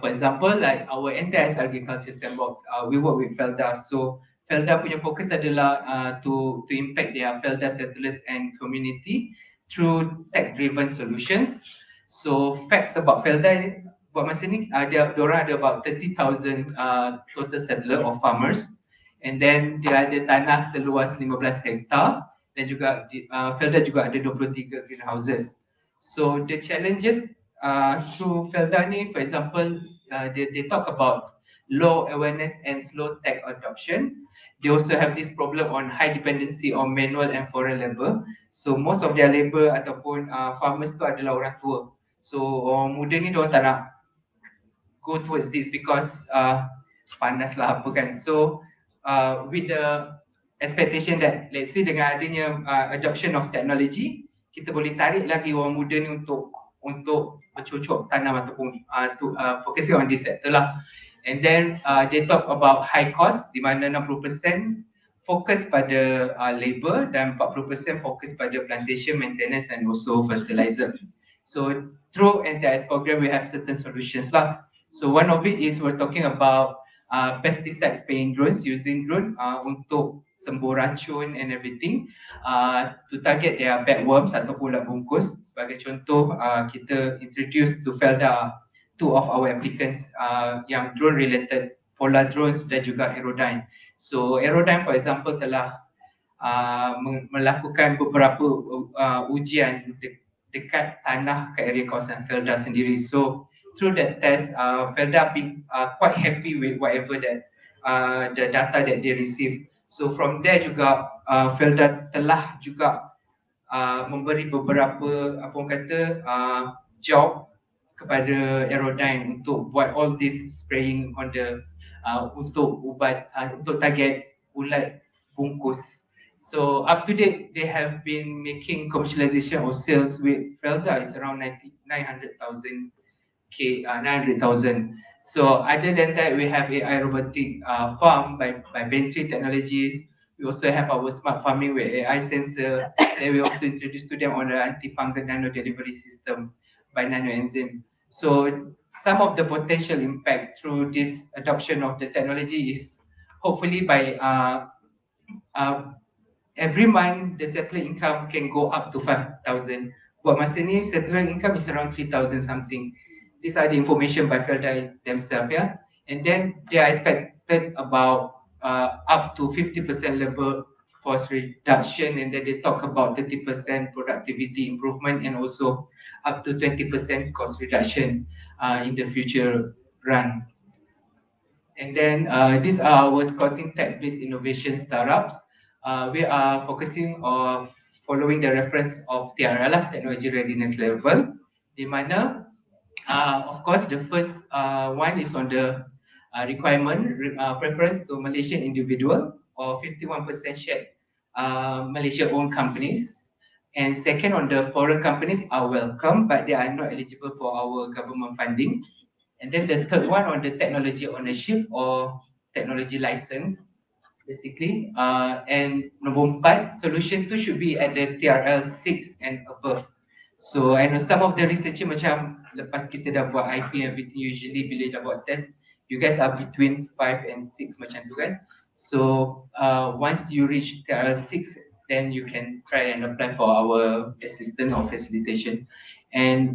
For example, like our NTS Agriculture Sandbox, we work with Felda. So Felda punya fokus adalah to impact their Felda settlers and community through tech-driven solutions. So facts about Felda buat masa ni, diorang ada about 30,000 total settler or farmers. And then dia ada tanah seluas 15 hektar, dan juga Felda juga ada 23 greenhouses. So the challenges through Felda ni, for example, they talk about low awareness and slow tech adoption. They also have this problem on high dependency on manual and foreign labor. So most of their labor ataupun farmers tu adalah orang tua. So orang muda ni diorang tak nak go towards this because panas lah apa kan. So with the expectation that let's say dengan adanya adoption of technology, kita boleh tarik lagi orang muda ni untuk bercocok tanam ataupun focusing on this sector lah. And then they talk about high cost, di mana 60% fokus pada labor dan 40% fokus pada plantation, maintenance and also fertilizer. So through NTIS program we have certain solutions lah. So one of it is we're talking about pesticide spraying drones, using drone untuk sembur racun and everything to target their bedworms ataupun ulat bungkus. Sebagai contoh, kita introduce to Felda two of our applicants yang drone related, Polar drones dan juga Aerodyne. So Aerodyne for example telah melakukan beberapa ujian dekat tanah ke area kawasan Felda sendiri. So through that test, Felda been quite happy with whatever that the data that they receive. So from there juga Felda telah juga memberi beberapa apa orang kata job kepada Aerodyne untuk buat all this spraying on the untuk ubat untuk target ulat bungkus. So up to date, they have been making commercialization or sales with Felda is around 900,000 900,000. So other than that, we have AI robotic farm by Bentry Technologies. We also have our smart farming with AI sensor. Then we also introduced to them on the antifungal nano delivery system by NanoEnzyme. So some of the potential impact through this adoption of the technology is hopefully by every month the settler income can go up to 5,000. Buat masa ni settler income is around 3,000 something. These are the information by Felda themselves, yeah. And then they are expected about up to 50% labor force reduction, and then they talk about 30% productivity improvement and also up to 20% cost reduction in the future run. And then these are our Scouting Tech-based innovation startups. We are focusing on following the reference of TRL, Technology Readiness Level, di mana of course the first one is on the requirement preference to Malaysian individual or 51% share Malaysia-owned companies. And second, on the foreign companies are welcome, but they are not eligible for our government funding. And then the third one on the technology ownership or technology license, basically. And number 4, solution 2 should be at the TRL 6 and above. So I know some of the researcher macam lepas kita dah buat IP and everything, usually bila dah buat test, you guys are between 5 and 6 macam tu kan. So once you reach TRL 6, then you can try and apply for our assistance or facilitation. And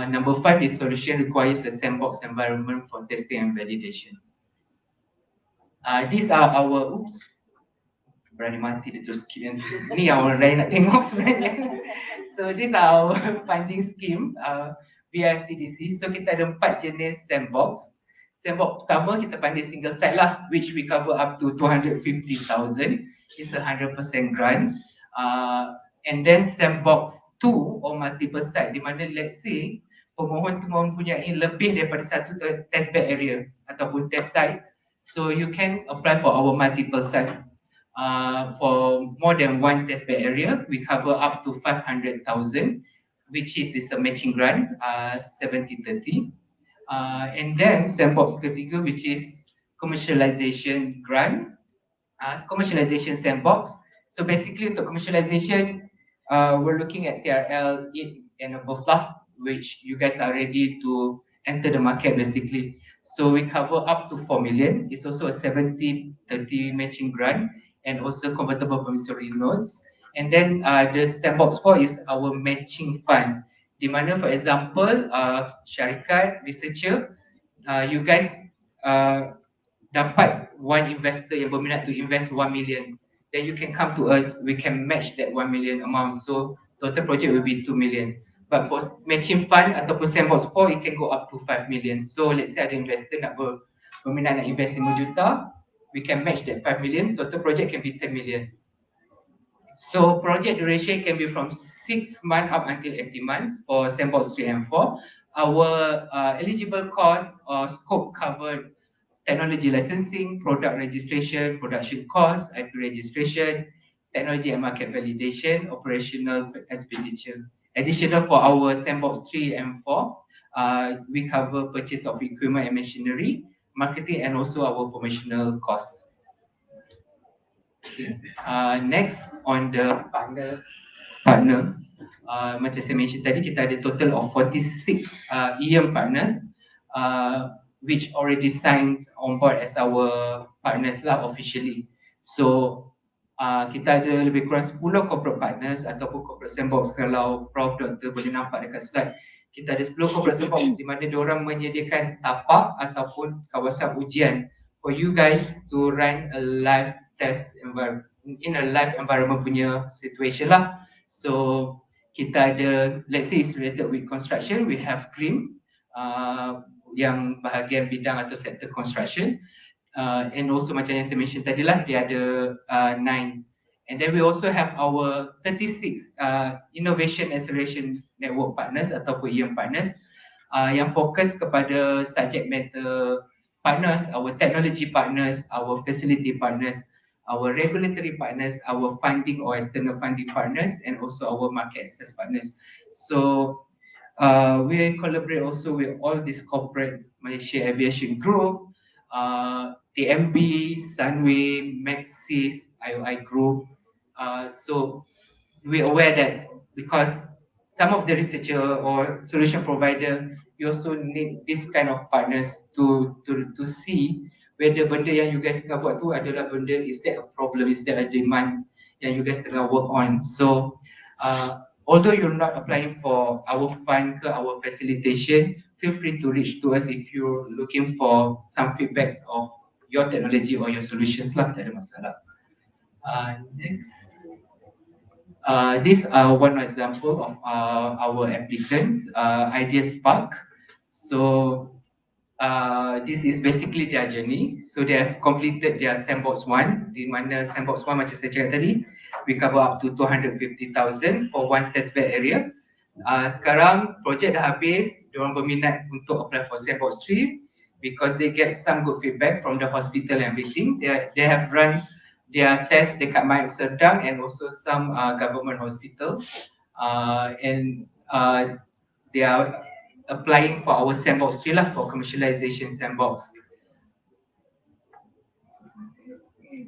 number 5 is solution requires a sandbox environment for testing and validation. These are our, oops, berani mati dia terus skip. Ni yang orang lain nak tengok sebenarnya. So these are our funding scheme, BIMTDC. So kita ada 4 jenis sandbox. Sandbox pertama kita panggil single site lah, which we cover up to 250,000. It's 100% grant. And then sandbox 2 or multiple site, di mana let's say pemohon tu mempunyai lebih daripada satu test bed area ataupun test site. So you can apply for our multiple site. For more than one test bed area, we cover up to 500,000, which is a matching grant, 70-30. And then sandbox ketiga, which is commercialization grant, commercialization sandbox. So basically untuk commercialization, we're looking at TRL 8 and above lah, which you guys are ready to enter the market basically. So we cover up to 4 million. It's also a 70-30 matching grant and also convertible promissory notes. And then the sandbox 4 is our matching fund. Di mana for example, syarikat, researcher, you guys dapat one investor yang berminat to invest 1 million. Then you can come to us, we can match that 1 million amount. So total project will be 2 million. But for matching fund ataupun sandbox 4, it can go up to 5 million. So let's say ada investor nak berminat nak invest 5 juta, we can match that 5 million, total project can be 10 million. So project duration can be from 6 months up until 18 months for sandbox 3 and 4. Our eligible cost or scope covered technology licensing, product registration, production cost, IP registration, technology and market validation, operational expenditure. Additional for our sandbox 3 and 4, we cover purchase of equipment and machinery, marketing and also our promotional costs. Okay. Next on the partner, macam saya mention tadi, kita ada total of 46 EM partners, which already signed on board as our partners lah officially. So kita ada lebih kurang 10 corporate partners ataupun corporate sandbox. Kalau Prof Dr. boleh nampak dekat slide, kita ada 10 corporate sandbox di mana diorang menyediakan tapak ataupun kawasan ujian for you guys to run a live test environment in a live environment punya situation lah. So kita ada, let's say it's related with construction, we have CRIM yang bahagian bidang atau sektor construction. And also macam yang saya mention tadi lah, dia ada 9. And then we also have our 36 Innovation Acceleration Network Partners ataupun EM Partners yang fokus kepada subject matter partners, our technology partners, our facility partners, our regulatory partners, our funding or external funding partners, and also our market access partners. So we collaborate also with all these corporate Malaysia Aviation Group, TMB, Sunway, Maxis, IOI Group. So we're aware that because some of the researcher or solution provider, you also need this kind of partners to see whether benda yang you guys tengah buat tu adalah benda, is that a problem, is that a demand yang you guys tengah work on. So although you're not applying for our fund ke our facilitation, feel free to reach to us if you're looking for some feedbacks of your technology or your solutions lah, tak ada masalah. Next. These are one example of our applicants, Idea Spark. So this is basically their journey. So they have completed their Sandbox 1, di mana Sandbox 1 macam saya cakap tadi, we cover up to 250,000 for one testbed area. Sekarang projek dah habis, diorang berminat untuk apply for Sandbox 3 because they get some good feedback from the hospital and everything. They have run their test dekat Mayat Serdang and also some government hospitals, and they are applying for our Sandbox 3 lah, for commercialization Sandbox.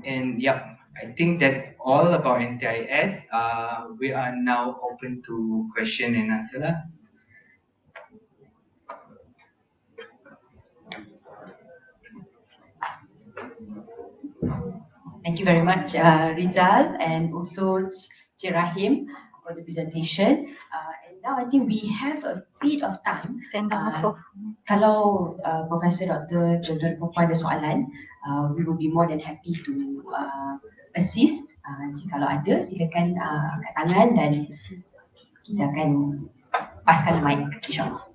And yeah, I think that's all about NTIS. We are now open to question and answer lah. Thank you very much, Rizal, and also Cik Rahim for the presentation. And now I think we have a bit of time. Kalau Profesor Dr. Puan ada soalan, we will be more than happy to assist. Kalau ada, silakan angkat tangan dan kita akan paskan mic, insyaAllah.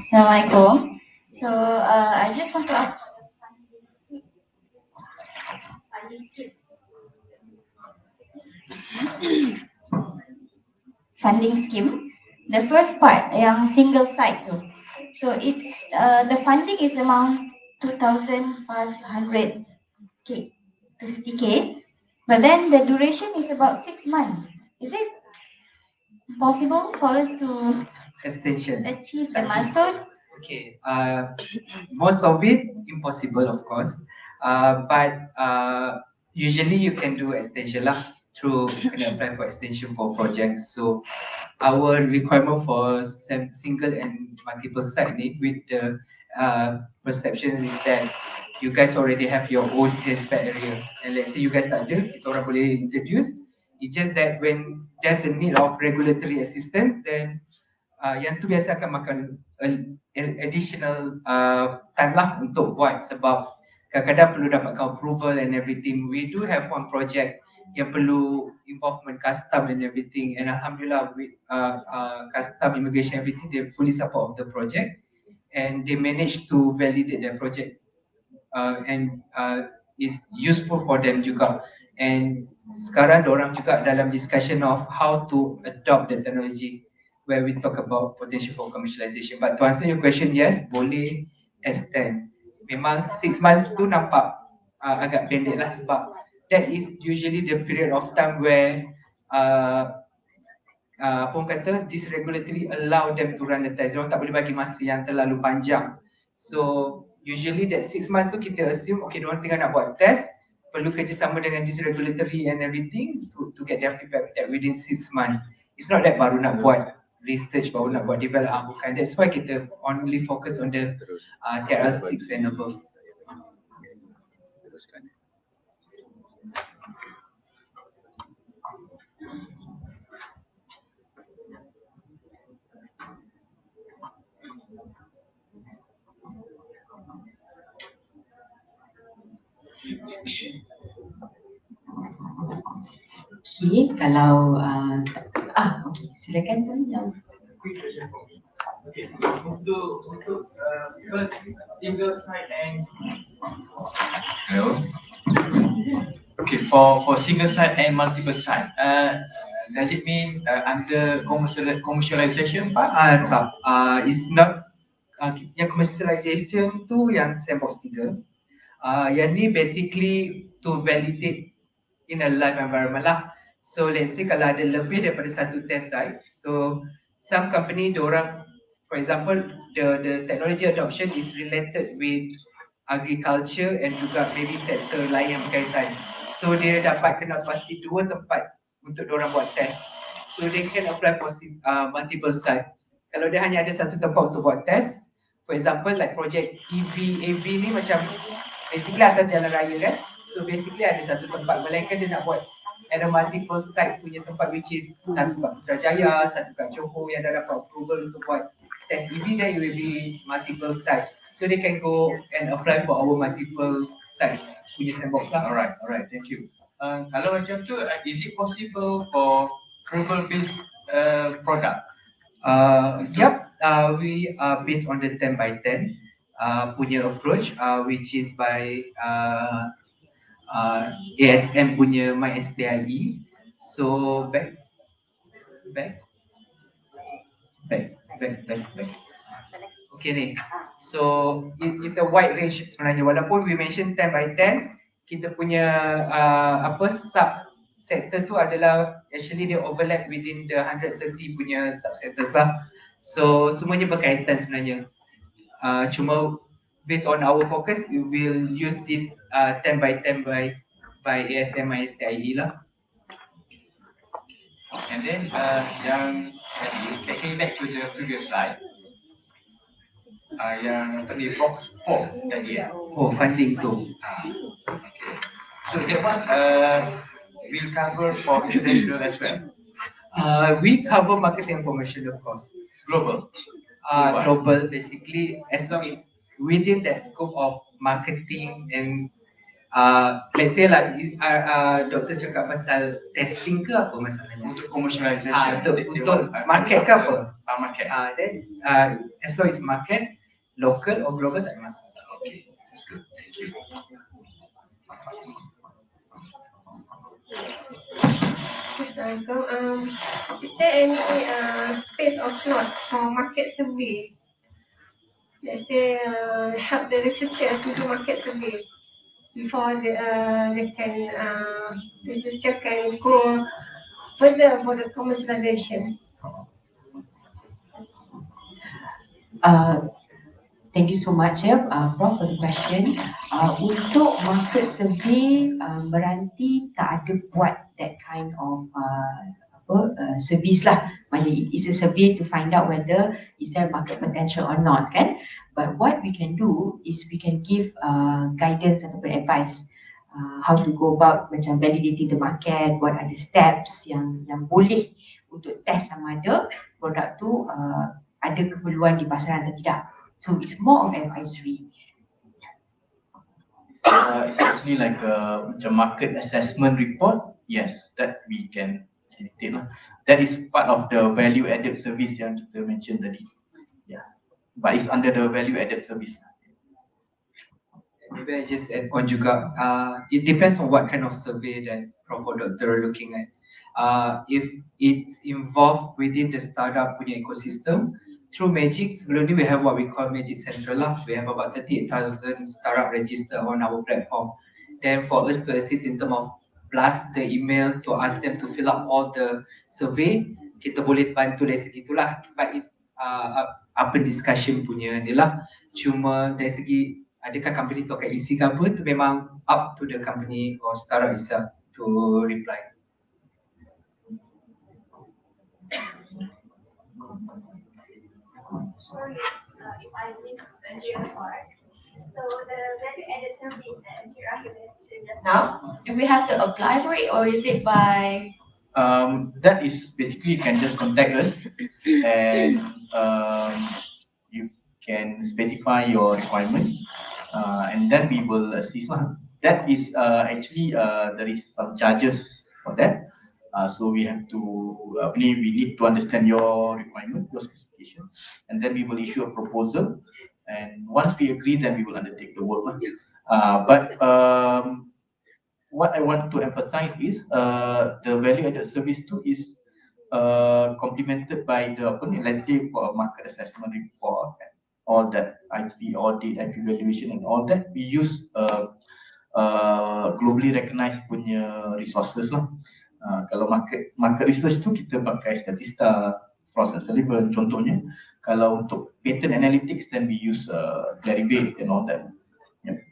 Assalamualaikum. So I just want to ask funding scheme. The first part yang single site tu. So it's the funding is around 2,500k to 50k, but then the duration is about 6 months. Is it possible for us to Extension. achieve the milestone? Okay, most of it impossible of course, but usually you can do extension lah, through you can apply for extension for projects. So our requirement for single and multiple site ni with the perception is that you guys already have your own testbed area, and let's say you guys tak ada, kita orang boleh introduce. It's just that when there's a need of regulatory assistance, then yang tu biasa akan makan additional time lah untuk buat, sebab kadang-kadang perlu dapatkan approval and everything. We do have one project yang perlu involvement custom and everything, and alhamdulillah with custom, immigration, everything, they fully support of the project and they managed to validate their project and is useful for them juga. And sekarang diorang juga dalam discussion of how to adopt the technology where we talk about potential for commercialization. But to answer your question, yes, boleh extend. Memang 6 months tu nampak agak pendek lah, sebab that is usually the period of time where apa orang kata, this regulatory allow them to run the test. Diorang tak boleh bagi masa yang terlalu panjang. So usually that 6 months tu kita assume, okay, diorang tengah nak buat test, perlu kerjasama dengan this regulatory and everything to get their feedback that within 6 months. It's not that baru nak buat research, baru nak buat develop, bukan. That's why kita only focus on the TRL 6 and above. Okay, kalau okay, silakan tuan yang Okay, untuk first single site and hello. Okay, for single site and multiple site, does it mean under commercialization part? Tak, it's not. Yang commercialization tu yang sandbox 3. Yang ni basically to validate in a live environment lah. So let's say kalau ada lebih daripada satu test site, so some company diorang, for example, the technology adoption is related with agriculture and juga maybe sektor lain yang berkaitan. So dia dapat kena pasti 2 tempat untuk diorang buat test. So they can apply for multiple site. Kalau dia hanya ada satu tempat untuk buat test, for example like project AV ni macam basically atas jalan raya kan. So basically ada satu tempat, melainkan dia nak buat ada multiple site punya tempat, which is satu kat Putrajaya, satu kat Johor yang dah dapat approval untuk buat test EV, then it will be multiple site. So they can go and apply for our multiple site punya sandbox lah. Alright, thank you. Kalau macam tu, is it possible for global based product? Yup, we are based on the 10 by 10 punya approach, which is by ASM punya MySTIE. So back. Okay ni. So it's a wide range sebenarnya. Walaupun we mention 10 by 10, kita punya sub sector tu adalah actually they overlap within the 130 punya subsectors lah. So semuanya berkaitan sebenarnya. Cuma based on our focus, we will use this 10 by 10 by ASM STIE lah. And then yang taking back to the previous slide, yang tadi box 4 tadi funding tu. Okay. So that one will cover for international as well. We cover marketing and promotional costs. Global. Global basically, as long as within that scope of marketing and let's say like doktor cakap pasal testing ke apa masalahnya? Untuk commercialization. Untuk market ke apa? Market. Then as long as market, local or global tak ada masalah. Okay, that's good. Thank you. So, is there any space or slot for market survey? Let's say help the researcher to do market survey before the researcher can go further for the commercialization. Thank you so much Prof for the question. Untuk market survey, Meranti tak ada buat that kind of service lah. Maksudnya it is a survey to find out whether is there market potential or not kan. But what we can do is we can give guidance ataupun advice how to go about macam validating the market, what are the steps yang boleh untuk test sama ada produk tu ada keperluan di pasaran atau tidak. So it's more of advisory. It's actually like a market assessment report. Yes, that we can facilitate lah. That is part of the value added service yang kita mention tadi. Yeah, but it's under the value added service. Maybe I just add on juga. It depends on what kind of survey that Prof or Doctor are looking at. If it's involved within the startup punya ecosystem, through Magic, sebelum ni we have what we call Magic Central lah. We have about 38,000 startup registered on our platform. Then for us to assist in terms of blast the email to ask them to fill up all the survey, kita boleh bantu dari segi itulah. But it's open discussion punya ni lah. Cuma dari segi adakah company tu akan isi ke apa, tu memang up to the company or startup itself to reply. Sorry, if I missed the earlier part. So the value added service that Encik Rahim mentioned just now, do we have to apply for it or is it by? That is basically you can just contact us and you can specify your requirement and then we will assist lah. That is actually there is some charges for that. So we have to we need to understand your requirement, your specification, and then we will issue a proposal. And once we agree, then we will undertake the work lah. But what I want to emphasize is the value added service too is complemented by the let's say for a market assessment report and all that IP audit, IP valuation and all that we use globally recognized punya resources lah. Kalau market research tu kita pakai Statista, Frost and Sullivan contohnya. Kalau untuk patent analytics then we use Clarivate and all that. Yeah.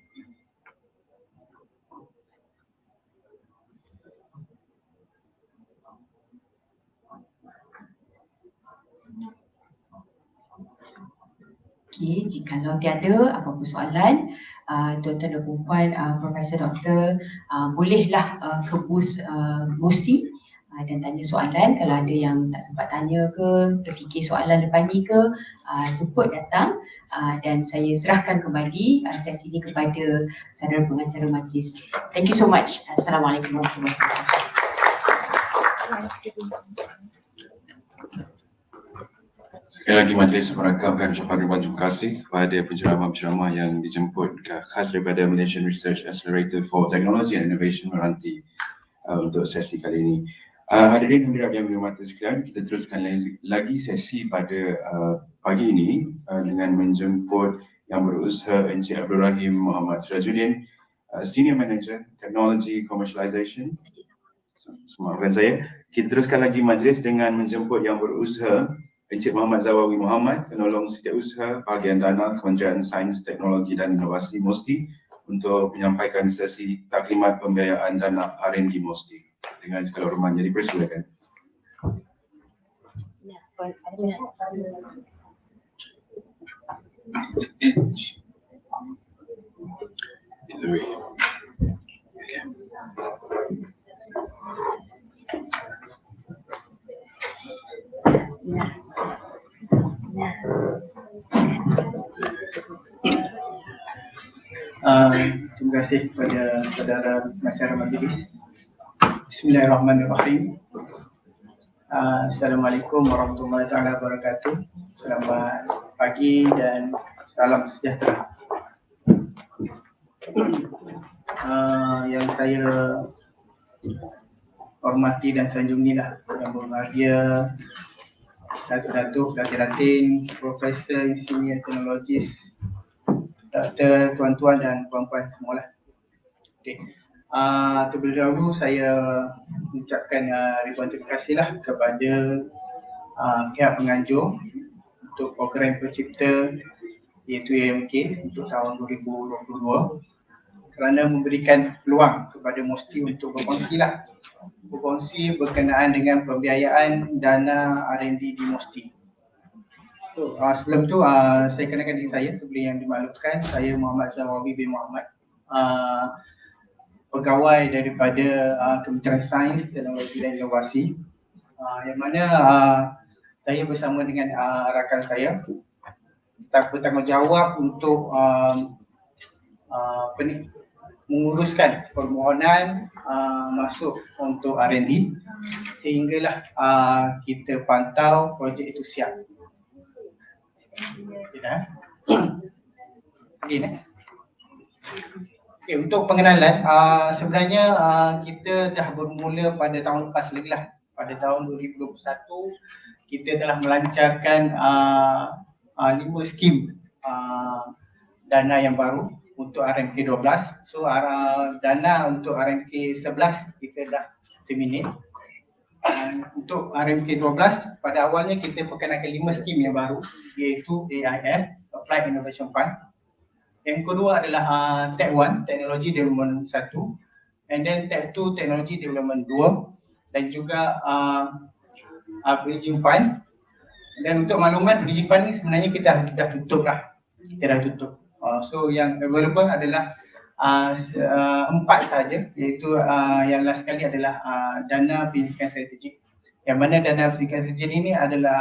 Okey, jikalau tiada apa-apa soalan, tuan-tuan dan puan, Profesor Doktor, bolehlah ke booth Musti dan tanya soalan. Kalau ada yang tak sempat tanya ke, terfikir soalan lepas ni ke, jemput datang dan saya serahkan kembali sesi ini kepada saudara pengacara majlis. Thank you so much. Assalamualaikum warahmatullahi wabarakatuh. Sekali lagi majlis merakamkan ucapan ribuan terima kasih kepada penceramah-penceramah yang dijemput khas daripada Malaysian Research Accelerator for Technology and Innovation Meranti untuk sesi kali ini. Hadirin hadirat yang berhormat sekalian, kita teruskan lagi sesi pada pagi ini dengan menjemput yang berusaha Encik Abdul Rahim Muhammad Sirajuddin, Senior Manager Technology Commercialization. Maafkan saya. Kita teruskan lagi majlis dengan menjemput yang berusaha Encik Muhammad Zawawi Muhammad, Penolong Setiausaha Bahagian Dana Kementerian Sains, Teknologi dan Inovasi MOSTI untuk menyampaikan sesi taklimat pembiayaan dana R&D MOSTI. Dengan segala hormat, jadi persilakan. Terima kasih kepada saudara masyarakat majlis. Bismillahirrahmanirrahim. Assalamualaikum warahmatullahi wabarakatuh. Selamat pagi dan salam sejahtera. Yang saya hormati dan sanjungilah yang berbahagia Datuk-Datuk, Datin, Profesor, Insinyur Teknologis, Doktor, tuan-tuan dan puan-puan semualah. Okey. Terlebih dahulu saya mengucapkan ribuan terima kasihlah kepada pihak penganjur untuk program pencipta iaitu AMK untuk tahun 2022 kerana memberikan peluang kepada MOSTI untuk berkongsi berkenaan dengan pembiayaan dana R&D di MOSTI. So, sebelum tu saya kenalkan diri saya seperti yang dimaklumkan, saya Muhammad Zawawi bin Muhammad, pegawai daripada Kementerian Sains, Teknologi dan Inovasi, yang mana saya bersama dengan rakan saya bertanggungjawab untuk menguruskan permohonan masuk untuk R&D sehinggalah kita pantau projek itu siap. Okay, untuk pengenalan, sebenarnya kita dah bermula pada tahun lepas lagi lah. Pada tahun 2021 kita telah melancarkan 5 skim dana yang baru untuk RMK 12. So dana untuk RMK 11 kita dah terminate. Untuk RMK 12 pada awalnya kita perkenalkan 5 skim yang baru iaitu AIF, Applied Innovation Fund. Yang kedua adalah Tab 1, Teknologi Development 1, and then Tab 2, Teknologi Development 2, dan juga Bridging Fund. Dan untuk makluman, Bridging Fund ni sebenarnya kita dah tutup lah. Kita dah tutup. So yang available adalah 4 saja, iaitu yang last sekali adalah dana pendidikan strategik. Yang mana dana pendidikan strategik ini adalah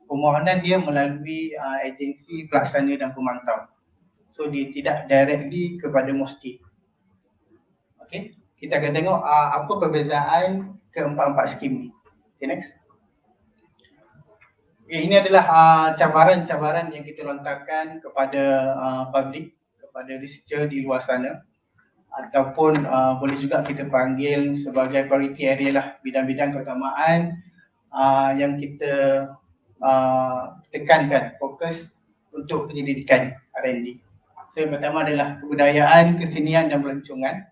permohonan dia melalui agensi pelaksana dan pemantau. So dia tidak directly kepada MOSTI. Okay, kita akan tengok apa perbezaan keempat-empat skim ni. Okay, next. Okay, ini adalah cabaran-cabaran yang kita lontarkan kepada public, kepada researcher di luar sana, ataupun boleh juga kita panggil sebagai priority area lah, bidang-bidang keutamaan yang kita tekankan, fokus untuk penyelidikan R&D. So yang pertama adalah kebudayaan, kesenian dan pelancongan,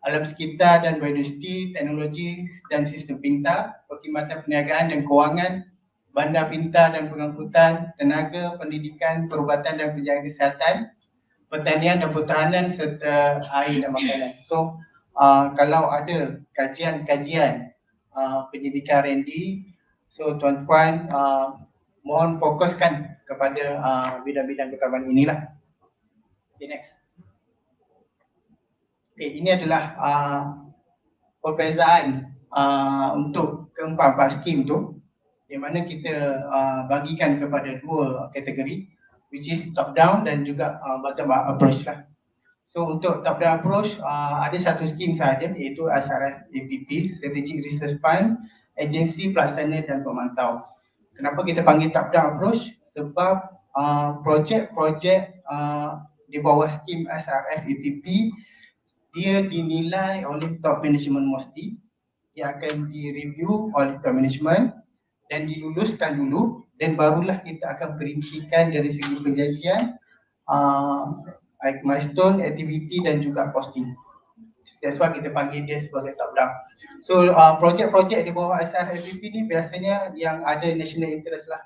alam sekitar dan biodiversiti, teknologi dan sistem pintar, perkhidmatan perniagaan dan kewangan, bandar pintar dan pengangkutan, tenaga, pendidikan, perubatan dan penjagaan kesihatan, pertanian dan pertahanan serta air dan makanan. So kalau ada kajian-kajian penyelidikan R&D, so tuan-tuan mohon fokuskan kepada bidang-bidang keutamaan inilah. Okay, next. Okay, ini adalah perbezaan untuk keempat-empat skim tu, yang mana kita bagikan kepada 2 kategori, which is top down dan juga bottom up approach lah. So untuk top down approach ada satu skim sahaja, iaitu SRF APP, Strategic Research Fund, agensi pelaksana dan pemantau. Kenapa kita panggil top down approach? Sebab projek-projek di bawah skim SRF APP dia dinilai oleh top management MOSTI, yang akan direview oleh top management dan diluluskan dulu, dan barulah kita akan perincikan dari segi perjanjian, milestone, activity dan juga posting. That's why kita panggil dia sebagai top down. So projek-projek di bawah SRFPP ni biasanya yang ada national interest lah,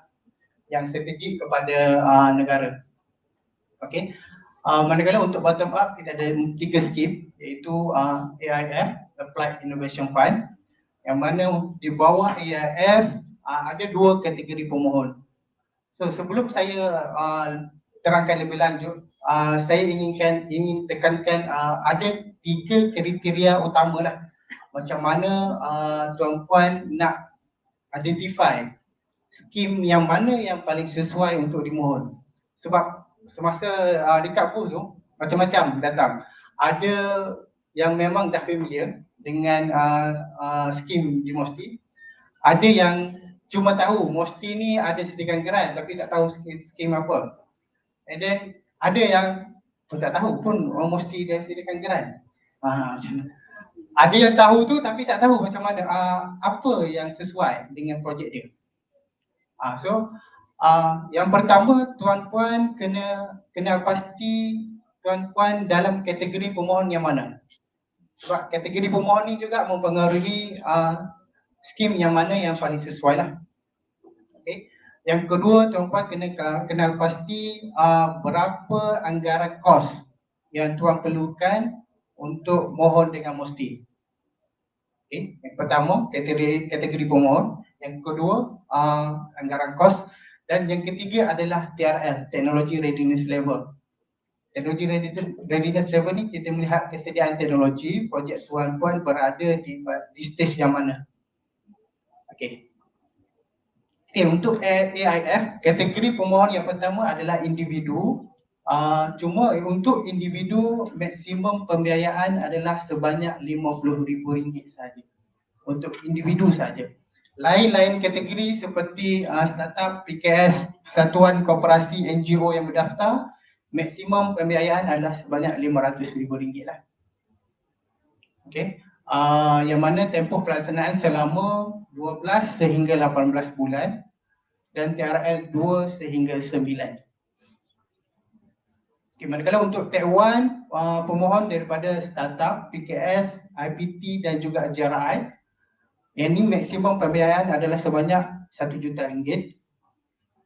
yang strategik kepada negara. Okay. Manakala untuk bottom up kita ada 3 skim, iaitu AIF, Applied Innovation Fund, yang mana di bawah AIF ada 2 kategori pemohon. So sebelum saya terangkan lebih lanjut, saya ingin tekankan ada 3 kriteria utama lah, macam mana tuan-puan nak identify skim yang mana yang paling sesuai untuk dimohon. Sebab semasa dekat booth tu macam-macam datang. Ada yang memang dah familiar dengan skim di MOSTI. Ada yang cuma tahu MOSTI ni ada sediakan grant tapi tak tahu skim apa. And then ada yang tak tahu pun MOSTI dia sediakan grant. Ada yang tahu tu tapi tak tahu macam mana apa yang sesuai dengan projek dia. Yang pertama, tuan-puan kena pasti tuan-puan dalam kategori pemohon yang mana. Sebab kategori pemohon ni juga mempengaruhi skim yang mana yang paling sesuai lah. Okay. Yang kedua, tuan-puan kenal pasti berapa anggaran kos yang tuan perlukan untuk mohon dengan MOSTI. Okay. Yang pertama, kategori pemohon. Yang kedua, anggaran kos. Dan yang ketiga adalah TRL, Technology Readiness Level. Technology Readiness Level ni kita melihat kesediaan teknologi, projek tuan-puan berada di stage yang mana. Okay. Untuk AIF, kategori pemohon yang pertama adalah individu. Cuma untuk individu, maksimum pembiayaan adalah sebanyak RM50,000 saja. Untuk individu saja. Lain-lain kategori seperti startup, PKS, persatuan koperasi, NGO yang berdaftar, maksimum pembiayaan adalah sebanyak RM500,000 lah. Okay. Yang mana tempoh pelaksanaan selama 12 sehingga 18 bulan dan TRL 2 sehingga 9. Okay, manakala untuk Tab 1, pemohon daripada startup, PKS, IPT dan juga JRI, yang ini maksimum pembiayaan adalah sebanyak RM1 juta.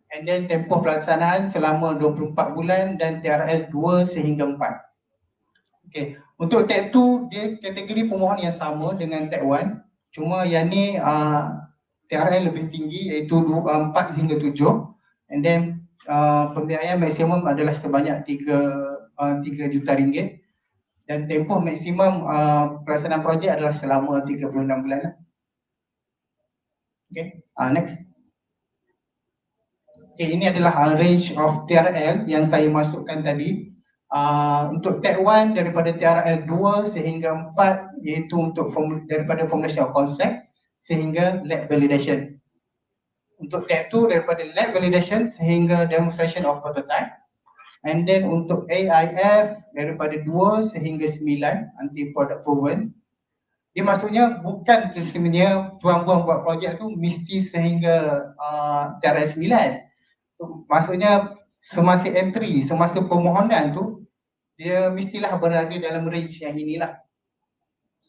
And then tempoh pelaksanaan selama 24 bulan dan TRL 2 sehingga 4. Okay. Untuk tab 2 dia kategori permohonan yang sama dengan tab 1. Cuma yang ni TRL lebih tinggi iaitu 4 hingga 7. And then pembiayaan maksimum adalah sebanyak 3 juta ringgit. Dan tempoh maksimum pelaksanaan projek adalah selama 36 bulan lah. Okay, next. Okay, ini adalah range of TRL yang saya masukkan tadi. Untuk tab 1 daripada TRL 2 sehingga 4 iaitu untuk daripada formulation of concept sehingga lab validation. Untuk tab 2 daripada lab validation sehingga demonstration of prototype. And then untuk AIF daripada 2 sehingga 9 anti product proven. Dia maksudnya bukan sebenarnya tuan-tuan buat projek tu mesti sehingga TRL 9. Maksudnya semasa entry, semasa permohonan tu dia mestilah berada dalam range yang inilah.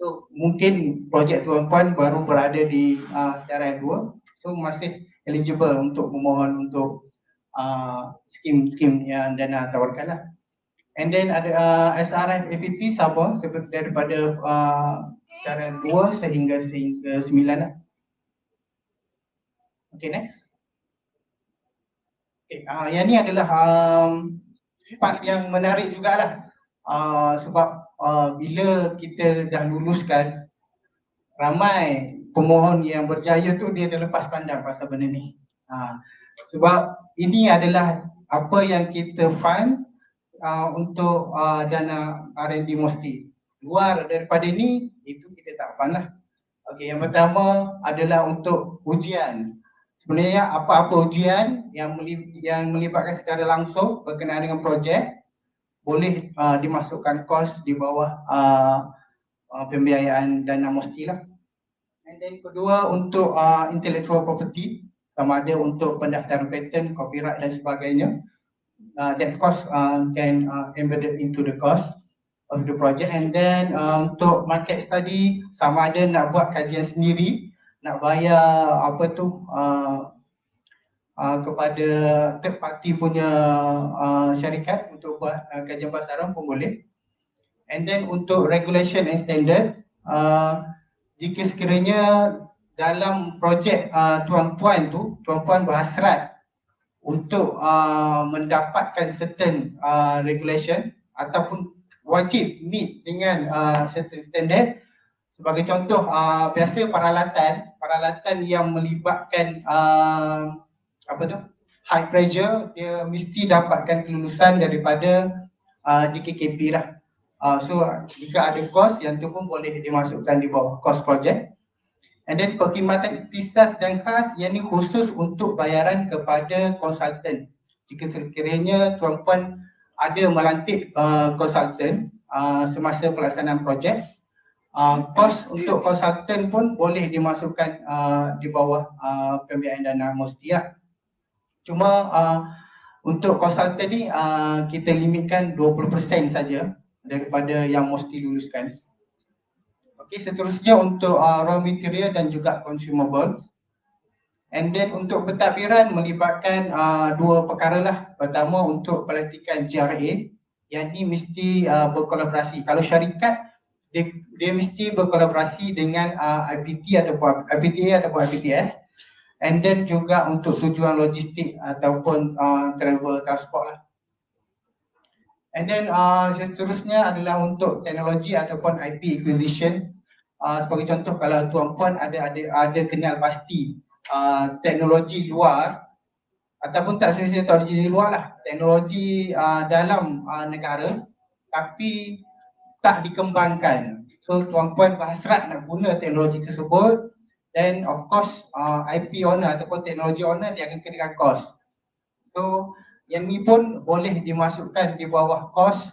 So mungkin projek tuan-tuan baru berada di TRL 2, so masih eligible untuk memohon untuk skim-skim yang dana tawarkan lah. And then ada SRF APP sama daripada TRL 2 sehingga 9 lah. Okay, next. Okay, yang ni adalah part yang menarik jugalah. Sebab bila kita dah luluskan, ramai pemohon yang berjaya tu dia dah lepas pandang pasal benda ni. Sebab ini adalah apa yang kita fund untuk dana R&D mesti. Luar daripada ni, itu kita tak fund lah. Okay, yang pertama adalah untuk ujian. Sebenarnya apa-apa ujian yang melibatkan secara langsung berkenaan dengan projek boleh dimasukkan kos di bawah pembiayaan dana mesti lah. And then kedua untuk intellectual property, sama ada untuk pendaftaran patent, copyright dan sebagainya. That cost can embedded into the cost of the project. And then untuk market study, sama ada nak buat kajian sendiri, nak bayar apa tu kepada third party punya syarikat untuk buat kajian pasaran pun boleh. And then untuk regulation and standard, jika sekiranya dalam projek tuan-tuan tu, tuan-tuan berhasrat untuk mendapatkan certain regulation ataupun wajib meet dengan certain standard. Sebagai contoh, biasa peralatan yang melibatkan high pressure, dia mesti dapatkan kelulusan daripada JKKP lah. So jika ada kos, yang tu pun boleh dimasukkan di bawah kos projek. And then perkhidmatan ikhtisas dan khas, yang ni khusus untuk bayaran kepada konsultan. Jika sekiranya tuan-puan ada melantik konsultan semasa pelaksanaan projek, kos untuk konsultan pun boleh dimasukkan di bawah pembiayaan dana mesti lah. Cuma untuk konsultan ni kita limitkan 20% saja daripada yang mesti luluskan. Okey, seterusnya untuk raw material dan juga consumable. And then untuk pentadbiran melibatkan dua perkara lah. Pertama untuk pelantikan GRA, yang ni mesti berkolaborasi. Kalau syarikat dia mesti berkolaborasi dengan IPTA ataupun IPTS. And then juga untuk tujuan logistik ataupun travel transport lah. And then seterusnya adalah untuk teknologi ataupun IP acquisition. Sebagai contoh, kalau tuan-puan ada kenal pasti teknologi luar ataupun tak sahaja teknologi luar lah, teknologi dalam negara tapi tak dikembangkan. So tuan-puan berhasrat nak guna teknologi tersebut, then of course IP owner ataupun teknologi owner dia akan kenakan kos. So yang ni pun boleh dimasukkan di bawah kos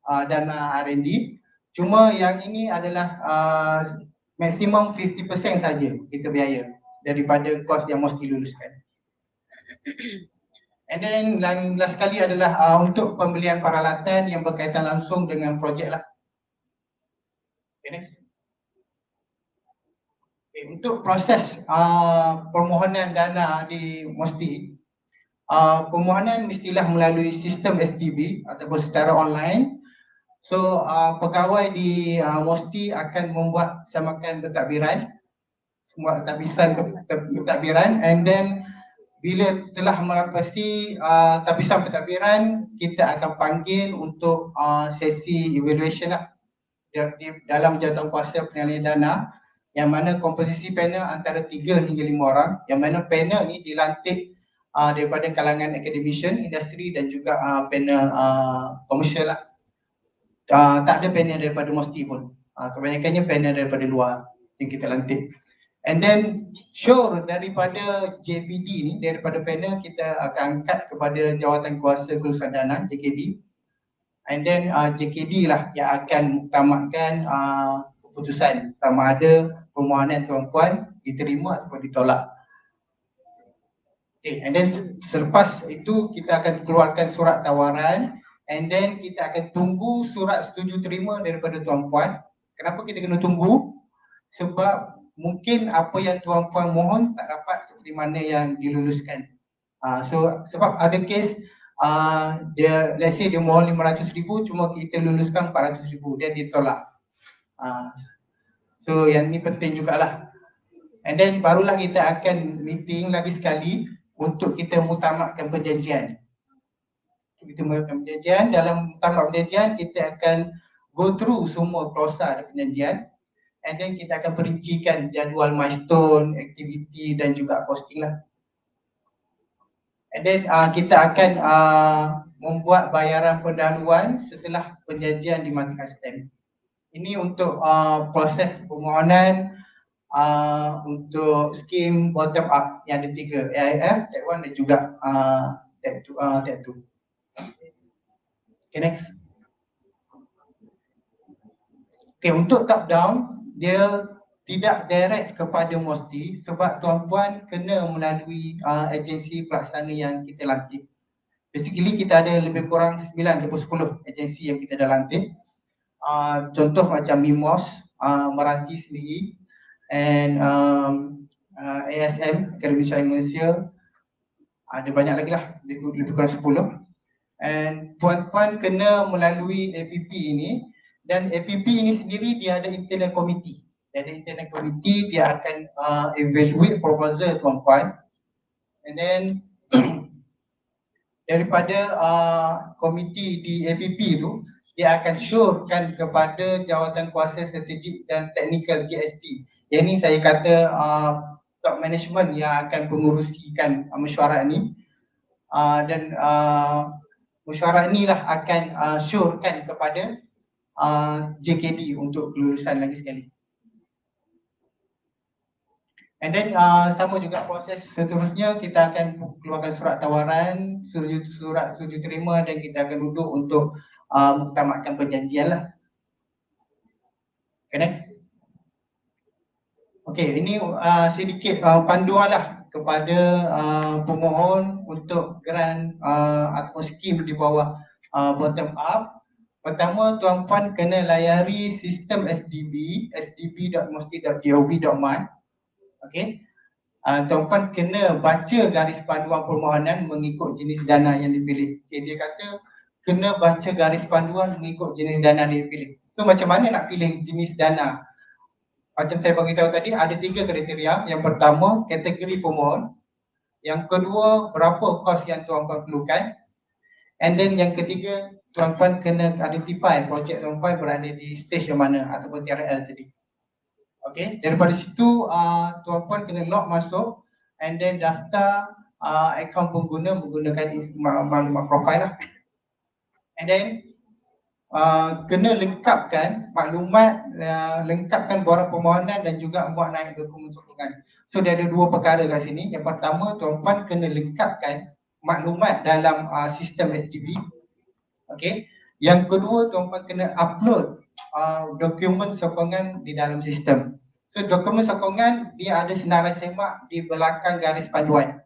dana R&D. Cuma yang ini adalah maksimum 50% saja kita biaya daripada kos yang mesti luluskan. And then last sekali adalah untuk pembelian peralatan yang berkaitan langsung dengan projek lah. Okay, next. Okay, untuk proses permohonan dana di mesti, Permohonan mestilah melalui sistem SDB ataupun secara online. So pegawai di MOSTI akan membuat samakan pentadbiran, membuat pentadbiran, and then bila telah melapasi tapisan pentadbiran, kita akan panggil untuk sesi evaluation lah dalam jawatankuasa penilaian dana, yang mana komposisi panel antara 3 hingga 5 orang, yang mana panel ni dilantik daripada kalangan academician, industri dan juga panel komersial lah. Tak ada panel daripada MOSTI pun. Kebanyakannya panel daripada luar yang kita lantik. And then sure daripada JPD ni, daripada panel kita akan angkat kepada jawatan kuasa kelulusan dana JKD. And then JKD lah yang akan muktamadkan keputusan sama ada permohonan tuan-puan diterima atau ditolak. Okay, and then selepas itu kita akan keluarkan surat tawaran, and then kita akan tunggu surat setuju terima daripada tuan-puan. Kenapa kita kena tunggu? Sebab mungkin apa yang tuan-puan mohon tak dapat seperti mana yang diluluskan. So sebab ada kes dia, let's say dia mohon 500,000, cuma kita luluskan 400,000, dia ditolak. So yang ni penting jugalah. And then barulah kita akan meeting lagi sekali untuk kita muktamadkan perjanjian. Kita muktamadkan perjanjian, dalam muktamad perjanjian kita akan go through semua klausa perjanjian, and then kita akan perincikan jadual milestone, aktiviti dan juga costing lah. And then kita akan membuat bayaran pendahuluan setelah perjanjian dimatikan stamp. Ini untuk proses permohonan untuk skim bottom up yang ada 3, AIF, Tab 1 dan juga Tab 2. Okay, next. Okay, untuk top down, dia tidak direct kepada MOSTI sebab tuan-puan kena melalui agensi pelaksana yang kita lantik. Basically kita ada lebih kurang 9 atau 10 agensi yang kita dah lantik. Contoh macam MIMOS, Meranti sendiri, and ASM, Akademi Syariah Malaysia, ada banyak lagi lah, lebih kurang 10. And tuan-puan kena melalui APP ini, dan APP ini sendiri dia ada internal committee. Dia ada internal committee, dia akan evaluate proposal tuan-puan, and then daripada komiti di APP tu, dia akan syorkan kepada jawatan kuasa strategik dan teknikal GST. Yang ni saya kata top management yang akan pengurusikan mesyuarat ni, dan mesyuarat ni lah akan syorkan kepada JKD untuk kelulusan lagi sekali. And then sama juga proses seterusnya, kita akan keluarkan surat tawaran, surat setuju terima, dan kita akan duduk untuk muktamadkan perjanjian lah. Okay, next. Okay, ini sedikit panduan lah kepada pemohon untuk grant atau skim di bawah bottom up. Pertama, tuan-puan kena layari sistem SDB, sdb.mosti.gov.my. Okay, tuan-puan kena baca garis panduan permohonan mengikut jenis dana yang dipilih. Okay, dia kata kena baca garis panduan mengikut jenis dana yang dipilih. So macam mana nak pilih jenis dana? Macam saya beritahu tadi, ada 3 kriteria. Yang pertama, kategori pemohon. Yang kedua, berapa kos yang tuan-puan perlukan. And then yang ketiga, tuan-puan kena identify projek tuan-puan berada di stage yang mana ataupun TRL tadi. Okay, daripada situ tuan-puan kena log masuk, and then daftar akaun pengguna menggunakan maklumat profil lah. And then kena lengkapkan maklumat, lengkapkan borang permohonan dan juga buat naik dokumen sokongan. So dia ada 2 perkara kat sini. Yang pertama, tuan-puan kena lengkapkan maklumat dalam sistem SDB. Okay. Yang kedua, tuan-puan kena upload dokumen sokongan di dalam sistem. So dokumen sokongan dia ada senarai semak di belakang garis panduan.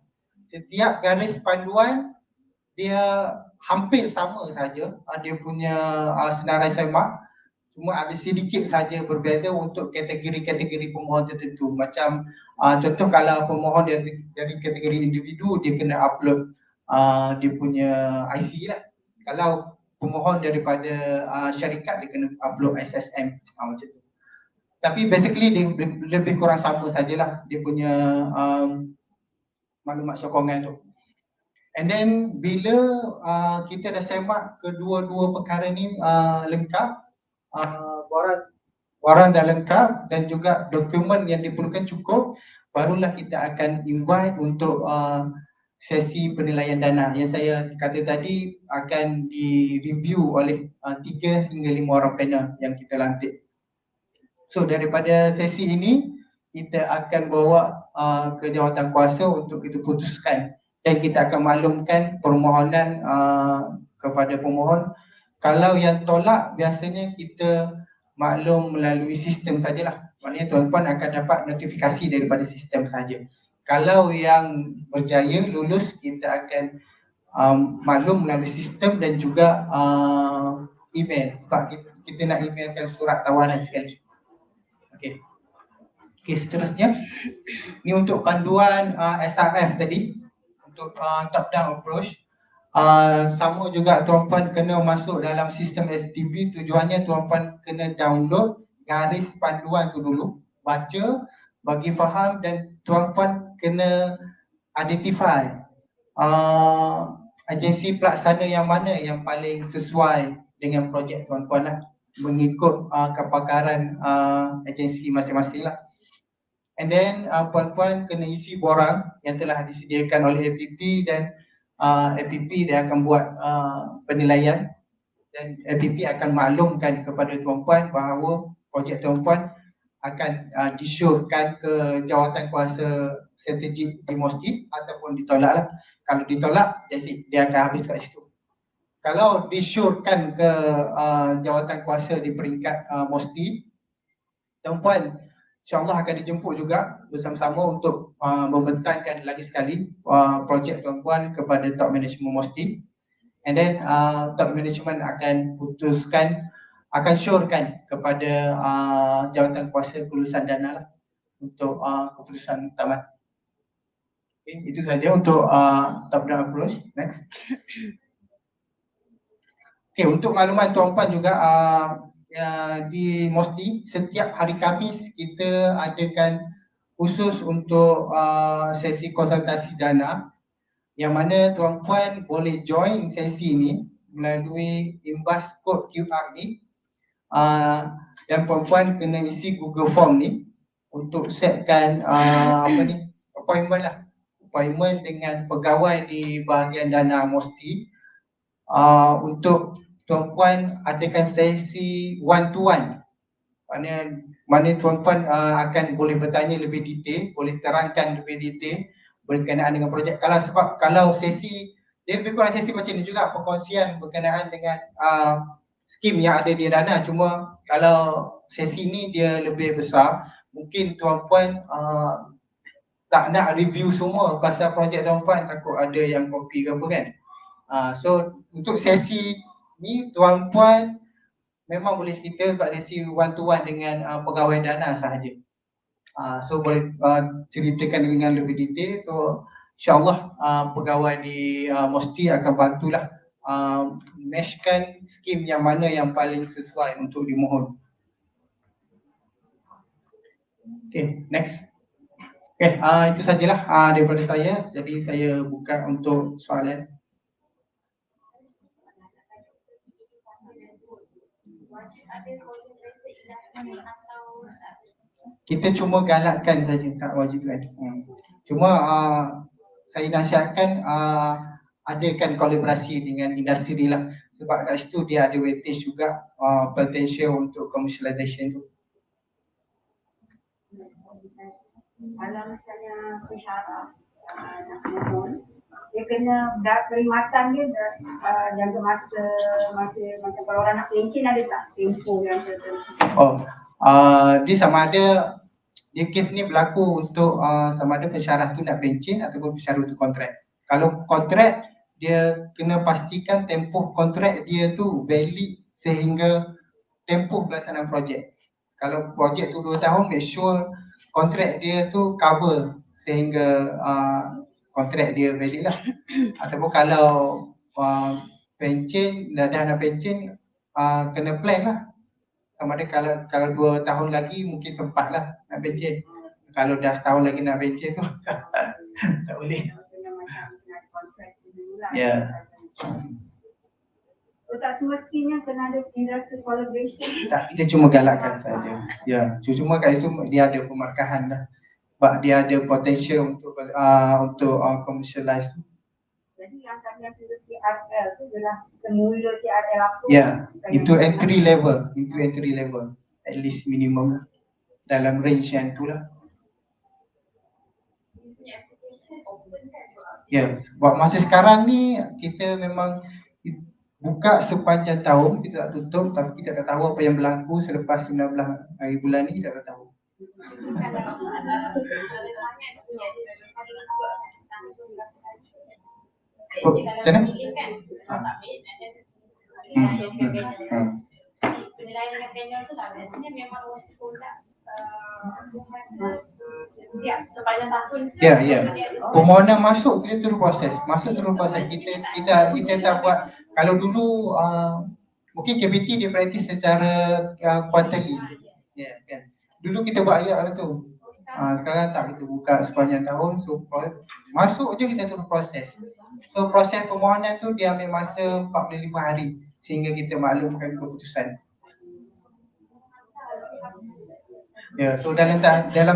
Setiap garis panduan dia hampir sama saja dia punya senarai semak, cuma ada sedikit saja berbeza untuk kategori-kategori pemohon tertentu. Macam contoh kalau pemohon dari kategori individu, dia kena upload dia punya IC lah. Kalau pemohon daripada syarikat, dia kena upload SSM macam tu. Tapi basically dia lebih kurang sama sajalah dia punya maklumat sokongan tu. And then bila kita dah semak kedua-dua perkara ni lengkap, waran dah lengkap dan juga dokumen yang diperlukan cukup, barulah kita akan invite untuk sesi penilaian dana yang saya kata tadi akan direview oleh 3 hingga 5 orang panel yang kita lantik. So daripada sesi ini kita akan bawa ke jawatan kuasa untuk kita putuskan dan kita akan maklumkan permohonan kepada pemohon. Kalau yang tolak biasanya kita maklum melalui sistem sajalah. Maknanya tuan-puan akan dapat notifikasi daripada sistem saja. Kalau yang berjaya lulus, kita akan maklum melalui sistem dan juga email. Sebab kita nak emailkan surat tawanan sekali. Okey. Okey, seterusnya ni untuk panduan SRF tadi untuk top down approach. Sama juga tuan-puan kena masuk dalam sistem STB. Tujuannya tuan-puan kena download garis panduan tu dulu, baca, bagi faham dan tuan-puan kena identify agensi pelaksana yang mana yang paling sesuai dengan projek tuan-puan lah, mengikut kepakaran agensi masing-masing lah. And then puan-puan kena isi borang yang telah disediakan oleh APP dan APP dia akan buat penilaian dan APP akan maklumkan kepada tuan-puan bahawa projek tuan-puan akan disyorkan ke jawatan kuasa strategik di MOSTI ataupun ditolak lah. Kalau ditolak, dia akan habis kat situ. Kalau disyorkan ke jawatan kuasa di peringkat MOSTI, tuan-puan InsyaAllah akan dijemput juga bersama-sama untuk membentangkan lagi sekali projek tuan-puan kepada top management MOSTI. And then top management akan putuskan, akan syorkan kepada jawatan kuasa kelulusan dana lah untuk keputusan tamat. Okay, itu saja untuk top down approach. Next. Okay, untuk makluman tuan-puan juga di MOSTI setiap hari Khamis kita adakan khusus untuk sesi konsultasi dana yang mana tuan-puan boleh join sesi ini melalui imbas kod QR ni dan puan-puan kena isi Google Form ni untuk setkan appointment lah, appointment dengan pegawai di bahagian dana MOSTI untuk tuan-puan adakan sesi one to one. Mana tuan-puan akan boleh bertanya lebih detail, boleh terangkan lebih detail berkenaan dengan projek. Kalau sesi dia lebih kurang sesi macam ni juga, perkongsian berkenaan dengan skim yang ada di dana. Cuma kalau sesi ni dia lebih besar, mungkin tuan-puan tak nak review semua pasal projek tuan-puan, takut ada yang copy ke apa kan. So untuk sesi ni tuan-puan memang boleh cerita kat sesi one to one dengan pegawai dana sahaja. So boleh ceritakan dengan lebih detail. So insyaAllah pegawai di MOSTI akan bantulah matchkan skim yang mana yang paling sesuai untuk dimohon. Okay, next. Okay, itu sajalah daripada saya. Jadi saya buka untuk soalan. Kita cuma galakkan saja, tak wajib kan. Cuma saya nasihatkan adakan kolaborasi dengan industri lah, sebab kat situ dia ada weightage juga potential untuk commercialization tu. Kalau misalnya pensyarah nak mohon, dia kena perkhidmatan dia jaga masa macam kalau orang nak pencen ada tak tempoh yang tertentu? Dia sama ada dia kes ni berlaku untuk sama ada pensyarah tu nak pencen ataupun pensyarah tu kontrak. Kalau kontrak, dia kena pastikan tempoh kontrak dia tu valid sehingga tempoh pelaksanaan projek. Kalau projek tu 2 tahun, make sure kontrak dia tu cover sehingga kontrak dia valid lah. Ataupun kalau pencen, dah nak pencen, kena plan lah. Sama ada kalau 2 tahun lagi mungkin sempat lah nak pencen. Kalau dah setahun lagi nak pencen tu tak boleh. Ya. Tak semestinya kena ada industri collaboration. Tak, kita cuma galakkan saja. Ya, cuma kat situ dia ada pemarkahan dah. Sebab dia ada potential untuk commercialize. Jadi yang kami tulis TRL tu adalah semula TRL apa? Ya, itu entry level, at least minimum lah. Dalam range yang tu lah. Ya, sebab masa sekarang ni kita memang buka sepanjang tahun, kita tak tutup, tapi kita tak tahu apa yang berlaku selepas 19 hari bulan ni, kita tak tahu. Macam mana? Penilaian dengan panel tu lah biasanya memang produk sepanjang tahun. Ya. Permohonan masuk kita terus proses. Kita tak buat. Kalau dulu mungkin KBT dia praktis secara quarterly. Ya kan. Dulu kita buat ayat tu. Sekarang tak, kita buka sepanjang tahun, so masuk je kita terus proses. So proses permohonan tu dia ambil masa 45 hari sehingga kita maklumkan keputusan. Ya, so dalam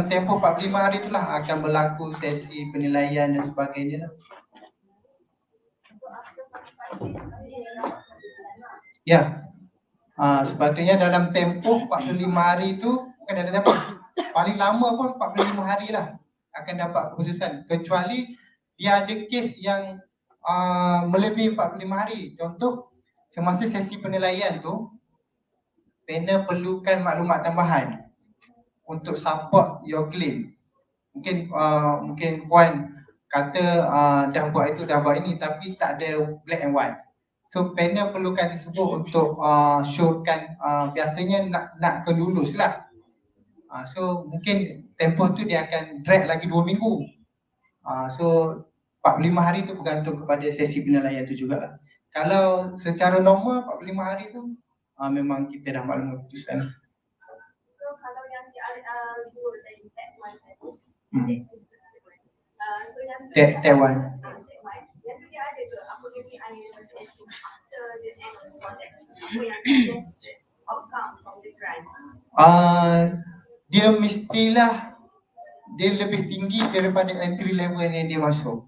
tempoh 45 hari itulah akan berlaku sesi penilaian dan sebagainya. Ya. Sepatutnya dalam tempoh 45 hari itu akan ada dapat. Paling lama pun 45 hari lah akan dapat keputusan. Kecuali dia ada kes yang melebihi 45 hari. Contoh, semasa sesi penilaian tu, panel perlukan maklumat tambahan untuk support your claim. Mungkin puan kata dah buat itu, dah buat ini, tapi tak ada black and white. So panel perlukan tersebut untuk showkan biasanya nak ke lulus lah. So mungkin tempoh tu dia akan drag lagi 2 minggu. So 45 hari tu bergantung kepada sesi penilaian tu jugalah. Kalau secara normal 45 hari tu memang kita dah maklum keputusan. So kalau yang dua tadi step 1 tadi. So yang step 1. Yang tu dia ada ke apa dia ni after the end of the project. Apa yang suggested outcome from the grant. Dia mestilah dia lebih tinggi daripada entry level yang dia masuk.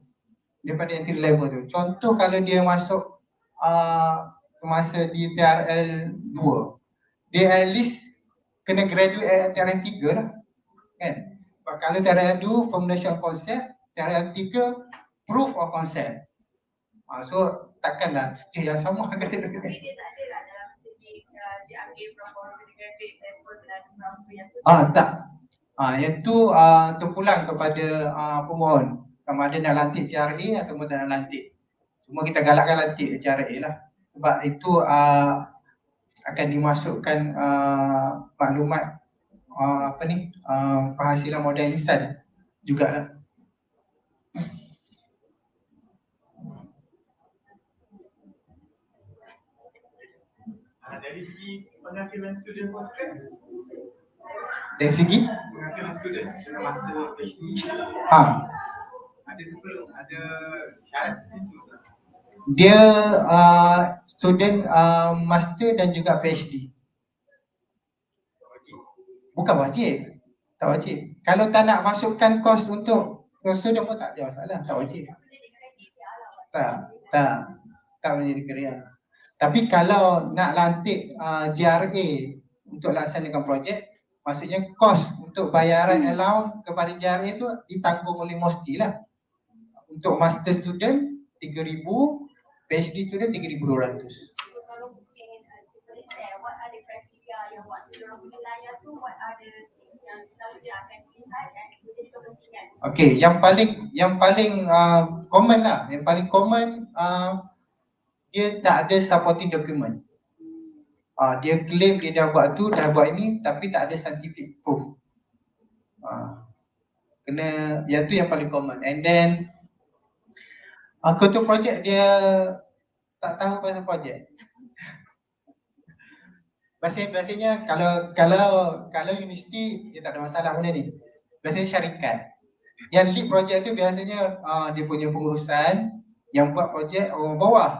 Daripada entry level tu. Contoh kalau dia masuk masa di TRL 2, dia at least kena graduate TRL 3 lah. Kan? Kalau TRL 2 formulation concept, TRL 3 proof of concept. So takkanlah stage yang sama akan Tapi dia tak ada lah dalam segi dia ambil berapa orang kena graduate level dan berapa yang tu. Tak. Yang tu terpulang kepada pemohon sama ada nak lantik CRA atau tak nak lantik. Cuma kita galakkan lantik CRA lah. Sebab itu akan dimasukkan maklumat penghasilan modal instan jugalah. Dari segi penghasilan student postgrad. Dari segi penghasilan student dalam masa PhD. Ada syarat itu. Dia student master dan juga PhD. Bukan wajib. Tak wajib. Kalau tak nak masukkan kos untuk student pun tak ada masalah, tak wajib. Tak menjadi kerja. Tapi kalau nak lantik GRA untuk laksanakan projek, maksudnya kos untuk bayaran allowance kepada GRA itu ditanggung oleh MOSTI lah. Untuk master student 3,000, PhD student 3,200. Kalau mungkin share what are the criteria yang buat orang penilaian tu, what are the yang selalu dia akan lihat dan kemudian kepentingan. Okey, yang paling common lah, yang paling common dia tak ada supporting document. Dia claim dia dah buat tu, dah buat ini, tapi tak ada scientific proof. Kena, yang tu yang paling common. And then Ketua projek dia tak tahu pasal projek. Biasanya kalau universiti dia tak ada masalah benda ni. Biasanya syarikat. Yang lead projek tu biasanya dia punya pengurusan, yang buat projek orang bawah.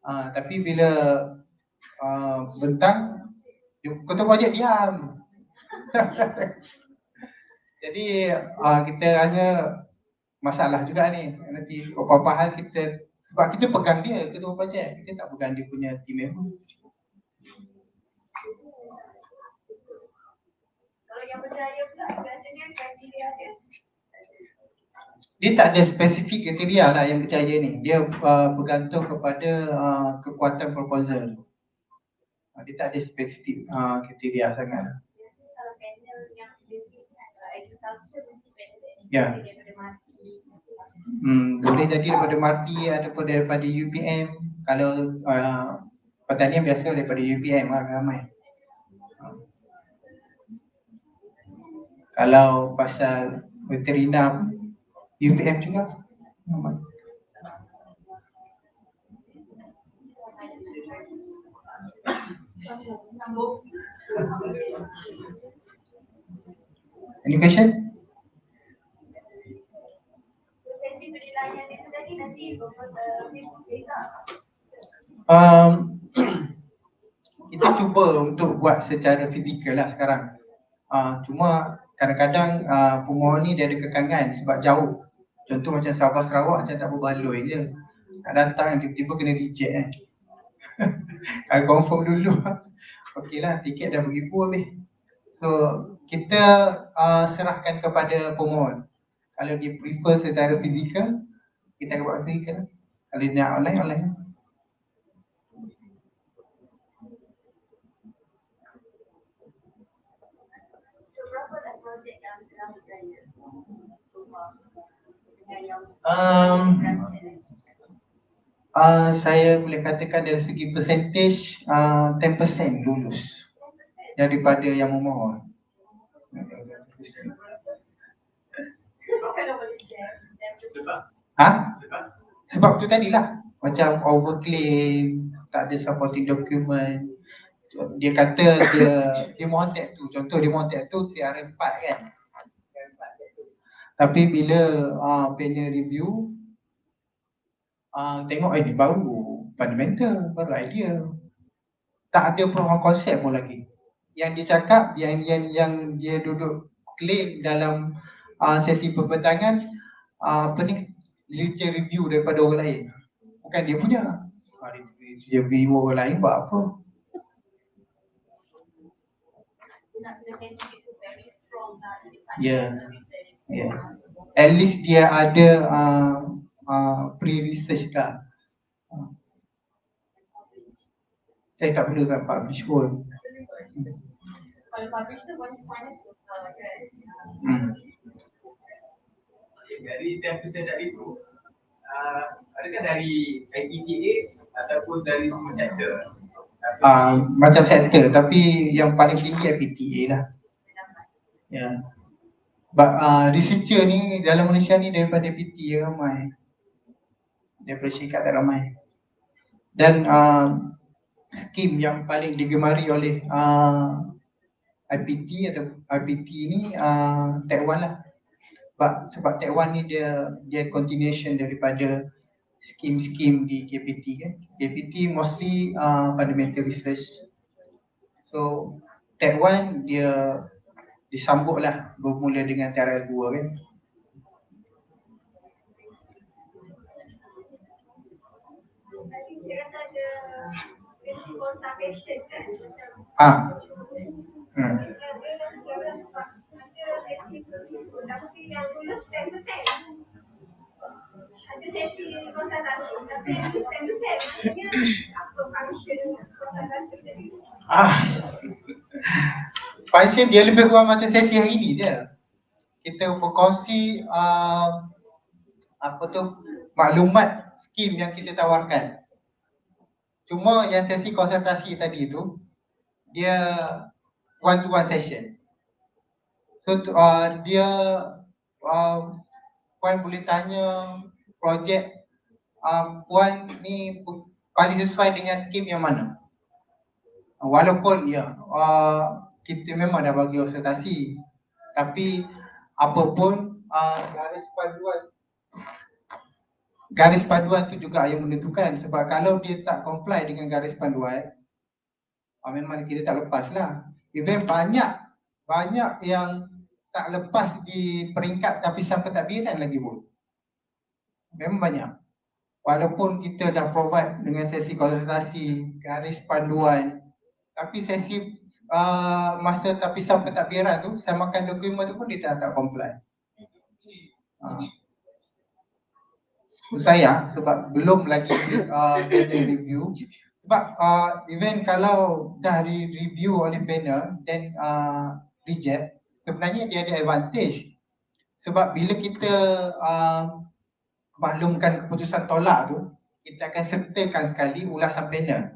Tapi bila bentang, ketua projek diam. Jadi kita rasa masalah juga ni. Nanti apa-apa hal kita, sebab kita pegang dia ketua projek, kita tak pegang dia punya team member. Kalau yang berjaya pula biasanya kriteria dia. Dia tak ada spesifik kriteria lah yang berjaya ni. Dia bergantung kepada kekuatan proposal. Dia tak ada spesifik kriteria sangat. Kalau panel yang spesifik agriculture mesti panel Ya. daripada mati. Boleh jadi daripada MARTI ataupun daripada UPM. Kalau pertanian biasa daripada UPM ramai. Kalau pasal veterina UPM juga. Any question? Sesi penilaian itu tadi nanti Facebook lah. Kita cuba untuk buat secara fizikal lah sekarang. Cuma kadang-kadang pemohon ni dia ada kekangan sebab jauh. Contoh macam Sabah Sarawak macam tak berbaloi je. Nak datang tiba-tiba kena reject kan. Kalau confirm dulu. Okey lah, tiket dah beribu habis. So kita serahkan kepada pemohon. Kalau dia prefer secara fizikal, kita akan buat fizikal. Kalau dia nak online, online. Saya boleh katakan dari segi percentage 10% lulus daripada yang memohon. Sebab tu tadilah macam overclaim, tak ada supporting document. Dia kata dia mohon tab tu, contoh dia mohon tab tu TR4 kan. Tapi bila panel review tengok ini baru fundamental, baru idea. Tak ada perubahan konsep pun lagi. Yang dia cakap, yang dia duduk claim dalam sesi perbentangan apa ni, literature review daripada orang lain. Bukan dia punya. Dia review orang lain buat apa? Ya. At least dia ada pre-research dah. Saya tak perlu kan publish pun. Kalau publish tu bonus mana tu? Dari 10% tadi tu, adakah dari IPTA ataupun dari semua sektor? Macam sektor, tapi yang paling tinggi IPTA lah. Ya. Researcher ni dalam Malaysia ni daripada IPTA ramai. Daripada syarikat tak ramai. Dan skim yang paling digemari oleh IPT atau IPT ni Taiwan lah. Sebab Taiwan ni dia continuation daripada skim-skim di KPT kan. KPT mostly fundamental research. So Taiwan dia disambut lah bermula dengan TRL 2 kan. Function dia lebih kurang macam sesi hari ni je. Kita berkongsi maklumat skim yang kita tawarkan. Cuma yang sesi konsultasi tadi tu dia one to one session. So dia puan boleh tanya projek Puan ni paling sesuai dengan skim yang mana? Walaupun ya kita memang dah bagi observasi, tapi apapun garis panduan tu juga yang menentukan. Sebab kalau dia tak comply dengan garis panduan, memang kita tak lepas lah. Even banyak yang tak lepas di peringkat tapi sampai takbiran lagi pun. Memang banyak. Walaupun kita dah provide dengan sesi konsultasi, garis panduan, tapi sesi masa tapi sampai takbiran tu, samakan dokumen tu pun dia tak comply. Saya sebab belum lagi panel review. Sebab even kalau dah review oleh panel dan reject, sebenarnya dia ada advantage. Sebab bila kita maklumkan keputusan tolak tu, kita akan sertakan sekali ulasan panel.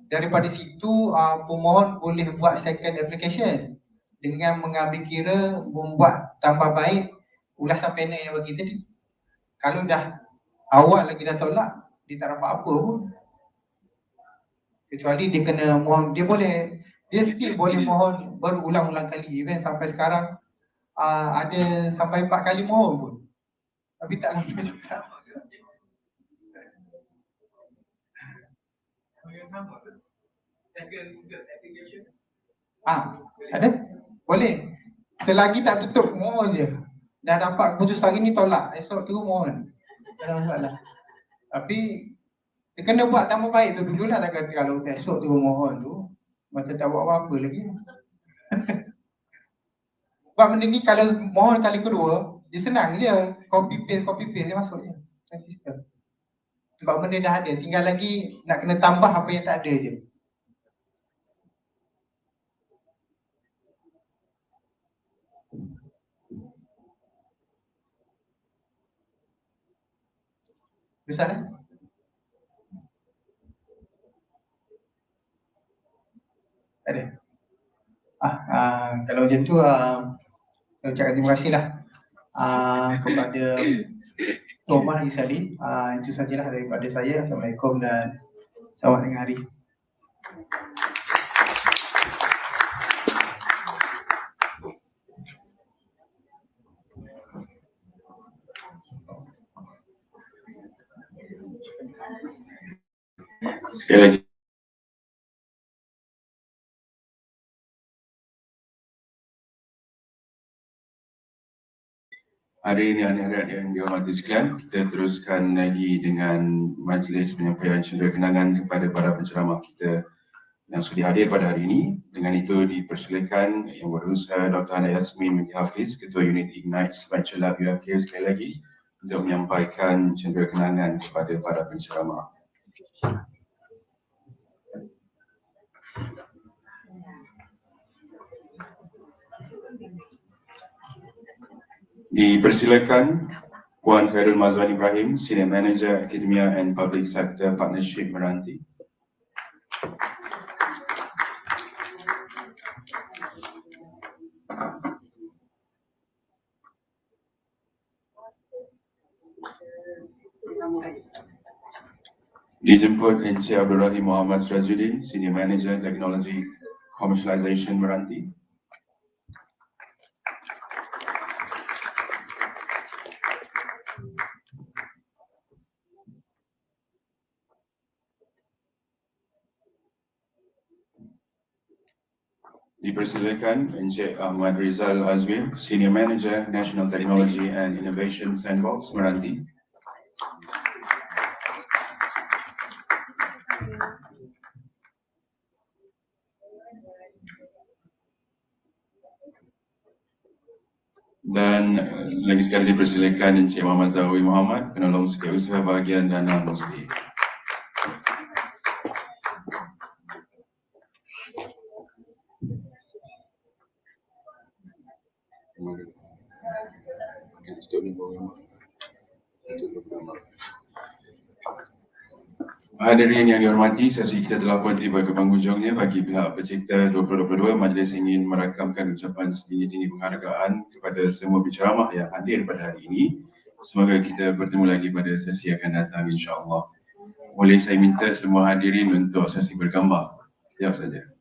Daripada situ pemohon boleh buat second application dengan mengambil kira membuat tambah baik ulasan panel yang bagi tadi. Kalau dah awal lagi dah tolak, dia tak dapat apa pun. Kecuali dia kena mohon, dia still boleh mohon berulang-ulang kali. Even sampai sekarang ada sampai 4 kali mohon pun. Tapi tak nampak juga. Ada? Boleh. Selagi tak tutup, mohon je. Dah dapat keputusan hari ni tolak, esok tu mohon. Tak ada masalah. Tapi dia kena buat tambah baik tu dulu lah. Kata kalau esok tu mohon tu, macam tak buat apa-apa lagi. Sebab benda ni kalau mohon kali kedua, dia senang je. Copy paste dia masuk je. Sistem. Sebab benda dah ada, tinggal lagi nak kena tambah apa yang tak ada je. Besar kan? Tak ada. Kalau macam tu, saya ucapkan terima kasih lah kepada Tuan Isali. Itu sajalah daripada saya. Assalamualaikum dan selamat tengah hari. Sekali lagi. Hari ini anak-anak yang dihormati sekalian, kita teruskan lagi dengan majlis penyampaian cendera kenangan kepada para penceramah kita yang sudah hadir pada hari ini. Dengan itu dipersilakan Yang Berusaha Dr. Hana Yasmin Binti Hafiz, Ketua Unit Ignite Venture Lab UMK sekali lagi untuk menyampaikan cendera kenangan kepada para penceramah. Dipersilakan Puan Khairul Mazwan Ibrahim, Senior Manager Academia and Public Sector Partnership Meranti. Dijemput Encik Abdul Rahim Muhammad Sirajuddin, Senior Manager Technology Commercialization Meranti. Dipersilakan Encik Ahmad Rizal Azmir, Senior Manager National Technology and Innovation Sandbox Meranti. Dan lagi sekali dipersilakan Encik Muhammad Zawi Muhammad, Penolong Setiausaha Bahagian Dana Musli. Hadirin yang dihormati, sesi kita telah pun tiba ke penghujungnya. Bagi pihak pencipta 2022, majlis ingin merakamkan ucapan setinggi-tinggi penghargaan kepada semua penceramah yang hadir pada hari ini Semoga kita bertemu lagi pada sesi akan datang insya-Allah. Boleh saya minta semua hadirin untuk sesi bergambar. Sekejap saja.